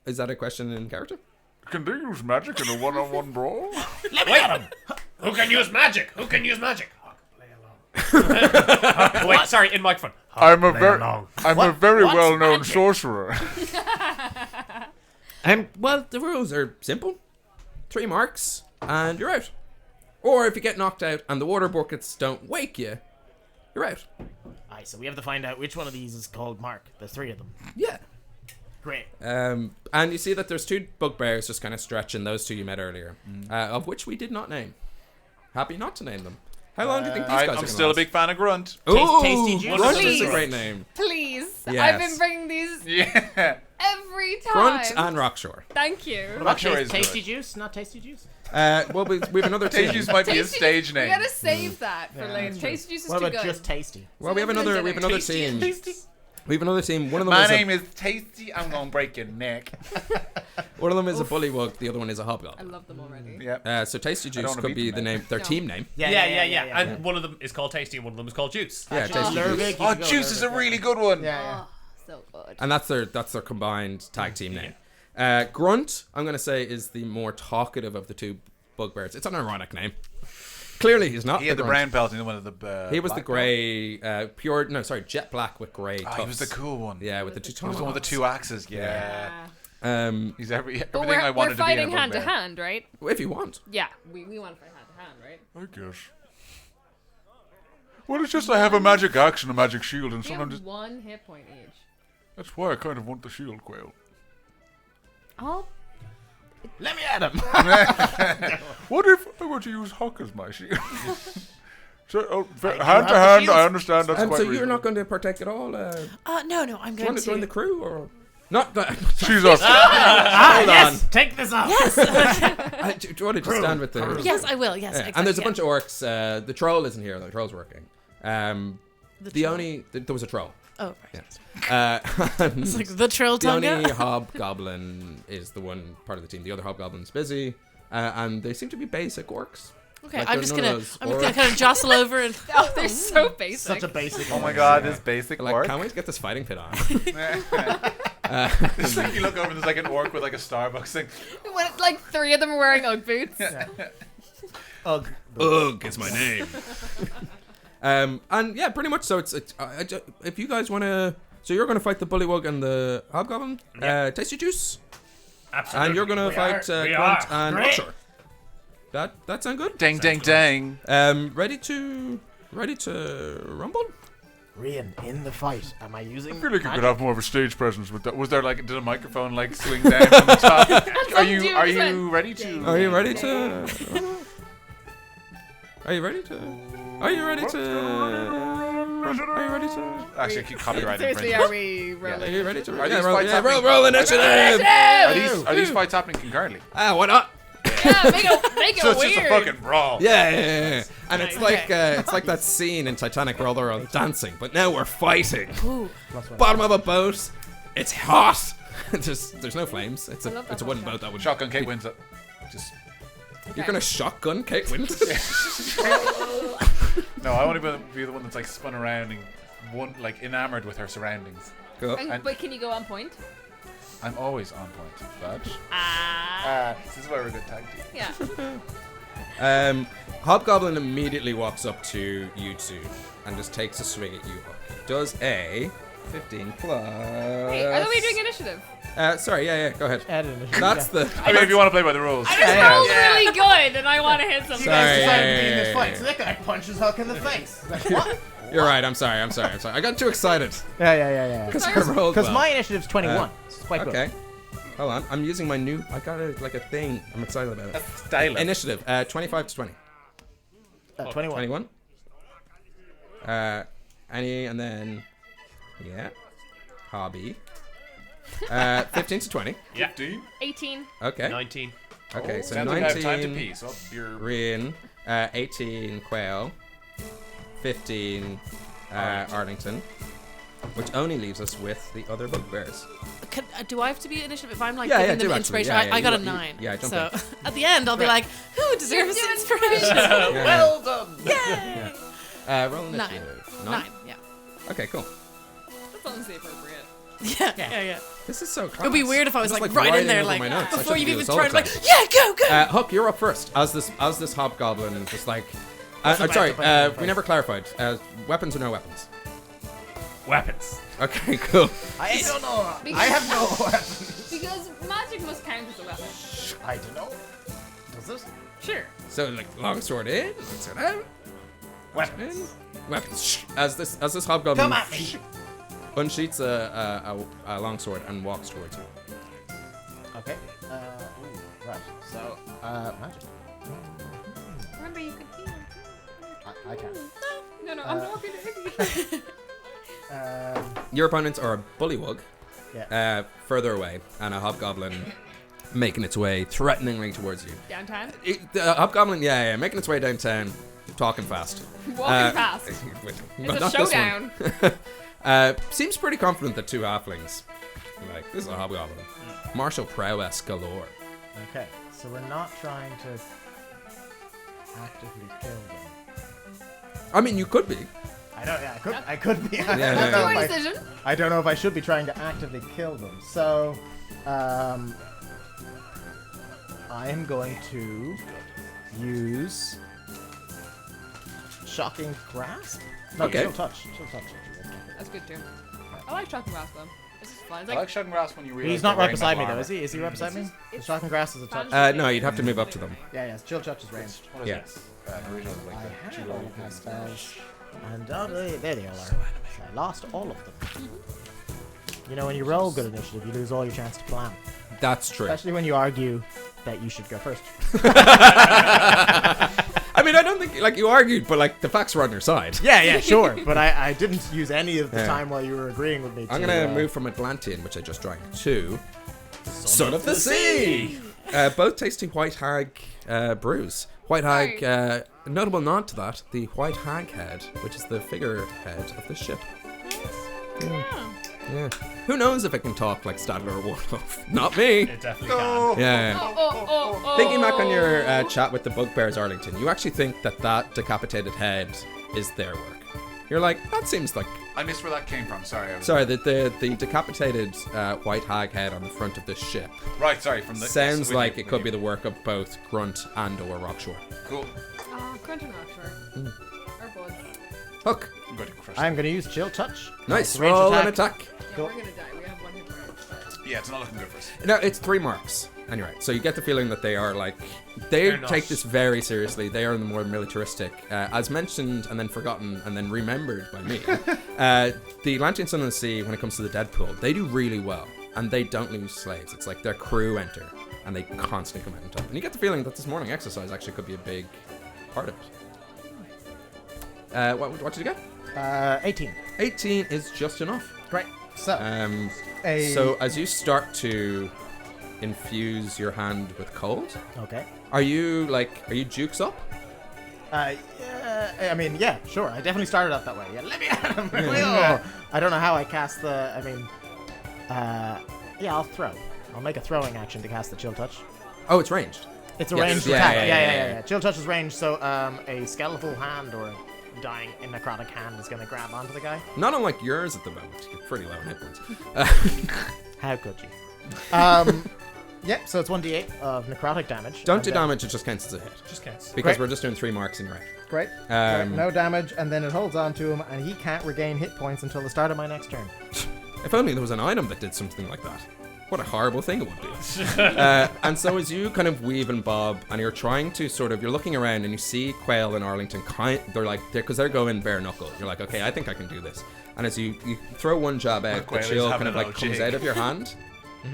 Is that a question in character? Can they use magic in a one-on-one brawl? who can use magic? Who can use magic? Wait, sorry, in microphone. I'm a very What's well-known magic? sorcerer. Well, the rules are simple. 3 marks, and you're out. Or if you get knocked out and the water buckets don't wake you, you're out. Aye, so we have to find out which one of these is called Mark. There's 3 of them. Yeah. Great. And you see that there's 2 bugbears just kind of stretching, those 2 you met earlier, of which we did not name. Happy not to name them. How long do you think these guys are I'm gonna still a last? big fan of Grunt. Ooh, Tasty Juice. Grunt is Please. a great name. Please. Yes. I've been bringing these Yeah. every time. Grunt and Rockshore. Thank you. What about sure it's Tasty good. Juice? Not Tasty Juice? Well, we have another team. Tasty Juice might be his stage We name. gotta save that for later. Tasty juice is What too about good. just Tasty? Well, we have another team. We have another team. One of them My is name is Tasty. I'm gonna break your neck. one of them is a bullywug. The other one is a I hobgoblin. love them already. Yep. So Tasty don't Juice wanna could beat be them, the mate. name, their No. team name. Yeah. And one of them is called Tasty and one of them is called Juice. Yeah, Tasty Lervig, Juice. you Oh, could go Juice is a Lervig, really good one. Yeah, Oh, so good. And that's their combined tag team name. Grunt, I'm gonna say, is the more talkative of the 2 bugbears. It's an ironic name. clearly he's not. He had the grunt. brown belt and one of the. He was the black grey, jet black with grey belt. tufts. He was the cool one. Yeah, with the two He was the one with the 2 axes. Yeah. He's everything But I wanted we're to be in a fighting hand to bugbear. hand, right? If you want. Yeah, we want to fight hand to hand, right? I guess. Well, it's just I have a magic axe and a magic shield, and We sometimes have 1 hit point each. that's why I kind of want the shield, Quail. Oh, Let me at him. What if I were to use Huck as my shield? So, hand to have the hand, shield. I understand that's quite So you're reasonable. not going to partake at all? No, I'm Do you going want to join the crew or not? She's us. Hold on. Take this off. Yes. Do you want to just stand with the? Yes, I will. Yes. Yeah. Exactly, And there's a yeah. bunch of orcs. The troll isn't here. The troll's working. There was a troll. Oh, right. It's like the troll the tongue. only hobgoblin is the one part of the team. The other hobgoblin's busy, and they seem to be basic orcs. Okay, Like, I'm they're just none of gonna those kind of jostle over and. oh, they're so basic. Such a basic. Oh my god, this basic Like, orc. can't wait to get this fighting pit on. It's like you look over and there's like an orc with like a Starbucks thing. When, like 3 of them are wearing Ugg boots. Ugh. Ugh, is my name. And yeah, pretty much. So it's if you guys want to, so you're going to fight the bullywug and the hobgoblin. Tasty juice, Absolutely. and you're going to fight We Grunt are. and Great. Butcher. That sound good? Dang, dang, dang. Ready to rumble? Rian, in the fight. Am I using? I feel like you could have more of a stage presence with that. Was there like did a microphone like swing down from the top? Are you ready to? Are you ready to? Are you ready to? Are you ready to? Are you ready to? Actually, I keep copyright Seriously, infringement. are we rolling? Are you ready to? Are these fights roll happening? initiative. Are these fights happening concurrently? Why not? Yeah, make it So it's weird. just a fucking brawl. Yeah. And it's Nice. like that scene in Titanic where they're all dancing, but now we're fighting. Ooh. Bottom of a boat. It's hot. There's no flames. It's I love that a wooden podcast. boat that would. Shotgun Kate wins it. Just You're gonna shotgun Kate Winslet. no, I want to be the one that's like spun around and like enamored with her surroundings. Cool. But can you go on point? I'm always on point, Badge. This is why we're a good tag team. Yeah. Hobgoblin immediately walks up to you two and just takes a swing at you, Hook. Does a 15 plus. Hey, I thought we were doing initiative. Sorry, yeah, go ahead. Add an That's the. I mean, if you want to play by the rules. I just rolled really good, and I want to hit something. Sorry. decided to be in this fight, so that guy punches Huck in the face. Like, what? You're right. I'm sorry. I got too excited Yeah. because I rolled Because well. my initiative's 21. It's quite good. Okay. Hold on. I'm using my new. I got a thing. I'm excited about it. Style. Initiative. 25 to 20. 21. 21. Any and then. Yeah. Hobby. 15 to 20. Yeah. 15. 18. Okay. 19. Okay. So Sounds like I have time to 19. pee. So you're. Rin. 18 Quail. 15 Arlington. Which only leaves us with the other bugbears. Do I have to be initiative if I'm like Yeah, giving yeah, them do inspiration? actually. Yeah, I got a you- 9. yeah, jump so in. at the end I'll be like, who deserves You're doing inspiration? Well done. Yay! Roll 9. initiative. 9. Yeah. Okay, cool. That sounds the appropriate. Yeah. This is so class. It'd be weird if I was I'm like, just, right in writing there, over like my notes. I before should you've do even this all the started, like, time. yeah, go. Hook, you're up first. As this hobgoblin just like. I'm about sorry. to play the We never clarified. Weapons or no weapons? Weapons. Okay, cool. I don't know. Because- I have no weapons. Because magic must count as a weapon. I don't know. Does this? Sure. So like longsword in, longsword out. Weapons. In. Weapons. As this hobgoblin Come at me. unsheaths a longsword and walks towards you. Okay. Right. So, magic. Remember, you could heal. I can. No, I'm not going to hit you. Your opponents are a bullywug, Yeah. further away, and a hobgoblin making its way threateningly towards you. Downtown? The hobgoblin, making its way downtown, talking fast. Walking fast. But It's not a this showdown. one. Seems pretty confident that 2 halflings. Like, this is a hobgoblin. Martial prowess galore. Okay. So we're not trying to actively kill them. I mean, you could be. I don't. Yeah, I could be. I Yeah, don't know Your if I- decision. I don't know if I should be trying to actively kill them. So, I'm going to use Shocking Grasp? No, Okay. Chill Touch. That's good too. I like Shocking Grasp though. This is fun. It's I like Shocking Grasp when you realize He's not they're right wearing beside me metal though, is armor. he? Is he right beside me? Shocking Grasp is a touch. No, you'd have to move up to them. Yeah, Chill Touch is ranged. What is Yeah. it? Naruto's like I the had two all of my spells, and there they all are. I lost all of them. You know, when you roll good initiative, you lose all your chance to plan. That's true. Especially when you argue that you should go first. I mean, I don't think like you argued, but like the facts were on your side. Yeah, sure. But I didn't use any of the time while you were agreeing with me. I'm gonna move from Atlantean, which I just drank, to Son of the Sea. Both tasty white hag brews. White hag, notable nod to that, the white hag head, which is the figurehead of the ship. Yeah. Who knows if it can talk like Stadler or Warlof? Not me. It definitely can. Yeah. Thinking back on your chat with the Bugbears, Arlington, you actually think that decapitated head is their work. You're like, that seems like... I missed where that came from. Sorry. The decapitated white hag head on the front of the ship. Right, sorry. From the Sounds with like you, it could with be you. the work of both Grunt and or Rockshore. Cool. Oh, Crunch and Rockshore. Or Buds. Hook. I'm going to crush I'm going to use Chill Touch. Nice. Range Roll attack. an attack. Yeah, Cool. we're gonna die. We have one hit point. But Yeah, it's not looking good for us. No, it's 3 marks. Anyway, so you get the feeling that they are like... They They're not. take this very seriously. They are the more militaristic. As mentioned and then forgotten and then remembered by me, the Atlantean Son of the Sea, when it comes to the Deadpool, they do really well. And they don't lose slaves. It's like their crew enter. And they constantly come out on top. And you get the feeling that this morning exercise actually could be a big part of it. What did you get? 18. 18 is just enough. Great. So, So as you start to infuse your hand with cold, okay. are you jukes up? Yeah, I mean, yeah, sure. I definitely started out that way. Yeah, let me at him. I don't know how I cast the. I mean, yeah, I'll throw. I'll make a throwing action to cast the Chill Touch. Oh, it's ranged. It's a Yeah, ranged yeah, attack. yeah, Yeah. Chill Touch is ranged, so a skeletal hand or a dying necrotic hand is going to grab onto the guy. Not unlike yours at the moment. You're pretty low in hit points. How could you? Yeah, so it's 1d8 of necrotic damage. Don't and do then- damage, it just counts as a hit. Just counts. Because Great. we're just doing 3 marks in your right. Great. Great. No damage, and then it holds on to him, and he can't regain hit points until the start of my next turn. If only there was an item that did something like that. What a horrible thing it would be. And so as you kind of weave and bob, and you're trying to you're looking around and you see Quail and Arlington, they're going bare knuckle. You're like, okay, I think I can do this. And as you throw one jab out, the Quail is chill having kind of a like little comes jig. out of your hand.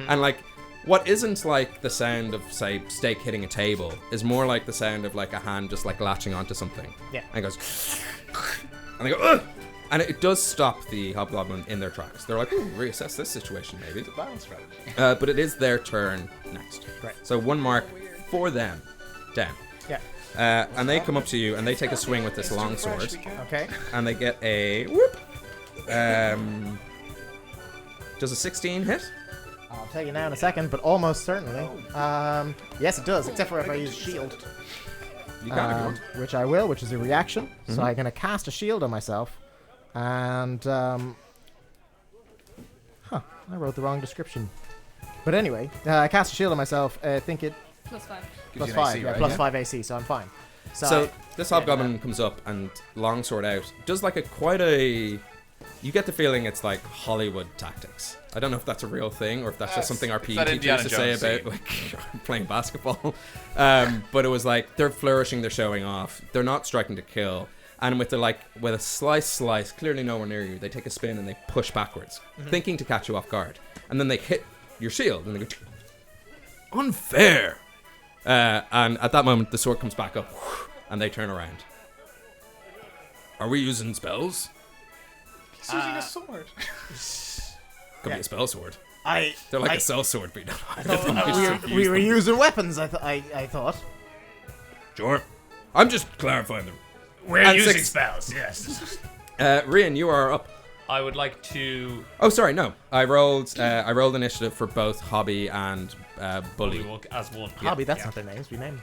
And like, what isn't like the sound of, say, steak hitting a table is more like the sound of like a hand just like latching onto something. Yeah. And it goes, and they go, ugh! And it does stop the hobgoblin in their tracks. They're like, ooh, reassess this situation maybe. It's a balance strategy. But it is their turn next. Right. So 1 mark for them. Down. Yeah. And they come up to you and they take a swing with this long sword. Okay. And they get a whoop. Does a 16 hit? I'll tell you now in a second, but almost certainly. Yes, it does, except for if I use shield. You can if you want. Which I will, which is a reaction. So I'm going to cast a shield on myself. And, I wrote the wrong description. But anyway, I cast a shield on myself. I think it... +5. Plus you an 5, AC, yeah, right? plus Yeah. 5 AC, so I'm fine. So this hobgoblin comes up and longsword out. Does like you get the feeling it's like Hollywood tactics. I don't know if that's a real thing or if that's just something our PE that teacher Indiana used to say Jones about scene. like playing basketball. But it was like they're flourishing, they're showing off. They're not striking to kill. And with a slice, clearly nowhere near you, they take a spin and they push backwards, thinking to catch you off guard. And then they hit your shield and they go, unfair. And at that moment, the sword comes back up and they turn around. Are we using spells? He's using a sword. Could be a spell sword. I They're like a cell sword, but I don't know. we were using weapons, I thought. Sure. I'm just clarifying them. We're And using 6. spells, yes. Rian, you are up. I would like to Oh, sorry, no. I rolled initiative for both Hobby and Bully. walk as one. Hobby, that's not their names. We named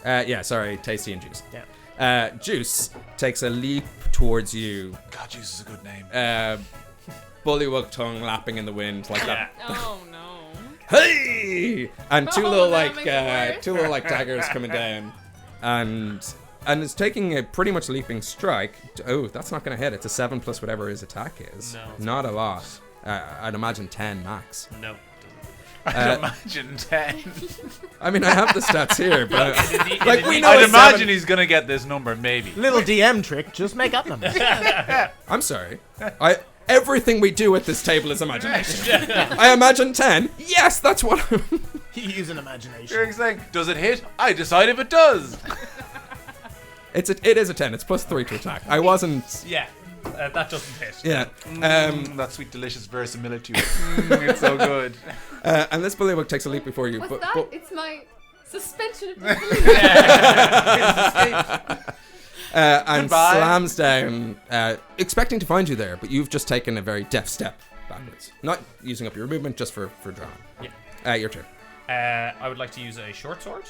them. Yeah, sorry, Tasty and Juice. Yeah. Juice takes a leap towards you. God, Juice is a good name. Bullywug tongue lapping in the wind like that. Oh no. Hey! And two Oh, little that makes it worse. two little daggers coming down, and and is taking a pretty much leaping strike. Oh, that's not going to hit. It's a 7 plus whatever his attack is. No. Not a lot. I'd imagine 10 max. No. I'd imagine 10. I mean, I have the stats here, but we know I'd it's imagine 7. he's gonna get this number, maybe. Little DM trick, just make up numbers. I'm sorry. Everything we do at this table is imagination. I imagine 10. Yes, that's what You use an imagination. You're saying, does it hit? I decide if it does. it is a 10. It's plus 3 to attack. I wasn't... Yeah. That doesn't hit. Yeah. That sweet, delicious verisimilitude. It's so good. And this bullywug takes a leap before you. What's that? It's my suspension of disbelief. And Goodbye. slams down, expecting to find you there, but you've just taken a very deft step backwards. Not using up your movement, just for drawing. Yeah. Your turn. I would like to use a short sword,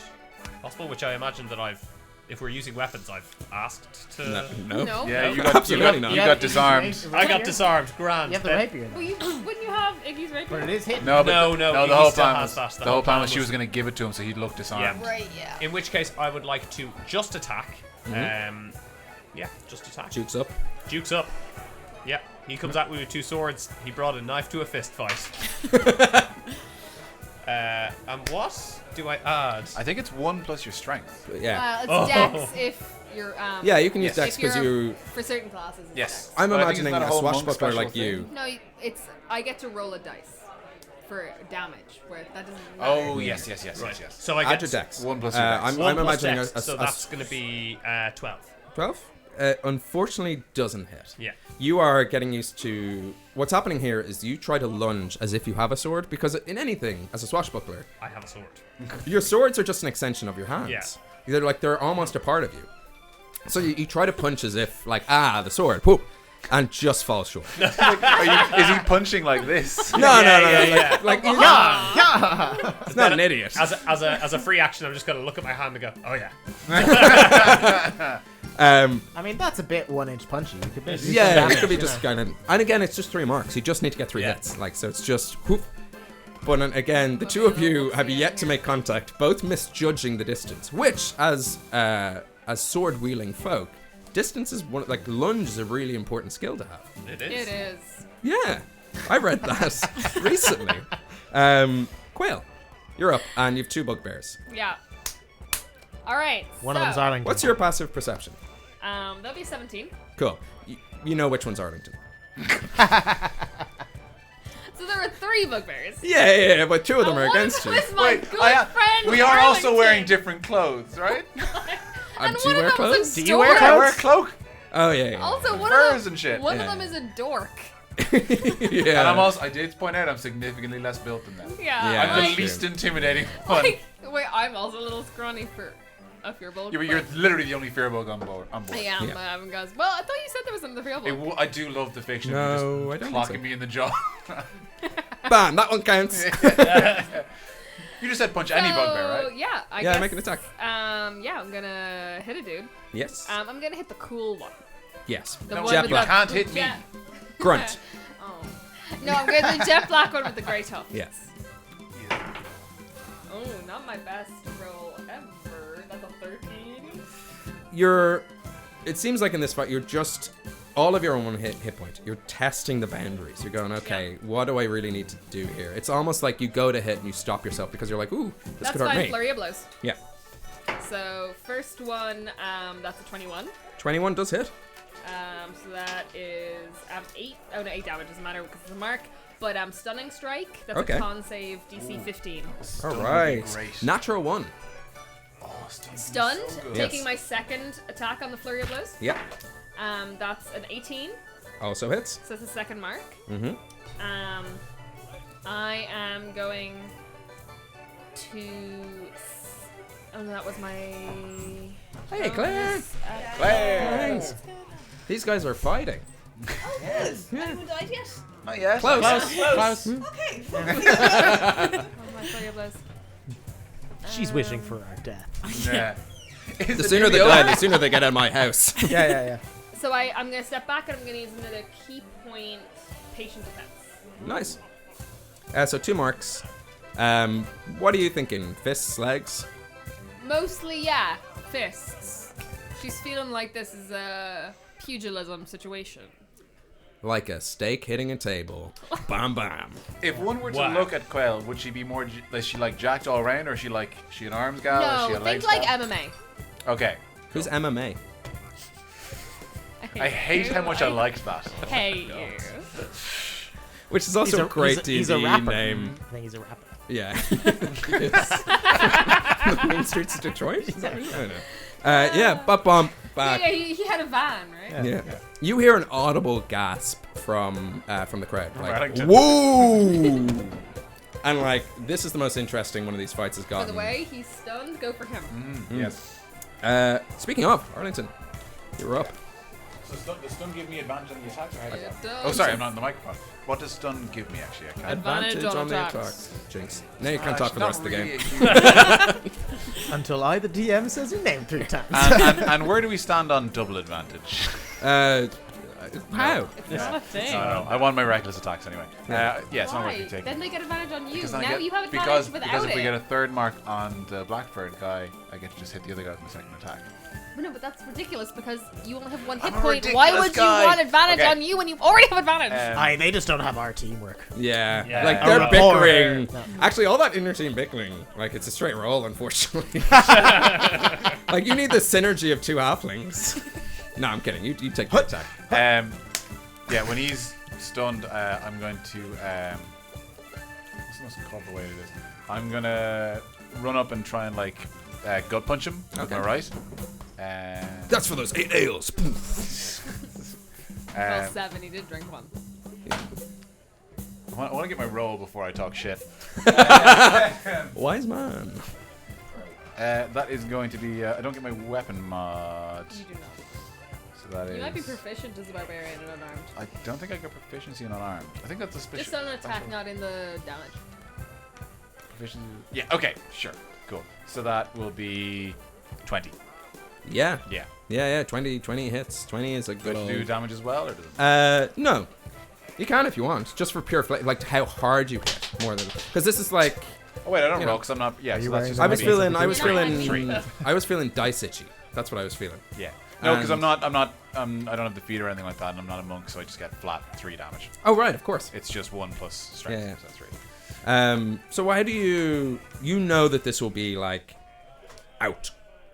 possible, which I imagine that if we're using weapons, I've asked to... No. Yeah, you Absolutely not. you got disarmed. I got disarmed. Grand. You have the rapier. Well, wouldn't you have Iggy's rapier? But it is hit. No, but No, the Iggy whole still plan has was that. the whole plan was she was gonna give it to him, so he'd look disarmed. Yeah. Right, yeah. In which case, I would like to just attack. Yeah, just attack. Jukes up. Jukes up. Yeah, he comes at me with 2 swords. He brought a knife to a fist fight. And what do I add? I think it's 1 plus your strength. Yeah. It's dex if you're. Yeah, you can use Yes. dex if you're because you... For certain classes. It's Yes. dex. I'm But I think it's imagining not a a whole monk swashbuckler special like you. thing. No, I get to roll a dice for damage, where that doesn't matter. Oh yes. So I Add get your dex. 1 plus your dex. I'm 1 plus imagining dex, so that's going to be 12. 12? Unfortunately, doesn't hit. Yeah. You are getting used to... What's happening here is you try to lunge as if you have a sword, because in anything, as a swashbuckler, I have a sword. your swords are just an extension of your hands. Yeah. They're almost a part of you. So you try to punch as if, the sword, whoop, and just fall short. Is he punching like this? No. Yeah. Like you're Yeah. it's not an idiot. As a free action, I'm just going to look at my hand and go, oh yeah. I mean, that's a bit 1-inch punchy. You could basically Yeah, damage, it could be you just know. kind of... And again, it's just 3 marks. You just need to get 3 Yeah. hits. So it's just... Whoop. But again, the two of you have yet to make contact, both misjudging the distance, which, as sword-wielding folk, distance is lunge is a really important skill to have. It is. It is. Yeah, I read that recently. Quail, you're up, and you've 2 bugbears. Yeah. All right. One of them's Arlington. What's your passive perception? That'll be 17. Cool. You know which one's Arlington. So there are 3 bugbears. Yeah, but 2 of them are And one against of you. them is my good friend. we are also wearing Arlington. different clothes, right? And Do you one wear of them clothes? is a Do you wear dork. I wear a cloak. Oh, yeah. Also, one Furs of and shit. One Yeah. of them is a dork. Yeah. And I did point out I'm significantly less built than them. Yeah. Yeah, I'm that's the true. least intimidating one. Wait, I'm also a little scrawny for a fearbulk. Yeah, but you're literally the only fearbug on board. I am. Yeah. I haven't guys. Well, I thought you said there was another fearbulk. I do love the fiction No, of I you don't just think clocking so. me in the jaw. Bam, that one counts. You just said punch any bugbear, right? Yeah, I Yeah, guess. make an attack. Yeah, I'm gonna hit a dude. Yes. I'm gonna hit the cool one. Yes. The No, one jet with black. the Can't hit me. jet- Grunt. Oh. No, I'm getting the jet black one with the grey top. Yeah. Oh, not my best roll ever. That's a 13. It seems like in this fight, you're just all of your own hit point. You're testing the boundaries. You're going, okay, what do I really need to do here? It's almost like you go to hit and you stop yourself because you're like, ooh, this That's could hurt fine. me. Flurry of blows. Yeah. So first one, that's a 21. 21 does hit. So that is 8. Oh no, 8 damage doesn't matter because it's a mark. But stunning strike. That's Okay. a con save DC 15. All right. Great. Natural 1. Oh, Steve, Stunned, so good. taking Yes. my second attack on the flurry of blows. Yeah. That's an 18. Also hits. So that's the second mark. Mm-hmm. I am going to. Oh no, that was my. Hey, Claire. Claire. These guys are fighting. Anyone died yet? Not yet. Close. Okay. Oh, my flurry of blows. She's wishing for our death. Yeah. The sooner they die, the sooner they get out of my house. Yeah. So I'm gonna step back and I'm gonna use another key point patient defense. Nice. So 2 marks. What are you thinking? Fists, legs? Mostly, yeah, fists. She's feeling like this is a pugilism situation. Like a steak hitting a table. Bam, bam. If one were to Wow. look at Quail, would she be more? Is she like jacked all around, or is she an arms gal? Is she a No, legs think like gal? MMA. Okay. Who's MMA? I hate how much I liked that. Hey, you. Which is also a great he's a D&D rapper. name. I think he's a rapper. Yeah. The main streets of Detroit? Is that right? I don't know. Yeah, bump back. Yeah, he had a van, right? Yeah. You hear an audible gasp from the crowd. Like, Reddington. whoa! And like, this is the most interesting one of these fights has By gotten. the way, he's stunned. Go for him. Yes. Speaking of, Arlington, you're up. So does stun give me advantage on the attacks, or how does It that? does. Oh, sorry, I'm not in the microphone. What does stun give me, actually? I can't. Advantage on attacks. Jinx. Now you can't talk for the rest of the game. Until I, the DM, says your name 3 times. and where do we stand on double advantage? How? It's not a thing. No, I want my reckless attacks anyway. Yeah, it's not worth Why? me taking. Then they get advantage on you. Because then I Now get- you have advantage because without if we it. get a third mark on the Blackbird guy, I get to just hit the other guy with my second attack. But no, but that's ridiculous because you only have 1 hit I'm a point. Why ridiculous would guy. you want advantage Okay. on you when you already have advantage? Aye, they just don't have our teamwork. Yeah. Yeah. Like, A they're rapport. bickering. No. Actually, all that inter-team bickering, like, it's a straight roll, unfortunately. Like, you need the synergy of 2 halflings. No, I'm kidding. You take the attack. Yeah, when he's stunned, I'm going to. What's the most clever way to do this? I'm gonna run up and try and like gut punch him. Okay. Am I right? That's for those 8 ales. Well, 7. He did drink 1. I want to get my roll before I talk shit. Wise man. That is going to be. I don't get my weapon mod. You do not. So that You is. might be proficient as a barbarian and unarmed. I don't think I get proficiency in unarmed. I think that's a special. Just on an attack, not in the damage. Proficiency. Yeah. Okay. Sure. Cool. So that will be 20. Yeah. Yeah. Yeah, 20 hits. 20 is a Do good I old... do damage as well, or does it? No. You can if you want. Just for pure like how hard you hit more than... Because this is like... Oh wait, I don't you roll know. because I'm not. Yeah. Are So you that's wearing just the I was Amazing. feeling... Three. I was feeling dice itchy. That's what I was feeling. Yeah. No, because And- I don't have the feet or anything like that, and I'm not a monk, so I just get flat 3 damage. Oh, right, of course. It's just 1 plus strength, Yeah. so that's 3. So why do you know that this will be like out?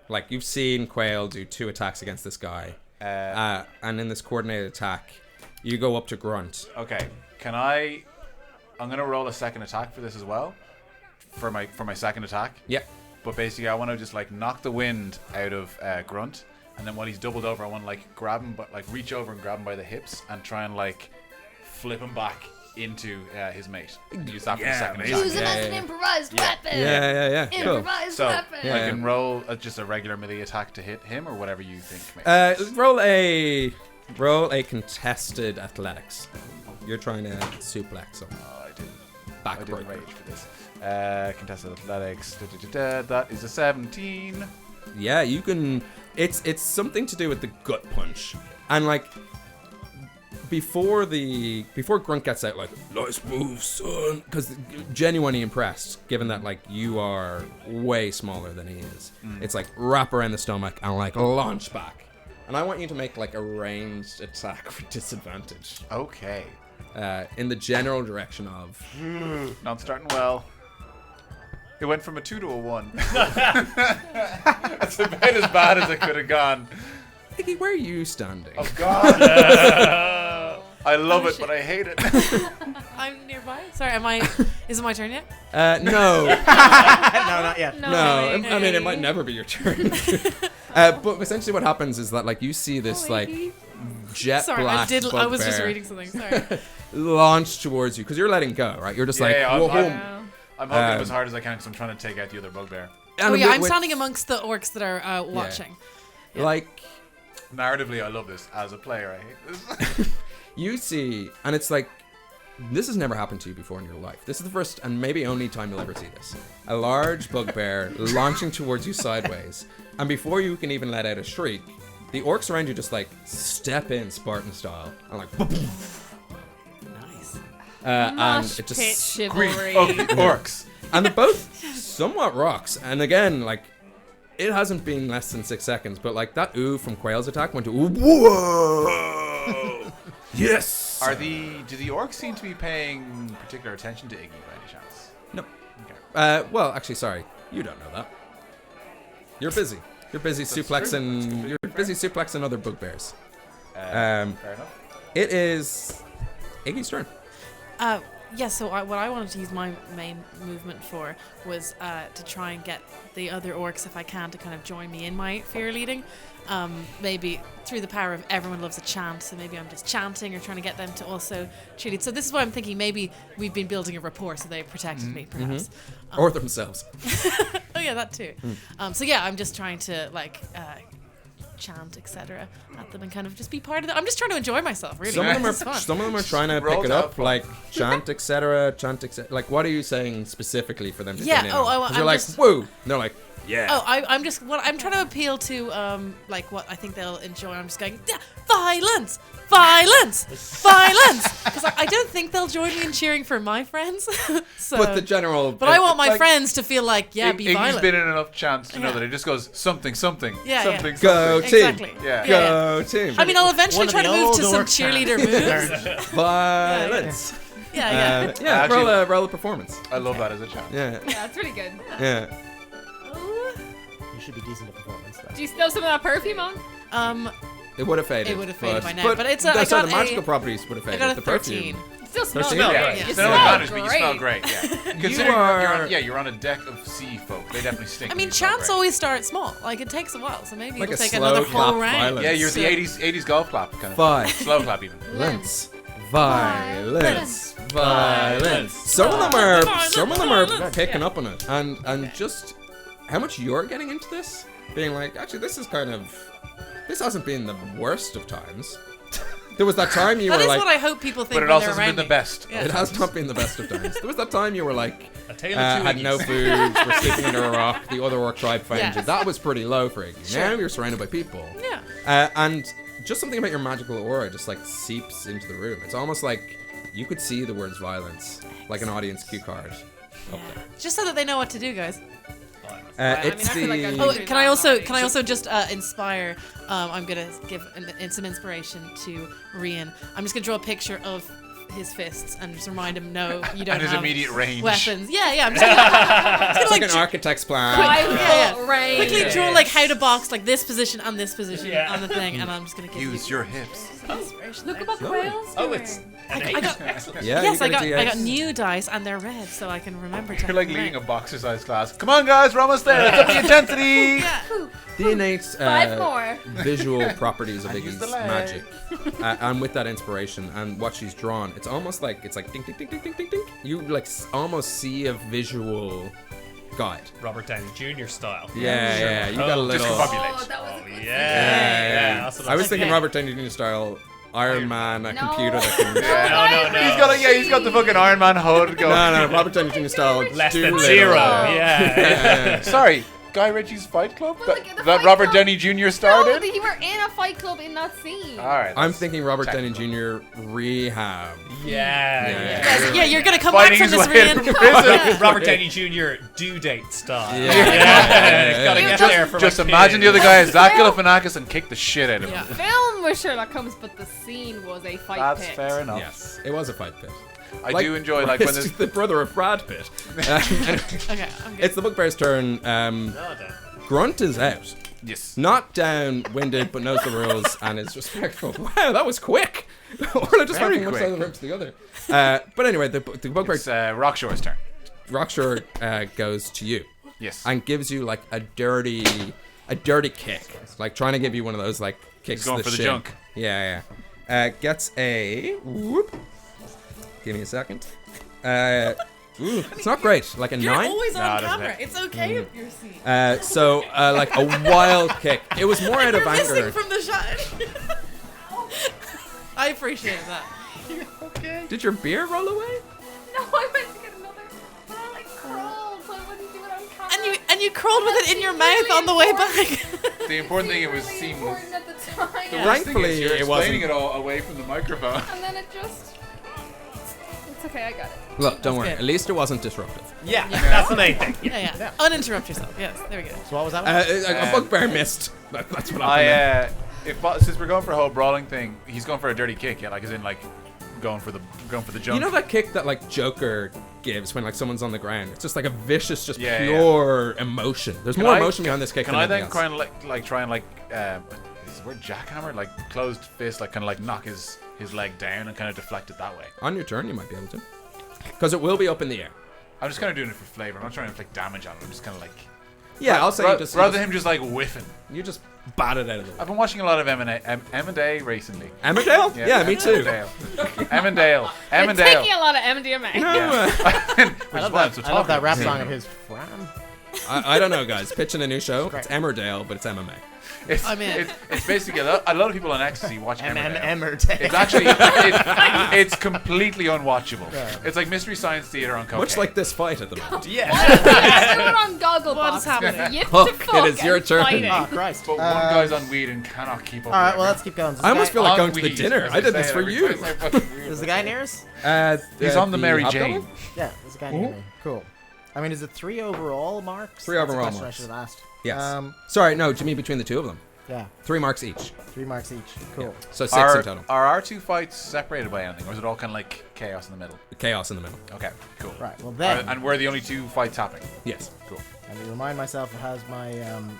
Like you've seen Quail do 2 attacks against this guy, and in this coordinated attack, you go up to Grunt. Okay, can I? I'm gonna roll a second attack for this as well, for my second attack. Yeah. But basically, I want to just like knock the wind out of Grunt, and then when he's doubled over, I want to like grab him, but like reach over and grab him by the hips and try and like flip him back into his mate. Use that for the second attack. Use it as an improvised weapon. Yeah. Cool. Improvised So weapon. Yeah. I can roll just a regular melee attack to hit him, or whatever you think makes sense. Roll a contested athletics. You're trying to suplex him. I didn't Backbreaker. rage for this. Contested athletics. That is a 17. Yeah, you can. It's something to do with the gut punch, and like before Grunt gets out, like nice move, son, because genuinely impressed, given that like you are way smaller than he is. It's like wrap around the stomach and like launch back, and I want you to make like a ranged attack with disadvantage. Okay. In the general direction of. Not starting well. It went from a 2 to a 1. That's about as bad as it could have gone. Iggy, where are you standing? Oh God. I love it, but I hate it. I'm nearby. Sorry, is it my turn yet? No. No, not yet. No, I mean it might never be your turn. But essentially, what happens is that like you see this like jet Sorry, black I was just bugbear reading something. Sorry. launch towards you because you're letting go, right? You're just like, Yeah, whoa, I'm hoping as hard as I can because I'm trying to take out the other bugbear. Oh yeah, I'm standing amongst the orcs that are watching. Like narratively, I love this. As a player, I hate this. you see, and it's like this has never happened to you before in your life. This is the first and maybe only time you'll ever see this. A large bugbear launching towards you sideways, and before you can even let out a shriek, the orcs around you just like step in Spartan style and like. Nice. And it pit just chivalry. Oh, orcs. and they're both somewhat rocks. And again, like it hasn't been less than 6 seconds, but like that ooh from Quail's attack went to ooh, whoa. Yes. Do the orcs seem to be paying particular attention to Iggy by any chance? No. Okay. Well, actually, sorry, you don't know that. You're busy. You're busy suplexing. You're busy suplexing other bugbears. Fair enough. It is Iggy's turn. Yeah, so what I wanted to use my main movement for was to try and get the other orcs, if I can, to kind of join me in my fear leading. Maybe through the power of everyone loves a chant, so maybe I'm just chanting or trying to get them to also cheerlead. So this is why I'm thinking maybe we've been building a rapport, so they protected me, perhaps. Or themselves. Oh yeah, that too. So yeah, I'm just trying to like chant, etc. at them and kind of just be part of it. I'm just trying to enjoy myself, really. Some of them are trying to pick it up, like chant, etc. Like, what are you saying specifically for them to join in? I'm you're like, just, woo! And they're like, yeah. Oh, I'm trying to appeal to like what I think they'll enjoy. I'm just going violence, violence, violence, because I don't think they'll join me in cheering for my friends. So, but the general. But I want my friends to feel like, yeah, be violent. Iggy's been in enough chants to know that it just goes something, something, something, Go something. team. Exactly. Yeah. Go team. I mean, I'll eventually try to move to some cheerleader moves. Violence. Yeah. Yeah. Roll a performance. I love that as a chant. Yeah. Yeah, it's really good. Yeah. You should be decent at performance, though. Do you still have some of that perfume on? It would have faded. It would have faded by now, but it's I that's got the magical properties would have faded. I got a the 13. perfume. It still smells 13? good. Yeah, You still smell advantage, but you great. smell great. Yeah. Considering you're on a deck of sea folk, they definitely stink. I mean, You smell chants great. always start small. Like, it takes a while, so maybe Like it'll a take slow another clap whole round. violence. Yeah, you're the 80s golf clap kind of. Five. Slow clap even. Violence. Violence. Violence. Some of them are picking up on it, and just how much you're getting into this, being like, actually, this hasn't been the worst of times. There was that time you were like, that is what I hope people think. But it when also they're hasn't been around the me. best. Yeah. it has not been the best of times. There was that time you were like, A tale of two had Iggy's. no food, we're sleeping under a rock, the other orc tribe found you. Yes. That was pretty low for Iggy. Now you're surrounded by people. Yeah. And just something about your magical aura just like seeps into the room. It's almost like you could see the words violence, like an audience cue card. Up there. Just so that they know what to do, guys. It's I feel like I'd Oh, do can that I already. also just inspire? I'm gonna give some inspiration to Rian. I'm just gonna draw a picture of his fists and just remind him, no, you don't And his have immediate range. weapons. Yeah. I'm just gonna, It's like an architect's plan. Range. quickly draw like how to box like this position and this position on the thing, and I'm just gonna give Use you your hips. inspiration. Look there. at what Quail's doing. Oh, it's an I eight. got, Yeah, yes, you I got a I got D8. new dice and they're red, so I can remember. You're like leading a boxercise class. Come on, guys, we're almost there. It's up the intensity. Yeah. The innate 5 more. visual properties of And use Iggy's the leg. magic, and with that inspiration and what she's drawn, it's almost like ding ding ding ding ding ding ding. You like almost see a visual guide. Robert Downey Jr. style. Yeah. You got a little. Discombobulate. Oh, that was a good Yeah. That's what I was thinking Okay. Robert Downey Jr. style Iron Man, a No. computer that can. No. He's got the fucking Iron Man hood going. No, Robert Downey Jr. style. Less than Doolittle. 0. Oh. Yeah. Sorry, Guy Ritchie's Fight Club But that, look at the that Fight Robert Club. Downey Jr. No, started. he were in a fight club in that scene. All right. I'm that's thinking Robert Downey technical. Jr. Rehab. Yeah, you're gonna come Fighting back from his this, way Rian. from prison. Robert Downey Jr. due date style. Yeah. Gotta get there for Just my imagine the kids. other guy is Zach Galifianakis and kick the shit out of him. Yeah. Film was Sherlock Holmes, but the scene was a fight That's pit. fair enough. Yes, it was a fight pit. I do enjoy like when it's there's the brother of Brad Pitt. Okay, I'm good. It's the Bugbear's turn. Grunt is out. yes. Not down-winded, but knows the rules and is respectful. Wow, that was quick. Orla just went Very from one quick. side of the room to the other. But anyway, the Bugbear It's Rockshore's turn. Rockshore goes to you Yes. and gives you like a dirty kick, like trying to give you one of those like kicks. He's going to for the shin. junk. Yeah. Gets a whoop. Give me a second. Ooh, it's not great. Like a You're 9. always No, on it doesn't camera. hit. It's okay if you're seen. So like a wild kick. It was more out of You're missing anger. from the shot. I appreciate that. Did your beer roll away? No, I went to get another, but I like crawled, so I wouldn't do it on camera. And you crawled with it in your mouth on the way back. The important thing, it was really seamless. important at the time. The Yeah. worst thing Thankfully, is you're it wasn't. explaining it all away from the microphone. And then it just... It's okay, I got it. Look, don't worry. good. At least it wasn't disruptive. Yeah, that's the main thing. Yeah. Uninterrupt yourself. Yes, there we go. So what was that one? A bugbear missed. That's what happened. Since we're going for a whole brawling thing, he's going for a dirty kick, yeah, like as in like going for the jump. You know that kick that like Joker gives when like someone's on the ground? It's just like a vicious, just Yeah, pure emotion. There's more emotion behind this kick. Can than I then anything else. try and is the word jackhammer, like closed fist, like kind of like knock his leg down and kind of deflect it that way? On your turn, you might be able to, because it will be up in the air. I'm just kind of doing it for flavor. I'm not trying to inflict damage on it. I'm just kind of like Yeah, I'll say rather than him just like whiffing. You just bat it out of the way. I've been watching a lot of M&A recently. Emmerdale? Yeah, me too. Emmerdale. It's taking a lot of MDMA. I love that rap song of his, Fran. I don't know, guys. Pitching a new show. It's Emmerdale, but it's MMA. I'm in. It's basically a lot of people on ecstasy watch Emmerdale. Emmerdale. It's actually it's completely unwatchable. Yeah. It's like Mystery Science Theater on cocaine. Much like this fight at the moment. Yeah. Put on goggle What box. is happening? Yip Hook, to fuck it is your and turn. fighting. Oh, Christ. But one guy's on weed and cannot keep up. All right, well, let's keep going. I almost feel like going to the weed, dinner. as I did say this for every you. time I fucking weird. Is the guy near us? He's on the Mary hobgoblin? Jane. Yeah, there's a guy near me. Cool. I mean, is it 3 overall marks? 3 That's a overall question marks. I should have asked. Yes. Sorry, no, to me between the two of them. Yeah, 3 marks each. 3 marks each. Cool. So 6 in total. Are our two fights separated by anything, or is it all kind of like chaos in the middle? Chaos in the middle. Okay, cool. Right, well then, And we're the only 2 fights happening. Yes. Cool. and to remind myself it has my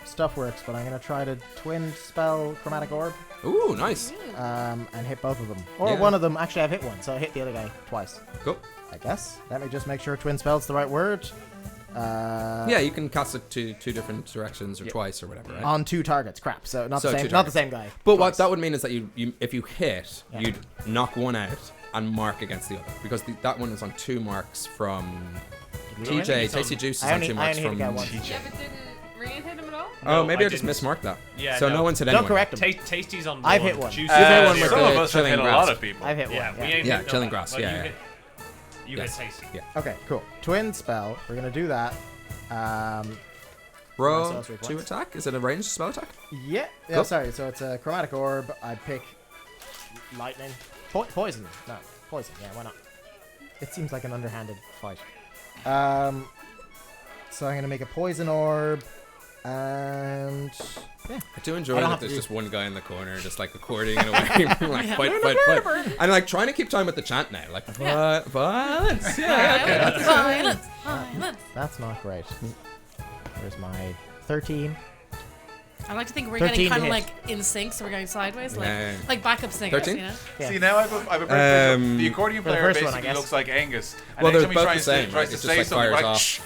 stuff works, but I'm going to try to twin spell Chromatic Orb Ooh, nice. and hit both of them. Or Yeah. one of them. Actually, I've hit one, so I hit the other guy twice. Cool. I guess. Let me just make sure twin spell's the right word. Yeah, you can cast it to 2 different directions or twice or whatever, right? On 2 targets. Crap. So not So the 2 same. Not the targets. same guy. But Twice. what that would mean is that you if you hit, Yeah. you'd knock one out and mark against the other, because that one is on 2 marks from TJ. Tasty Juice is I on only 2 marks hit a from guy once. Yeah, but didn't Ryan hit him at all? Oh, maybe I I just didn't. mismarked that. Yeah, So no. no one's hit Don't anyone. correct him. Tasty's on I've one. hit one. Juicy- You've hit one with Some the of us have chilling hit a grass. lot of people. I've hit Yeah, one. we Yeah. ain't Yeah, hit chilling no grass, one, but yeah, You Yes. hit Tasty. Yeah. Okay, cool. Twin spell. We're going to do that. Roll sorcery 2 points. attack. Is it a ranged spell attack? Yeah. Yeah, Cool. sorry. So it's a Chromatic Orb. I pick lightning. Poison. No, poison. Yeah, why not? It seems like an underhanded fight. So I'm going to make a Poison Orb. And yeah. I do enjoy I don't that have to there's do- just one guy in the corner just like according in a way like fight. And like trying to keep time with the chant now. Like violence. Yeah, okay. Violence. That's not great. Where's my 13? I like to think we're 13 getting kind to of hit. like in sync, so we're going sideways, Yeah. like backup singers, 13? you know? Yeah. See, now I've a the accordion for the player first one, I basically guess. looks like Angus. And Well, they're anytime he both the same, tries right? to It's just say like something, fires like, off. shh,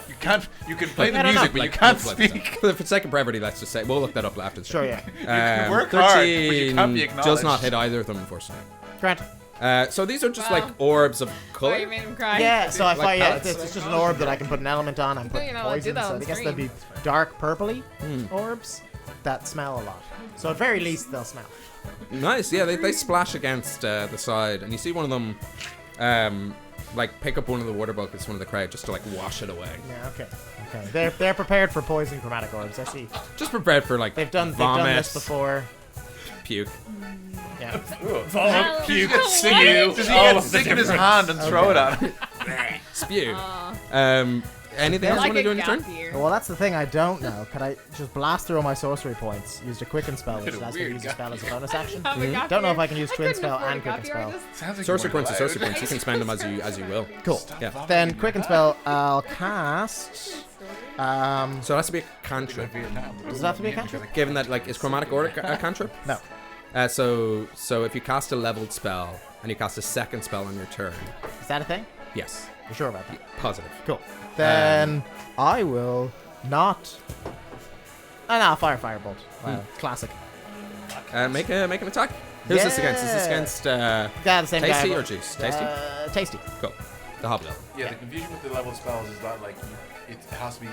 you can play the I don't music, know. but you can't speak. For the sake of brevity, let's just say we'll look that up after the show. Sure, yeah. You can work hard, but you can't be 13 acknowledged. does not hit either of them, unfortunately. Grant. So these are just Wow. like orbs of Oh, color. you made him cry. Yeah, so I Like thought, yeah, pellets? it's just an orb that I can put an element on and put you know, I did poison. that So on I guess stream. they'll be dark purpley orbs that smell a lot. So at very least they'll smell. Nice, yeah, they splash against the side, and you see one of them like pick up one of the water buckets from the crowd just to like wash it away. Yeah, okay. They're prepared for poison chromatic orbs. I see. Just prepared for like They've done vomit, this before. puke. Yeah. Vomit, puke, What stew, is Does he all get of the sick in his different- hand and throw it at him? Spew. Aw. Anything else you Like want to a do on your turn? gap year. Well, that's the thing I don't know. Could I just blast through all my sorcery points? Used a quicken spell, which What a allows me to weird use a guy. spell as a bonus action. Have a gap Don't know if year. I can use I twin couldn't spell afford a and gap quicken year, I spell. just- Sounds like Sorcery you points are weren't sorcery allowed. points. You can spend them as you will. Cool. Yeah. Then quicken spell, I'll cast. So it has to be a cantrip. Does it have to be a cantrip? Given that like is chromatic order a cantrip? No. So if you cast a leveled spell and you cast a second spell on your turn, Is that a thing? yes, You sure about that? positive. Cool. Then I will not. And I'll fire firebolt. Wow, classic. Make an attack. Who's this against? Is this Yeah. against Yeah, the same Tasty guy. or Juice? Tasty. Tasty. Cool. The hobgoblin. Yeah, the confusion with the level spells is that like it has to be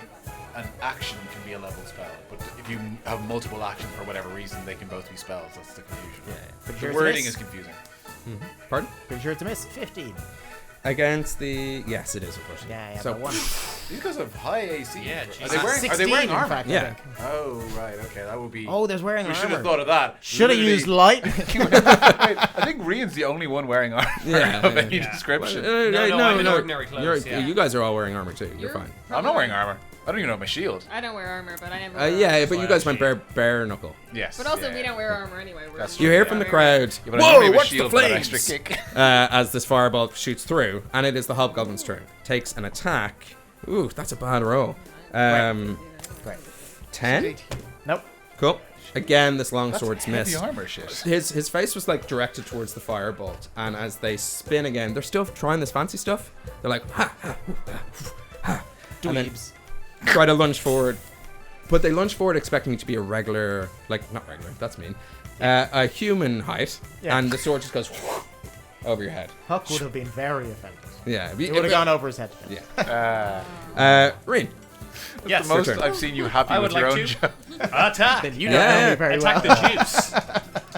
an action can be a level spell, but if you have multiple actions for whatever reason, they can both be spells. That's the confusion. Pretty The sure it's a wording miss. is confusing. Pardon? Pretty sure it's a miss. 15. Against the yes, it is unfortunately. Yeah, So but one. These guys have high AC. Yeah, are Jesus. they wearing 16, armor? in fact, I Yeah. think. Oh right, okay, that would be. Oh, there's wearing we should armor. have thought of that. Should have Literally- used light. I think Rian's the only one wearing armor Yeah, of any yeah. description. No, I'm in ordinary clothes, yeah. You guys are all wearing armor too. You're fine. I'm not wearing armor. I don't even know my shield. I don't wear armor, but I never. Wear Yeah, armor. but you guys went bare knuckle. Yes. But also, yeah. we don't wear armor anyway. That's You true, hear from the crowd, Yeah, but I normally "Whoa, have a what's the shield for that flames?" extra kick. As this firebolt shoots through, and it is the hobgoblin's turn. Takes an attack. Ooh, that's a bad roll. Great. 10. Nope. Cool. Again, this That's longsword's heavy missed. armor shit. His face was like directed towards the firebolt, and as they spin again, they're still trying this fancy stuff. They're like, ha ha, ha, and then Dweebs. try to lunge forward, but they lunge forward expecting it to be a regular, like not regular, that's mean, a human height, Yeah. and the sword just goes over your head. Huck would have been very offended. Yeah, It would have gone over his head. Yeah. Reen. Yes. The most turn. I've seen you happy I with would your like own to. joke. Attack. You don't know me very Attack well. the juice.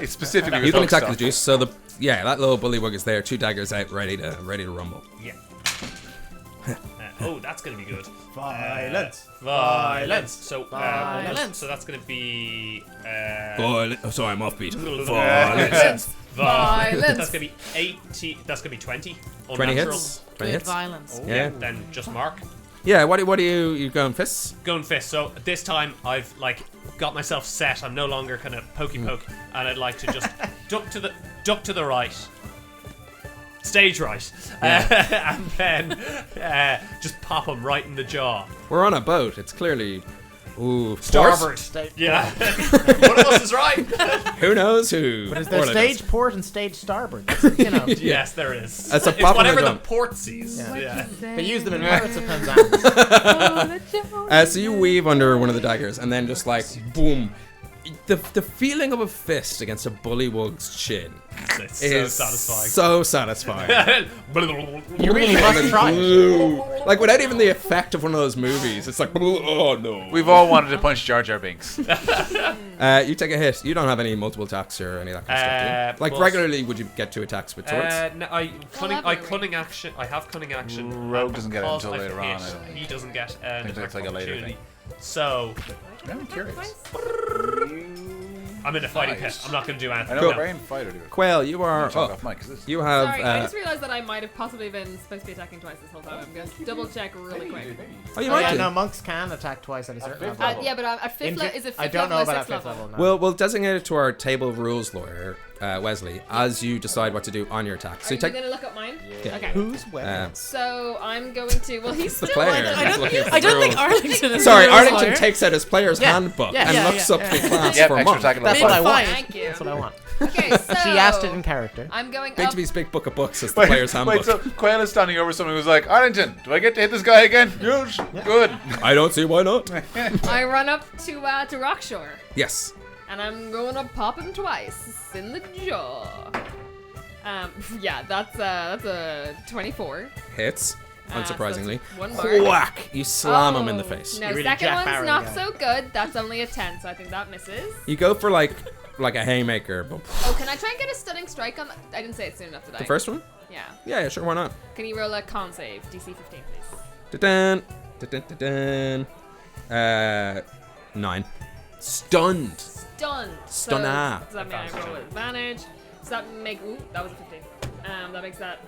It's specifically You with can Hulk attack stuff. the juice. So that little bullywug is there. 2 daggers out, ready to rumble. Yeah. That's gonna be good. Violence. Violence. So, Violence. so that's gonna be. Oh, sorry, I'm offbeat. Violence. Violence. That's gonna be 80. That's gonna be 20. 20 Unnatural. hits. 20 Good hits. violence. Yeah. Then just mark. Yeah. What do you going fists? Going fist. So this time I've got myself set. I'm no longer kind of pokey poke, and I'd like to just duck to the right. Stage right, and then just pop him right in the jaw. We're on a boat. It's clearly, Starboard. Yeah, one of us is right. Who knows who? But is there Orla stage does. port and stage starboard? You know, Yes, there is. That's a it's pop and a whatever the jump. port sees. Yeah. Yeah. they use them in Pirates of Penzance. So you weave under one of the daggers, and then just like boom, the feeling of a fist against a bullywug's chin It's is so satisfying. so satisfying. You really must try it. Blue. Like without even the effect of one of those movies, it's like oh no. We've all wanted to punch Jar Jar Binks. You take a hit. You don't have any multiple attacks or any of that kind of stuff. Do you? Like plus- regularly, would you get 2 attacks with swords? No, I cunning action. I have cunning action. Rogue and doesn't get it because until I've later on, hit, I don't think. He doesn't get an think that's attack like a later opportunity. So I'm curious. I'm in a fighting Nice. pit. I'm not going to do anything. I know No. Brian fighter do it. Quail, you are Talk up. off mic, 'cause this- You have. Sorry, I just realized that I might have possibly been supposed to be attacking twice this whole time. I'm going to double check really quick. Oh, you Oh, might yeah, do. no, monks can attack twice at a certain fifth level. Yeah, but at fifth In level, fi- is it fifth I don't know level or about at sixth fifth level. No. We'll designate it to our table of rules lawyer, Wesley, as you decide what to do on your attack. So Are you you take. going to look up mine? Yeah. Okay. Who's well? So I'm going to. Well, he's The still. player. I He's looking don't, at I don't the think rules. Arlington is Sorry, the rules Arlington lawyer. takes out his player's Yeah. handbook Yeah. and Yeah, looks yeah, up the class Yep, for extra monk. attack. That's what I want. Thank you. That's what I want. Okay, so She asked it in character. I'm going up. Bigby's big book of books is the player's handbook. Wait, so Quail is standing over someone who's like, Arlington, do I get to hit this guy again? Yes. Good. I don't see why not. I run up to Rockshore, Yes. and I'm going to pop him twice in the jaw. Yeah, that's a 24. Hits, unsurprisingly. So that's one bar. Whack! You slam him in the Oh, face. No, You really second Jack one's Barry not guy. so good. That's only a 10, so I think that misses. You go for like a haymaker. But Oh, can I try and get a stunning strike on that? I didn't say it soon enough, did I? the first one? Yeah. Yeah, sure, why not? Can you roll a con save? DC 15, please. Da-dun, da-dun, da-dun. 9. Stunned. Stunned. Stunner. So, does that mean I roll with advantage? Does that make... Ooh, that was a 15. That makes that...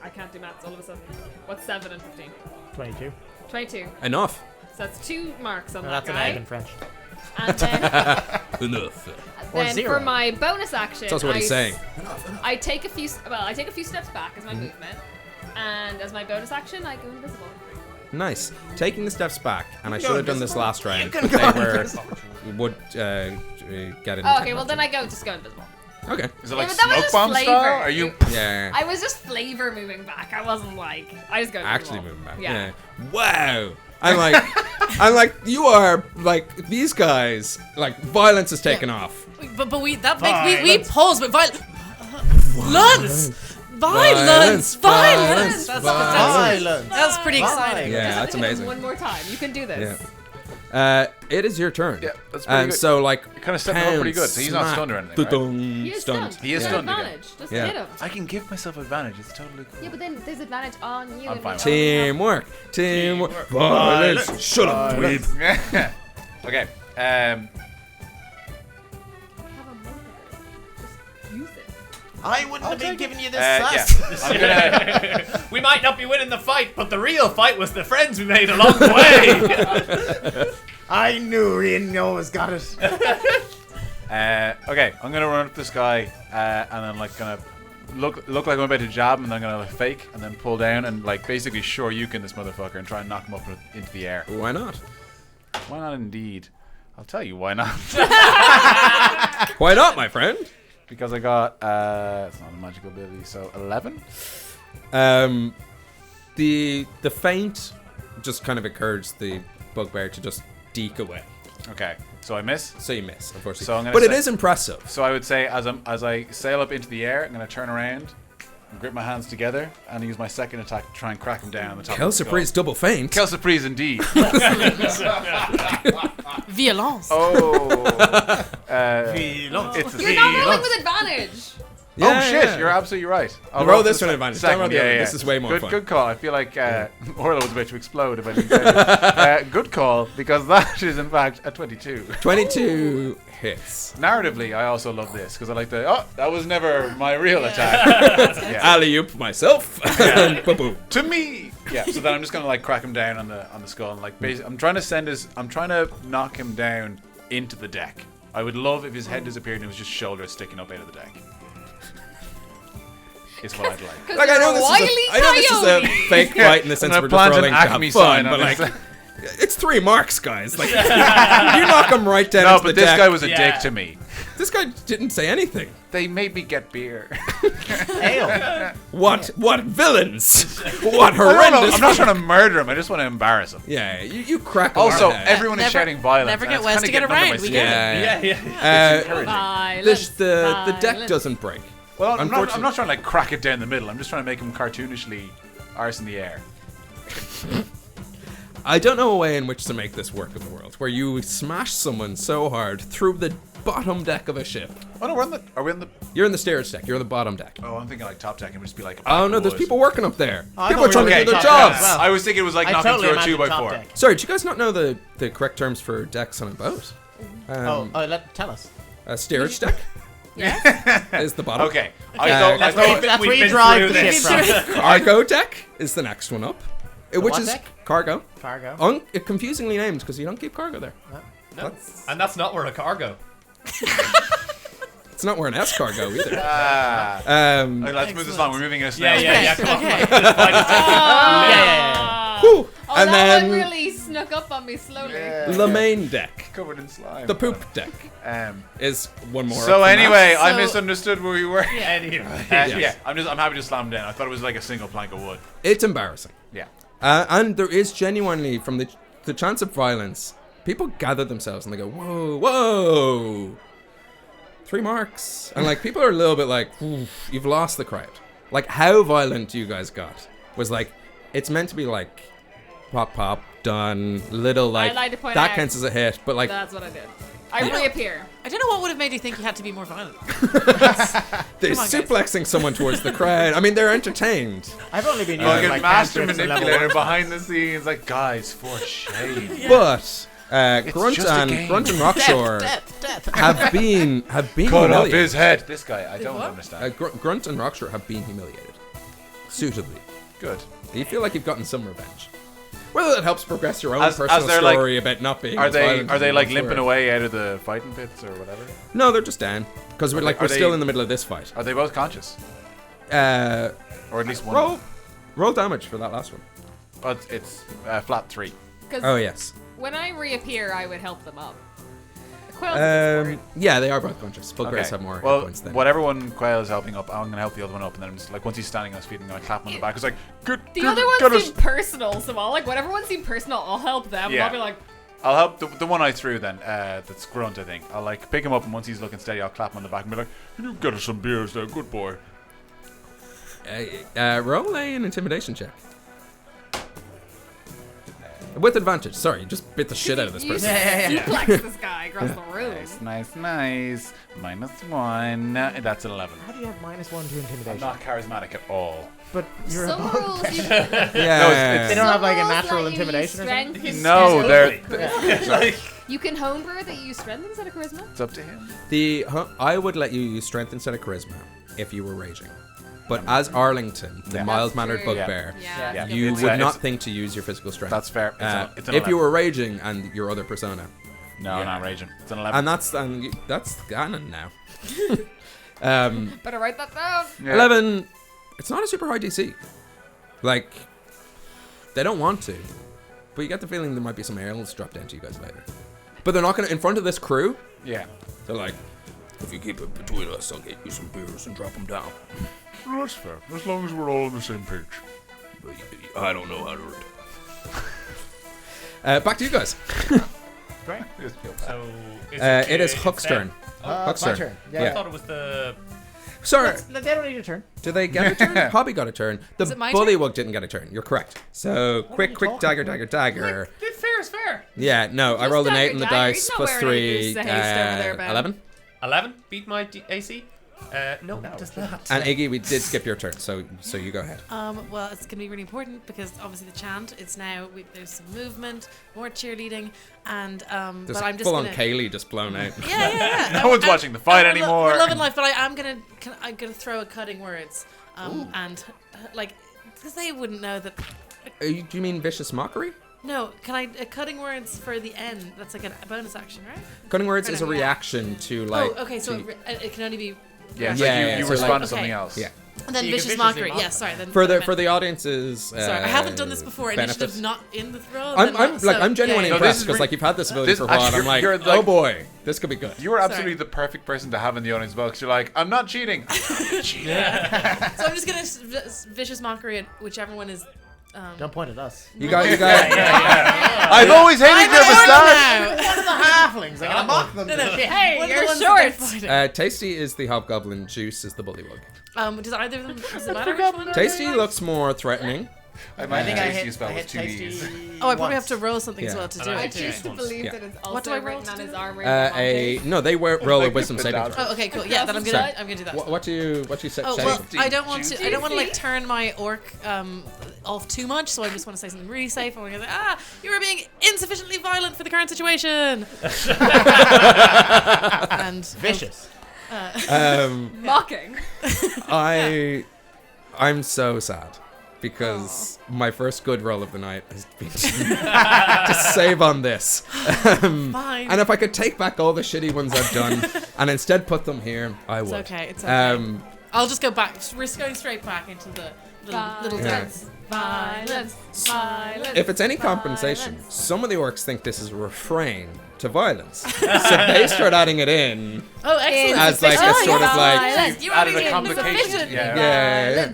I can't do maths all of a sudden. What's 7 and 15? 22. 22. Enough. So that's 2 marks on No, that that's an guy. egg in French. And then, Enough. Or then zero. for my bonus action, That's also what he's saying. I take a few steps back as my movement, and as my bonus action, I go invisible. Nice. Taking the steps back, and I You should go have done this invisible. last round. You can If go they were, invisible. would get it. Oh, okay, well then I just go invisible. Okay. Is it Yeah, like but that was smoke just bomb flavor. style? Are you? Yeah. I was just flavor moving back. I wasn't like I just go invisible. Actually moving back. Yeah. Wow. I'm like, you are like these guys. Like violence is taken off. But we pause with violence. Violence. Violence. That's Violence. that's pretty exciting. Yeah, Just that's hit him amazing. One more time. You can do this. It is your turn. Yeah, that's pretty good. So, like, You kind of set him up pretty good. So he's not stunned or anything, right? He is stunned. He is There's stunned again. advantage. Just Yeah. hit him. I can give myself advantage. It's totally cool. Yeah, but then there's advantage on you. I'm and fine we with Teamwork. Violence. Shut up, dweeb. Okay. have a motor. Just use it. I wouldn't have been giving you this Yeah. sass. I'm gonna. We might not be winning the fight, but the real fight was the friends we made along the way. I knew Ian always got it. Okay, I'm gonna run up this guy, and then like gonna look like I'm about to jab him, and then I'm gonna like fake, and then pull down, and like basically shoryuken this motherfucker and try and knock him up into the air. Why not? Why not? Indeed, I'll tell you why not. Why not, my friend? Because I got it's not a magical ability, so 11. The feint just kind of encouraged the bugbear to just deke away. Okay, so I miss. So you miss, unfortunately. So I'm gonna but it say- is impressive. So I would say as I sail up into the air, I'm gonna turn around, and grip my hands together, and use my second attack to try and crack him down on the top. Quelle of the skull. surprise double feint. Quelle surprise indeed. Violence. Oh. It's You're not rolling with advantage. Yeah, oh shit! yeah. You're absolutely right. I'll Roll for this the one advantage. second, Don't roll the other. yeah. This is way more good, fun. Good call. I feel like Orlo was about to explode if I didn't say it. Good call, because that is in fact a 22. 22 hits. Narratively, I also love this because I like that was never my real attack. Yeah. Alley-oop myself. And boom. To me. Yeah. So then I'm just gonna like crack him down on the skull and like basically, I'm trying to knock him down into the deck. I would love if his head disappeared and it was just shoulders sticking up out of the deck. Is what I'd like. Like, I know this is a fake fight in the sense I'm we're gonna just plant rolling an to have Acme fun, sign but on like, his- it's 3 marks, guys. Like, you knock him right down No, into but the this deck. guy was a dick to me. This guy didn't say anything. They made me get beer. Ale. What villains? What I don't know, horrendous. I'm not trying to murder him. I just want to embarrass him. Yeah, you crack him Also, on the head. everyone is Never- shouting violence. never and get it's Wes kinda to get getting under around. my We skin. get it. Violence. The deck Violence. doesn't break. Well, I'm not Unfortunately. trying to like crack it down the middle. I'm just trying to make him cartoonishly arse in the air. I don't know a way in which to make this work in the world, where you smash someone so hard through the bottom deck of a ship. Oh no, are we on the? You're in the steerage deck. You're on the bottom deck. Oh, I'm thinking like top deck and just be like. Oh no, there's wood. people working up there. I People are thought trying we to were do their getting top jobs. deck as well. I was thinking it was like I knocking totally through a imagined 2x4. top deck. Sorry, do you guys not know the correct terms for decks on a boat? Tell us. A steerage deck is the bottom. Okay, That's where we've you been drive through the ship this. from. Cargo deck is the next one up, which what is deck? cargo. Cargo. Confusingly named because you don't keep cargo there. And that's not where a cargo. It's not where an escargo either. Okay, let's move this along. We're moving us now. Yeah. Come on. Whew. Oh, And that one then really snuck up on me slowly. the main deck, Covered in slime. the poop deck, is one more. So up from anyway, that. I So- misunderstood where we were. Anyway. Yeah, I'm happy to slam him down. I thought it was like a single plank of wood. It's embarrassing. Yeah. And there is genuinely, from the chance of violence, people gather themselves and they go, whoa, 3 marks. And like, people are a little bit like, "Oof, you've lost the crowd. Like, how violent you guys got was like, it's meant to be like, pop, done, little like, I'd like to point that out- counts as a hit, but like, That's what I did. I reappear. I don't know what would have made you think you had to be more violent. they're Come on, guys. suplexing someone towards the crowd. I mean, they're entertained. I've only been using Fucking like master cantrips and level manipulator ones. behind the scenes, like guys, for shame. But Grunt just a and game. Rockshore Death. have been Cut off humiliated. his head. This guy, I don't understand. Grunt and Rockshore have been humiliated. Suitably. Good. You feel like you've gotten some revenge. Whether that helps progress your own As personal they're, like- story about not being Are as they violent as you like once limping were. away out of the fighting pits or whatever? No, they're just down. Because we're Are still they- in the middle of this fight. Are they both conscious, Uh, or at least one? roll damage for that last one. Oh, it's flat 3. Because Oh yes. when I reappear, I would help them up. Quill's a bit scared. Yeah, they are both conscious. Bugbears have more hit Well, points than whatever one Quail is helping up, I'm gonna help the other one up, and then I'm just like, once he's standing on his feet, I'm gonna clap him on the back. It's like, good. The good, other one good seemed personal, so I'll like whatever one seemed personal, I'll help them. Yeah. I'll be like, I'll help the one I threw then. That's Grunt, I think. I'll like pick him up, and once he's looking steady, I'll clap him on the back and be like, You get us some beers there, good boy. roll an intimidation check. With advantage. Sorry, you just bit the shit out of this person. Suplex this guy across the room. Nice. -1. That's an 11. How do you have -1 to intimidation? I'm not charismatic at all. But you're Some above rules that. you They don't have like a Some rules natural let you use intimidation or something? strength instead No, of- they're. You can homebrew that you use strength instead of charisma. It's up to him. I would let you use strength instead of charisma if you were raging. But as Arlington, the Yeah. mild-mannered true. bugbear, Yeah. you It's would a- not it's- think to use your physical strength. That's fair. It's an if you 11. were raging and your other persona, No, Yeah. not raging. It's an 11. and that's canon now. Better write that down. Yeah. 11. It's not a super high DC. Like, they don't want to, but you get the feeling there might be some arrows dropped down to you guys later. But they're not gonna in front of this crew. Yeah. They're like, if you keep it between us, I'll get you some beers and drop them down. Well, that's fair. As long as we're all on the same page. But I don't know how to read. Back to you guys. Great. So It is it's Hook's them. turn. It's my turn. I Yeah. thought it was the. Sorry, They don't need a turn. do they get a turn? Hobby got a turn. The Is it my turn? bullywug didn't get a turn. You're correct. So quick, talking dagger. Fair is fair. Yeah, no, I Just rolled an dagger, 8 on the dagger. dice He's not plus wearing 3. any goose to haste over there, Ben. 11. 11 beat my AC. No, it does not. And Iggy, we did skip your turn, so you go ahead. Well, it's going to be really important because obviously the chant. It's now there's some movement, more cheerleading, and There's but I'm just full on gonna. Kaylee just blown out. Yeah. No one's watching the fight anymore. We're loving life, but I'm gonna throw a cutting words, and like because they wouldn't know that. Do you mean vicious mockery? No, can I cutting words for the end? That's like a bonus action, right? Cutting words Or is a no, reaction to like. oh, okay. So to- it can only be. Yeah, it's Yeah, like yeah, you so respond like- to something Okay. else. yeah. And then You can vicious viciously mockery. mock Yes, sorry. Then For then- the audience's. Sorry, I haven't done this before, benefit. initiative not in the throw. I'm genuinely No, this impressed is because re- like you've had this ability this- for a while. And actually, I'm like, you're oh like- boy, this could be good. You are absolutely Sorry. the perfect person to have in the audience as well, because you're like, I'm not cheating. So I'm just gonna vicious mockery, and whichever one is. Don't point at us. You got. I've always hated your moustache. One of the halflings. I'm gonna mock them. No, no. Hey, One of the you're ones that they're short. fighting. Tasty is the hobgoblin. Juice is the bullywug. Does either of them does it matter which one? Tasty looks more threatening. I I think I tasty hit. spell I with hit 2 Ds. tasty. Oh, I probably once. have to roll something as Yeah. well to And do I I it. choose to believe Yeah. that it's also What do I roll written to on do his it? armor. No, they roll a wisdom saving Like- throw. Oh, okay, cool. Yeah, then I'm Sorry. gonna do that. What do you say? Oh say? well, Juicy. I don't want to. I don't want to like Juicy. turn my orc off too much, so I just want to say something really safe. And we're gonna say, you are being insufficiently violent for the current situation. And Vicious. Mocking. I'm so sad because my first good roll of the night has been to save on this. fine. And if I could take back all the shitty ones I've done and instead put them here, I would. It's okay. It's okay. I'll just go back. We're going straight back into the little Yeah. dance. Violence. Violence. If it's any compensation, some of the orcs think this is a refrain to violence. So they start adding it in. Oh, excellent. As like a sort of like. Violence. You are Added a being complication. insufficient. Yeah. Yeah.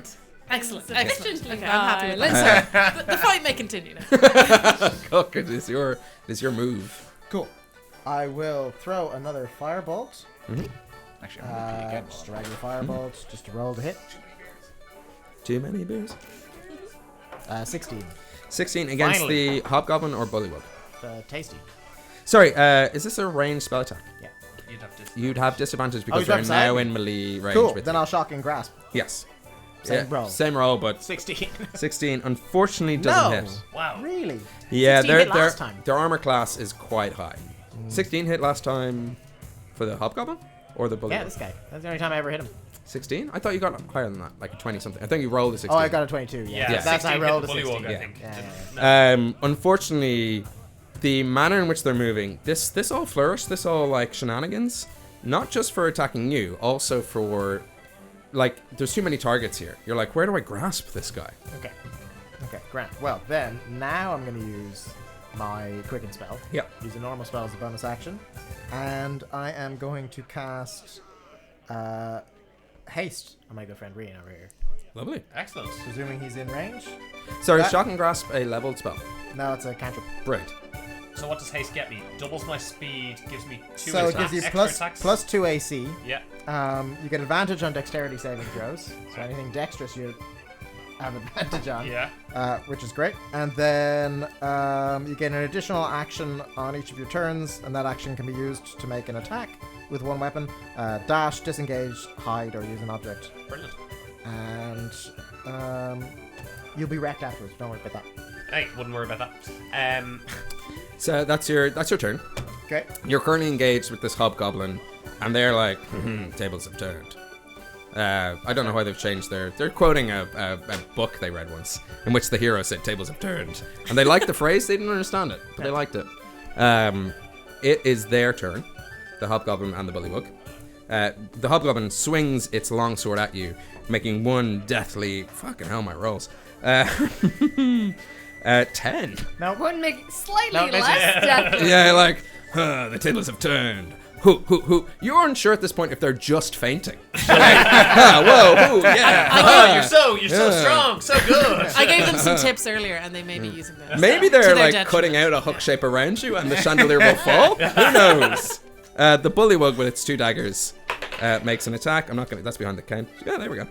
Excellent. Sufficiently Okay, I'm happy with violent. that. The fight may continue now. Cook, it is your move. Cool. I will throw another firebolt. Actually, I'm going to pee again. Just a regular firebolt, just to roll the hit. Too many beers. 16. 16 against Finally. the hobgoblin or bullywug. Tasty. Sorry, is this a ranged spell attack? Yeah. You'd have disadvantage because he's you're right beside now me. in melee range Cool. with Then you. I'll shock and grasp. Yes. Same roll. Same roll, but 16. 16 unfortunately doesn't No. hit. Wow. Really? Yeah, 16 hit last time. their armor class is quite high. 16 hit last time for the hobgoblin or the bullywug? Yeah, this guy. That's the only time I ever hit him. 16? I thought you got higher than that, like a 20 something. I think you rolled a 16. Oh, I got a 22. Yeah. Yeah, That's I 16 rolled a hit the 16. bullywug, I Yeah. think. Yeah. Unfortunately, the manner in which they're moving, this all flourish, this all like shenanigans, not just for attacking you, also for like there's too many targets here. You're like, where do I grasp this guy? Okay. Okay, grand. Well, then, now I'm going to use my Quicken spell. Yep. Use a normal spell as a bonus action. And I am going to cast Haste on my good friend Rian over here. Lovely. Excellent. Presuming he's in range. Sorry, That- shock and grasp a leveled spell. No, it's a cantrip. Brilliant. So what does haste get me? Doubles my speed, gives me 2 So attacks, it gives you extra plus, attacks. plus 2 AC. Yeah. You get advantage on dexterity saving throws. So anything dexterous, you have advantage on. Yeah. Which is great. And then you gain an additional action on each of your turns, and that action can be used to make an attack with one weapon. Dash, disengage, hide, or use an object. Brilliant. And you'll be wrecked afterwards. Don't worry about that. Hey, wouldn't worry about that. So that's your turn. Okay. You're currently engaged with this hobgoblin, and they're like, tables have turned. I don't know why they've changed they're quoting a book they read once, in which the hero said tables have turned. And they liked the phrase, they didn't understand it, but they liked it. It is their turn, the hobgoblin and the bullywug. The hobgoblin swings its longsword at you, making one deathly... Fucking hell, my rolls. 10. Now, Wouldn't make slightly less deathly. Yeah, like, the tables have turned. Who? You're unsure at this point if they're just fainting. Whoa, yeah. You're so strong, so good. I gave them some tips earlier, and they may be using them. Maybe to they're their like detriment. cutting out a hook shape around you and the chandelier will fall. Who knows? The bullywug with its 2 daggers makes an attack. I'm not gonna. That's behind the count. Yeah, there we go.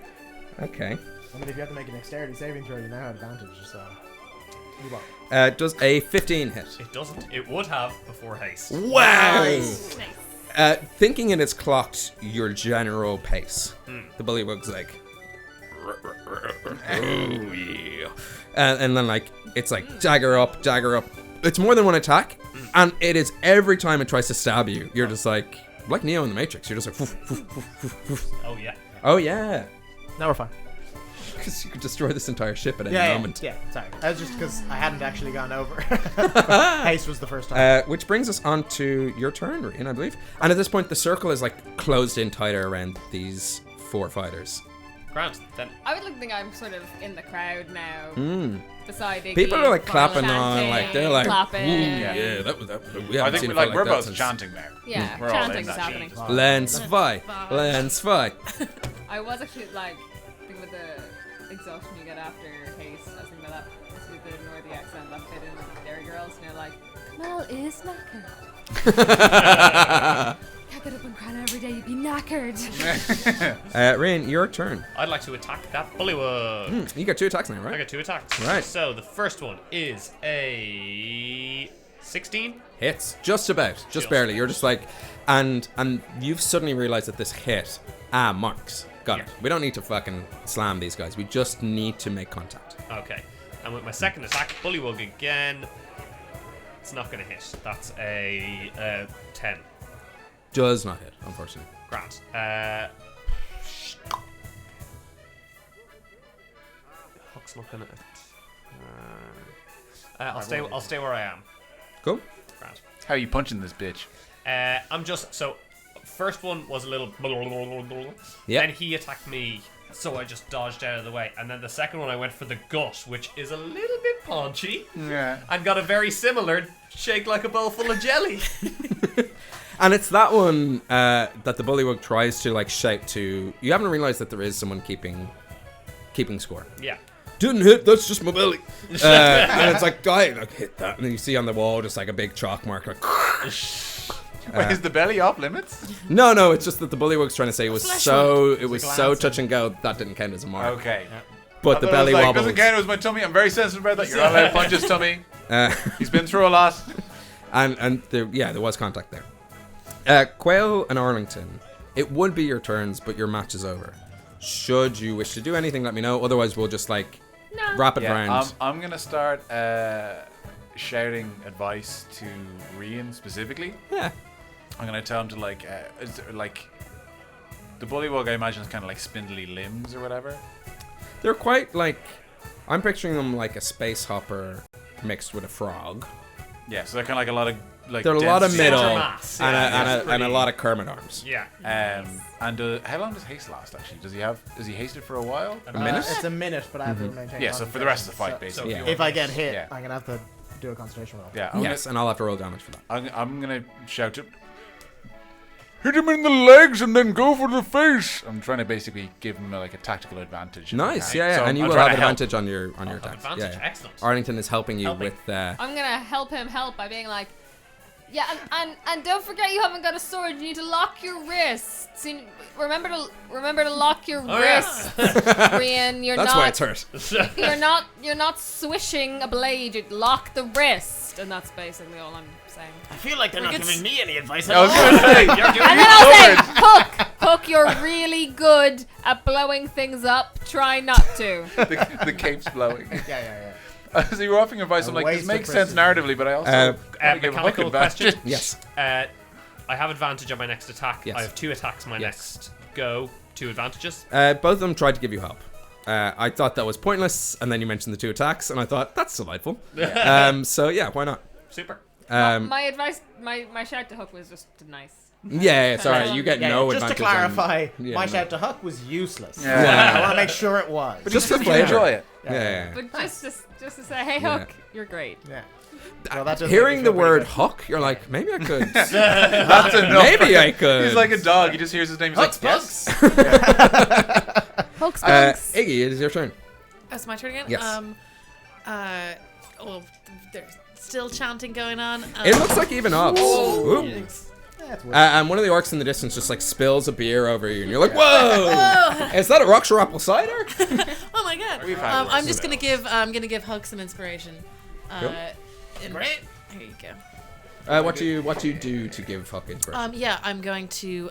Okay. I mean, if you have to make a dexterity saving throw, you now have advantage. So. You won't. Does a 15 hit? It doesn't. It would have before haste. Wow. Nice. Thinking in its clocked your general pace, the bullywug's like, oh yeah, and then like it's like dagger up. It's more than one attack, and it is every time it tries to stab you. You're just like Neo in the Matrix. You're just like, woof, woof, woof, woof, woof. Oh yeah. Oh yeah, Now we're fine. because you could destroy this entire ship at any moment. Yeah, sorry. That was just because I hadn't actually gone over. Haste was the first time. Which brings us on to your turn, Rian, I believe. And at this point, the circle is like closed in tighter around these 4 fighters. Grant, then. I would think I'm sort of in the crowd now. Beside Iggy, People are like clapping chanting, on, like they're like, clapping. Yeah, that was that. We I haven't think seen we, a like fight we're that both since- chanting now. Yeah, We're all in chanting's that happening. shit. Lance fight. I was actually like thinking with the exhaustion you get after haste. I was thinking about that with the Northy accent that fit in with Dairy Girls, and you're like, Kamal is knackered. Can't get up and cry every day. You'd be knackered. Rian, your turn. I'd like to attack that bullywug. You got 2 attacks now, I right? got 2 attacks. Right. So the first one is a 16. Hits. Just about. Just barely. You're just like, and you've suddenly realized that this hit, marks. Got it. We don't need to fucking slam these guys. We just need to make contact. Okay. And with my second attack, bullywug again. It's not going to hit. That's a 10. Does not hit, unfortunately. Grant. Hook's not going to. I'll stay where I am. Cool. Grant. How are you punching this bitch? I'm just so. First one was a little. Yeah. Then he attacked me, so I just dodged out of the way. And then the second one, I went for the gut, which is a little bit paunchy. Yeah. And got a very similar shake like a bowl full of jelly. And it's that one that the bullywug tries to like shout to. You haven't realized that there is someone keeping score. Yeah. Didn't hit. That's just my belly. And it's like, guy, like hit that, and then you see on the wall just like a big chalk mark. Like, Wait, is the belly off limits? no, it's just that the bullywug's trying to say it was Flesh so touch and go that didn't count as a mark. Okay. But the belly like, wobbles. doesn't count, it was my tummy. I'm very sensitive about that. You're not allowed to punch his tummy. He's been through a lot. And there was contact there. Quail and Arlington, it would be your turns, but your match is over. Should you wish to do anything, let me know. Otherwise, we'll just like rapid round. I'm gonna start shouting advice to Rian specifically. Yeah. I'm gonna tell him to like the bullywug. I imagine is kind of like spindly limbs or whatever. They're quite like, I'm picturing them like a space hopper mixed with a frog. Yeah, so they're kind of like a lot of like. They're a lot of density. middle mass, and a lot of Kermit arms. Yeah. And how long does haste last? Actually, does he haste it for a while? A minute? It's a minute, but I have to maintain. Yeah, so for the rest of the fight, concentration. basically. So If I get hit, Yeah. I'm gonna have to do a concentration roll. Yeah. Yes, and I'll have to roll damage for that. I'm gonna shout to. Hit him in the legs and then go for the face. I'm trying to basically give him like a tactical advantage. Nice, Okay. yeah, So and you I'm will trying have to help. advantage on your attacks. Advantage, Yeah. excellent. Arlington is helping you Helping. with. I'm gonna help him help by being like, Yeah, and don't forget you haven't got a sword. You need to lock your wrists. Remember to lock your wrists, Rian. That's why it's hurt. You're not swishing a blade. You lock the wrist, and that's basically all I'm saying. I feel like they're not giving me any advice. I was going to say, you're doing And then I'll say, Hook, you're really good at blowing things up. Try not to. the cape's blowing. Yeah. So you were offering advice. I'm like, this makes sense narratively, but I also give Hook mechanical question. advantage. Yes. I have advantage on my next attack. Yes. I have 2 attacks my next go. 2 advantages. Both of them tried to give you help. I thought that was pointless, and then you mentioned the 2 attacks, and I thought that's delightful. So yeah, why not? Super. My advice, my shout to Hook was just nice. Yeah, sorry, you get no just advantage. to clarify, yeah, my no. shout to Huck was useless. Yeah. I want to make sure it was. But Just just for to flavor. enjoy it. Yeah. But just to say, hey Hook, you're great. Yeah. Well, that does Hearing make the me feel word pretty "huck," you're like, maybe I could. That's enough. Maybe I could. He's like a dog. He just hears his name. He's like, yes. Hook's punks. Iggy, it is your turn. Oh, it's my turn again? Yes. Well, there's still chanting going on. It looks like even odds. Ooh. good. That's weird. And one of the orcs in the distance just like spills a beer over you, and you're like, "Whoa! Is that a Rockshire apple cider?" Oh my god! We've had I'm just gonna give Hug some inspiration. Cool. Great. Here you go. What do you do to give Huck inspiration? Yeah, I'm going to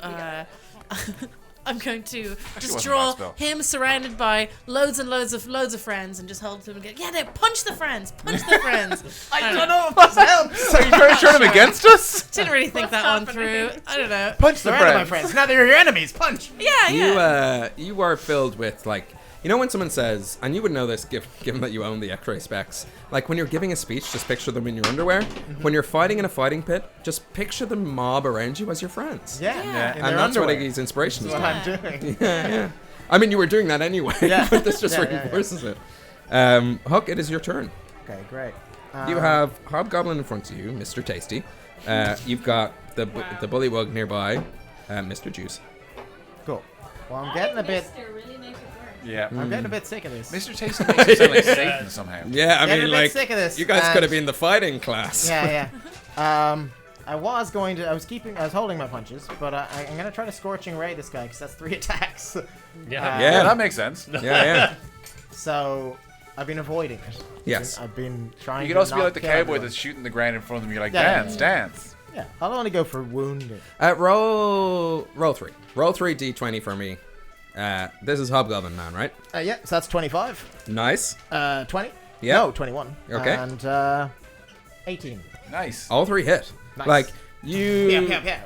I'm going to just wasn't a draw bad spell. him surrounded by loads and loads of friends, and just hold him and go, yeah, no, punch the friends. I don't know. if this helps. Are you trying to turn him against us? Didn't really think that one through. I don't know. Punch the Surrounded my friend. friends. Now they're your enemies. Punch. Yeah. You are filled with like, you know, when someone says, and you would know this given that you own the X-ray specs, like when you're giving a speech, just picture them in your underwear. When you're fighting in a fighting pit, just picture the mob around you as your friends. Yeah. Yeah. In And their that's what underwear. Iggy's inspiration is. That's what doing. I'm doing. Yeah. I mean, you were doing that anyway, Yeah. but this just Yeah, yeah, reinforces it. Huck, it is your turn. Okay, great. You have Hobgoblin in front of you, Mr. Tasty. You've got the Bullywug nearby, Mr. Juice. Cool. Well, I'm getting a bit. Really makes it work. Yeah. I'm getting a bit sick of this. Mr. Tasty makes him sound like Satan somehow. Yeah, I Getting mean, a bit like, sick of this. you guys and- could have been the fighting class. Yeah. I was holding my punches, but I'm gonna try to Scorching Ray this guy because that's 3 attacks. Yeah. Yeah. That makes sense. Yeah. So I've been avoiding it. Yes. I've been trying. You could to also be not like the kill cowboy everyone. that's shooting the ground in front of him. You're like, Yeah. dance. Yeah, I'll only go for wounded. Roll 3. Roll 3 d20 for me. This is Hobgoblin Man, right? Yeah, so that's 25. Nice. 20. Yeah. No, 21. Okay. And 18. Nice. All 3 hit. Nice. Like, you... Yeah.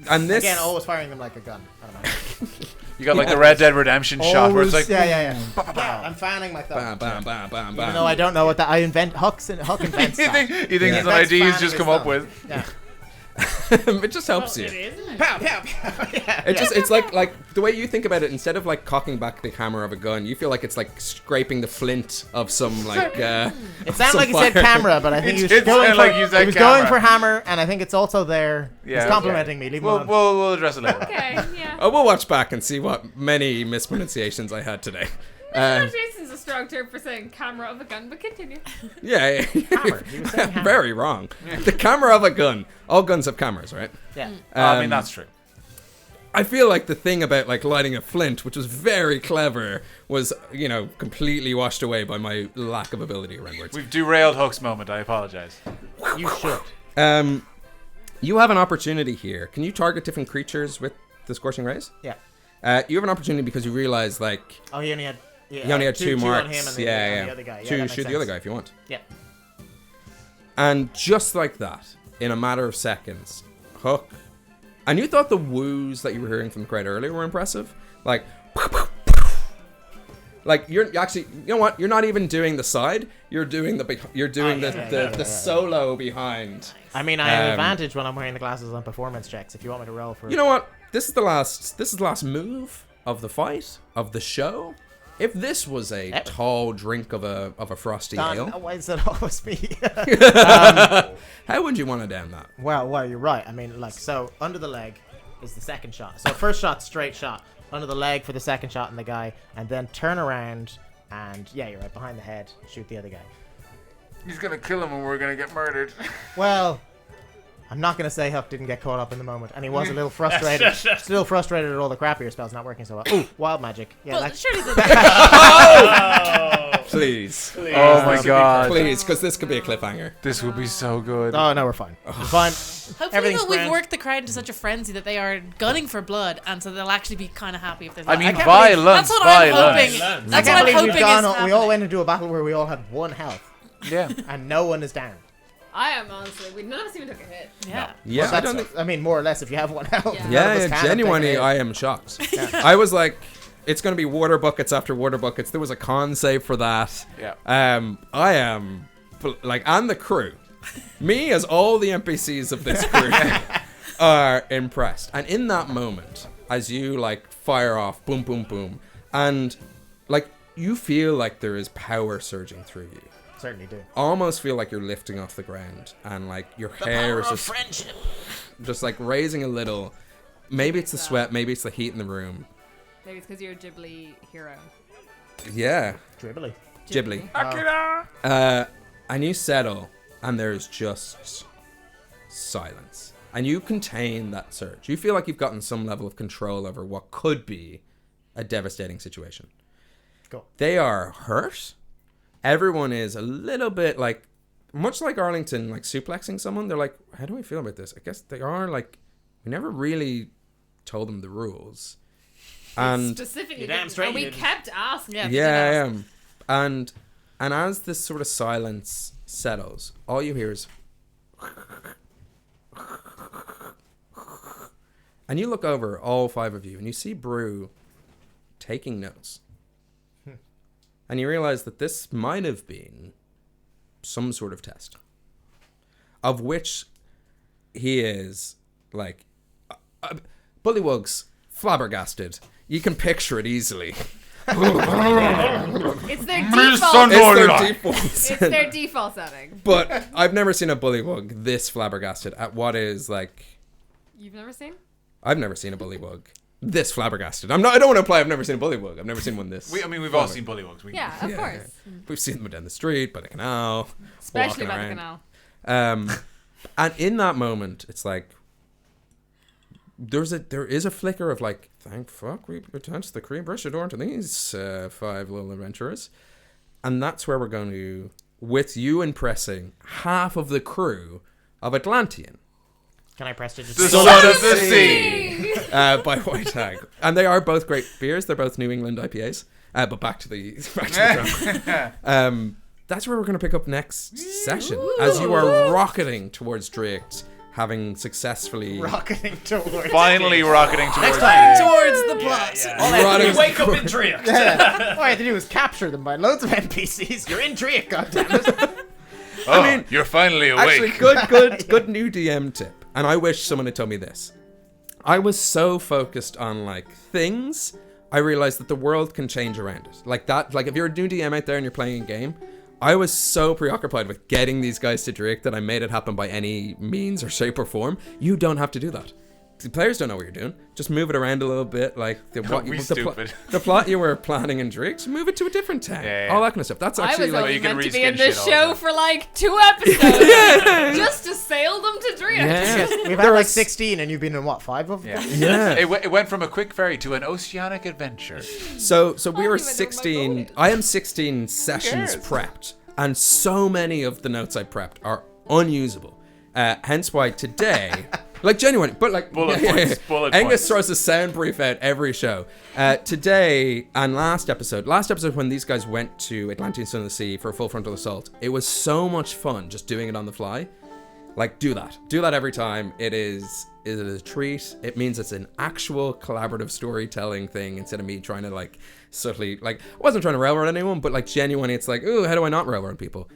And this... Again, always firing them like a gun. I don't know. You got like the Red Dead Redemption shot where it's like, yeah. I'm fanning my thumb. Bam, bam, bam, Even though bam. I don't know what that I invent. Huck invents you that. think it's an That's idea he's fanning just his come up thumb. with. Yeah. It just helps you. Pow, pow, pow. Yeah. It's like the way you think about it, instead of like cocking back the hammer of a gun, you feel like it's like scraping the flint of some like It sounded like he said fire. camera, but I think he was It going sounded for, like you said he was going camera. for hammer, and I think it's also there. Yeah, He's complimenting me. Leave him alone. We'll address it later. Okay, yeah. Oh, we'll watch back and see what many mispronunciations I had today. Jason's a strong term for saying camera of a gun, but continue. Yeah. Hammer. He was saying hammer. Very wrong. The camera of a gun. All guns have cameras, right? Yeah. I mean, that's true. I feel like the thing about like lighting a flint, which was very clever, was, you know, completely washed away by my lack of ability around words. We've derailed Hook's moment. I apologize. You should. You have an opportunity here. Can you target different creatures with the Scorching Rays? Yeah. You have an opportunity because you realize, like, Oh, he only had. he only had two on marks. him and Yeah. the other guy. Yeah, Shoot that makes the other sense. guy if you want. Yeah. And just like that, in a matter of seconds, Hook. And you thought the woos that you were hearing from the crowd earlier were impressive? Like you're actually, you know what? You're not even doing the side. You're doing the solo behind. I mean, I have advantage when I'm wearing the glasses on performance checks. If you want me to roll for. You know what? This is the last move of the fight of the show. If this was a tall drink of a frosty ale, why is it always me? how would you want to down that? Well, you're right. I mean, like, so under the leg is the second shot. So first shot, straight shot. Under the leg for the second shot in the guy, and then turn around and yeah, you're right, behind the head, shoot the other guy. He's gonna kill him and we're gonna get murdered. Well, I'm not going to say Huck didn't get caught up in the moment, and he was a little frustrated. Still frustrated at all the crappier spells not working so well. Ooh, wild magic. Yeah, Well, surely the Please. Oh my god. Please, because this could be a cliffhanger. This would be so good. Oh, no, we're fine. We're fine. Hopefully Everything's we've grand. worked the crowd into such a frenzy that they are gunning for blood, and so they'll actually be kind of happy if there's. I mean, can't violence. that's what I'm Violence. hoping. I That's can't what I'm believe hoping we've is gone. We all happening. went into a battle where we all had 1 health, Yeah. and no one is down. I am honestly. None of us even took a hit. Yeah. Yeah, Well, I that's- don't think. I mean, more or less, if you have 1 health. Yeah. none of us Yeah, can have taken genuinely, a hit. I am shocked. I was like, it's going to be water buckets after water buckets. There was a con save for that. Yeah. I am, like, and the crew. Me, as all the NPCs of this crew, are impressed. And in that moment, as you, like, fire off, boom, boom, boom, and, like, you feel like there is power surging through you. Certainly do. Almost feel like you're lifting off the ground, and, like, your hair is just, like, raising a little. Maybe it's the sweat, maybe it's the heat in the room. Maybe it's because you're a Ghibli hero. Yeah. Dribbly. Ghibli. And you settle, and there's just silence. And you contain that surge. You feel like you've gotten some level of control over what could be a devastating situation. Cool. They are hurt. Everyone is a little bit like, much like Arlington, like suplexing someone. They're like, how do I feel about this? I guess they are like, we never really told them the rules. And Specifically, damn straight and we you didn't. kept asking. Yeah. yeah, I am. And as this sort of silence settles, all you hear is, and you look over, all 5 of you, and you see Brew taking notes. And you realize that this might have been some sort of test, of which he is like Bullywugs flabbergasted. You can picture it easily. It's their It's default. their default. It's their default setting. But I've never seen a Bullywug this flabbergasted at what is like. You've never seen? I've never seen a Bullywug this flabbergasted. I don't want to play. I've never seen a Bullywug. I've never seen one this. We've all seen bullywugs. Yeah, of course. We've seen them down the street, by the canal, Especially walking by the around. canal. And in that moment, it's like there is a flicker of like, thank fuck we attached the cream brush door to these 5 little adventurers, and that's where we're going to, with you impressing half of the crew of Atlantean. Can I press it? The Son of the Sea. By White Hag, and they are both great beers. They're both New England IPAs. But back to the drama. That's where we're going to pick up next session, as you are rocketing towards Drake, having successfully Rocketing towards. Finally rocketing towards Next time. Towards the plot. rotting- Wake up in Drake. All I had to do was capture them by loads of NPCs. You're in Drake, goddammit. Oh, I mean, you're finally awake. Actually, good new DM tip. And I wish someone had told me this. I was so focused on like things, I realized that the world can change around it. Like that, like if you're a new DM out there and you're playing a game, I was so preoccupied with getting these guys to Drake that I made it happen by any means or shape or form. You don't have to do that. The players don't know what you're doing. Just move it around a little bit, like the stupid. the plot you were planning in Drake. So move it to a different town. Yeah. All that kind of stuff. That's I actually was like only you can meant to be in reskin this shit all show the for like 2 episodes. Just to sail them to Drake. We've had like 16, and you've been in what, 5 of them? yeah. It went from a quick ferry to an oceanic adventure. So we were even know what my 16. goal I am 16 sessions cares? prepped, and so many of the notes I prepped are unusable. Hence why today, like genuine, but like Bullet points. Angus throws a sound brief out every show. Today and last episode when these guys went to Atlantean Son of the Sea for a full frontal assault, it was so much fun just doing it on the fly. Like do that every time. It is a treat. It means it's an actual collaborative storytelling thing instead of me trying to like subtly, like I wasn't trying to railroad anyone, but like genuinely it's like, ooh, how do I not railroad people?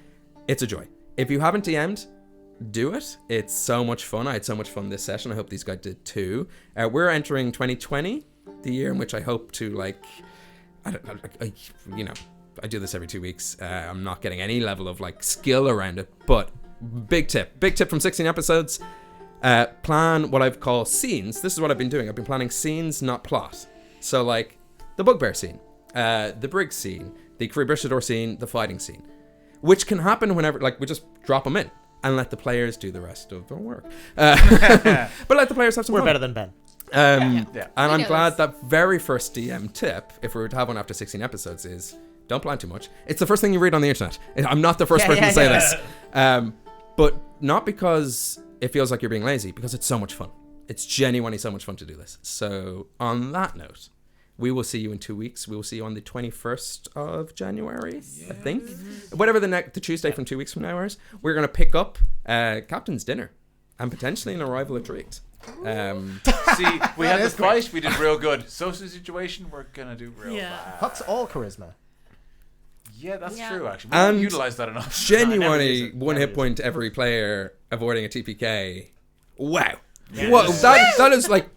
It's a joy. If you haven't DM'd, do it. It's so much fun. I had so much fun this session. I hope these guys did too. We're entering 2020, the year in which I hope to like, I do this every 2 weeks. I'm not getting any level of like skill around it, but big tip from 16 episodes. Plan what I've called scenes. This is what I've been doing. I've been planning scenes, not plot. So like the bugbear scene, the brig scene, the Freebridge scene, the fighting scene, which can happen whenever, like we just drop them in. and let the players do the rest of their work. But let the players have some We're fun. better than Ben. And I'm knows? glad that very first DM tip, if we were to have one after 16 episodes, is don't plan too much. It's the first thing you read on the internet. I'm not the first person to say this. But not because it feels like you're being lazy, because it's so much fun. It's genuinely so much fun to do this. So on that note, we will see you in 2 weeks. We will see you on the 21st of January, I think. Whatever the Tuesday from 2 weeks from now is. We're going to pick up Captain's Dinner and potentially an arrival at Driggs. See, we had the fight, we did real good. Social situation, we're gonna do real bad. Huck's all charisma. Yeah, that's true. Actually, we don't utilize that enough. Genuinely, one hit point to every player avoiding a TPK. Wow. Well, that is like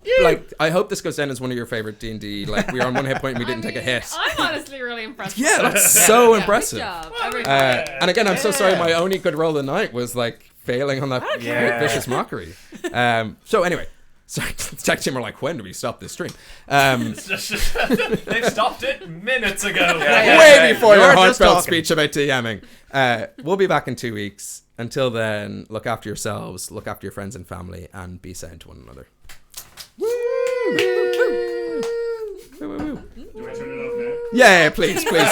I hope this goes down as one of your favorite D&D. Like we were on one hit point and we didn't take a hit. I'm honestly really impressed. Yeah, that's so impressive. Good job. And again, I'm so sorry. My only good roll of the night was like failing on that vicious mockery. So anyway, sorry. Tech team are like, when do we stop this stream? They've stopped it minutes ago. Way before your You're just heartfelt talking. speech about DMing. We'll be back in 2 weeks. Until then, look after yourselves, look after your friends and family, and be sound to one another. Woo! Woo, woo, woo. Do I turn it off now? Yeah, please. Literally,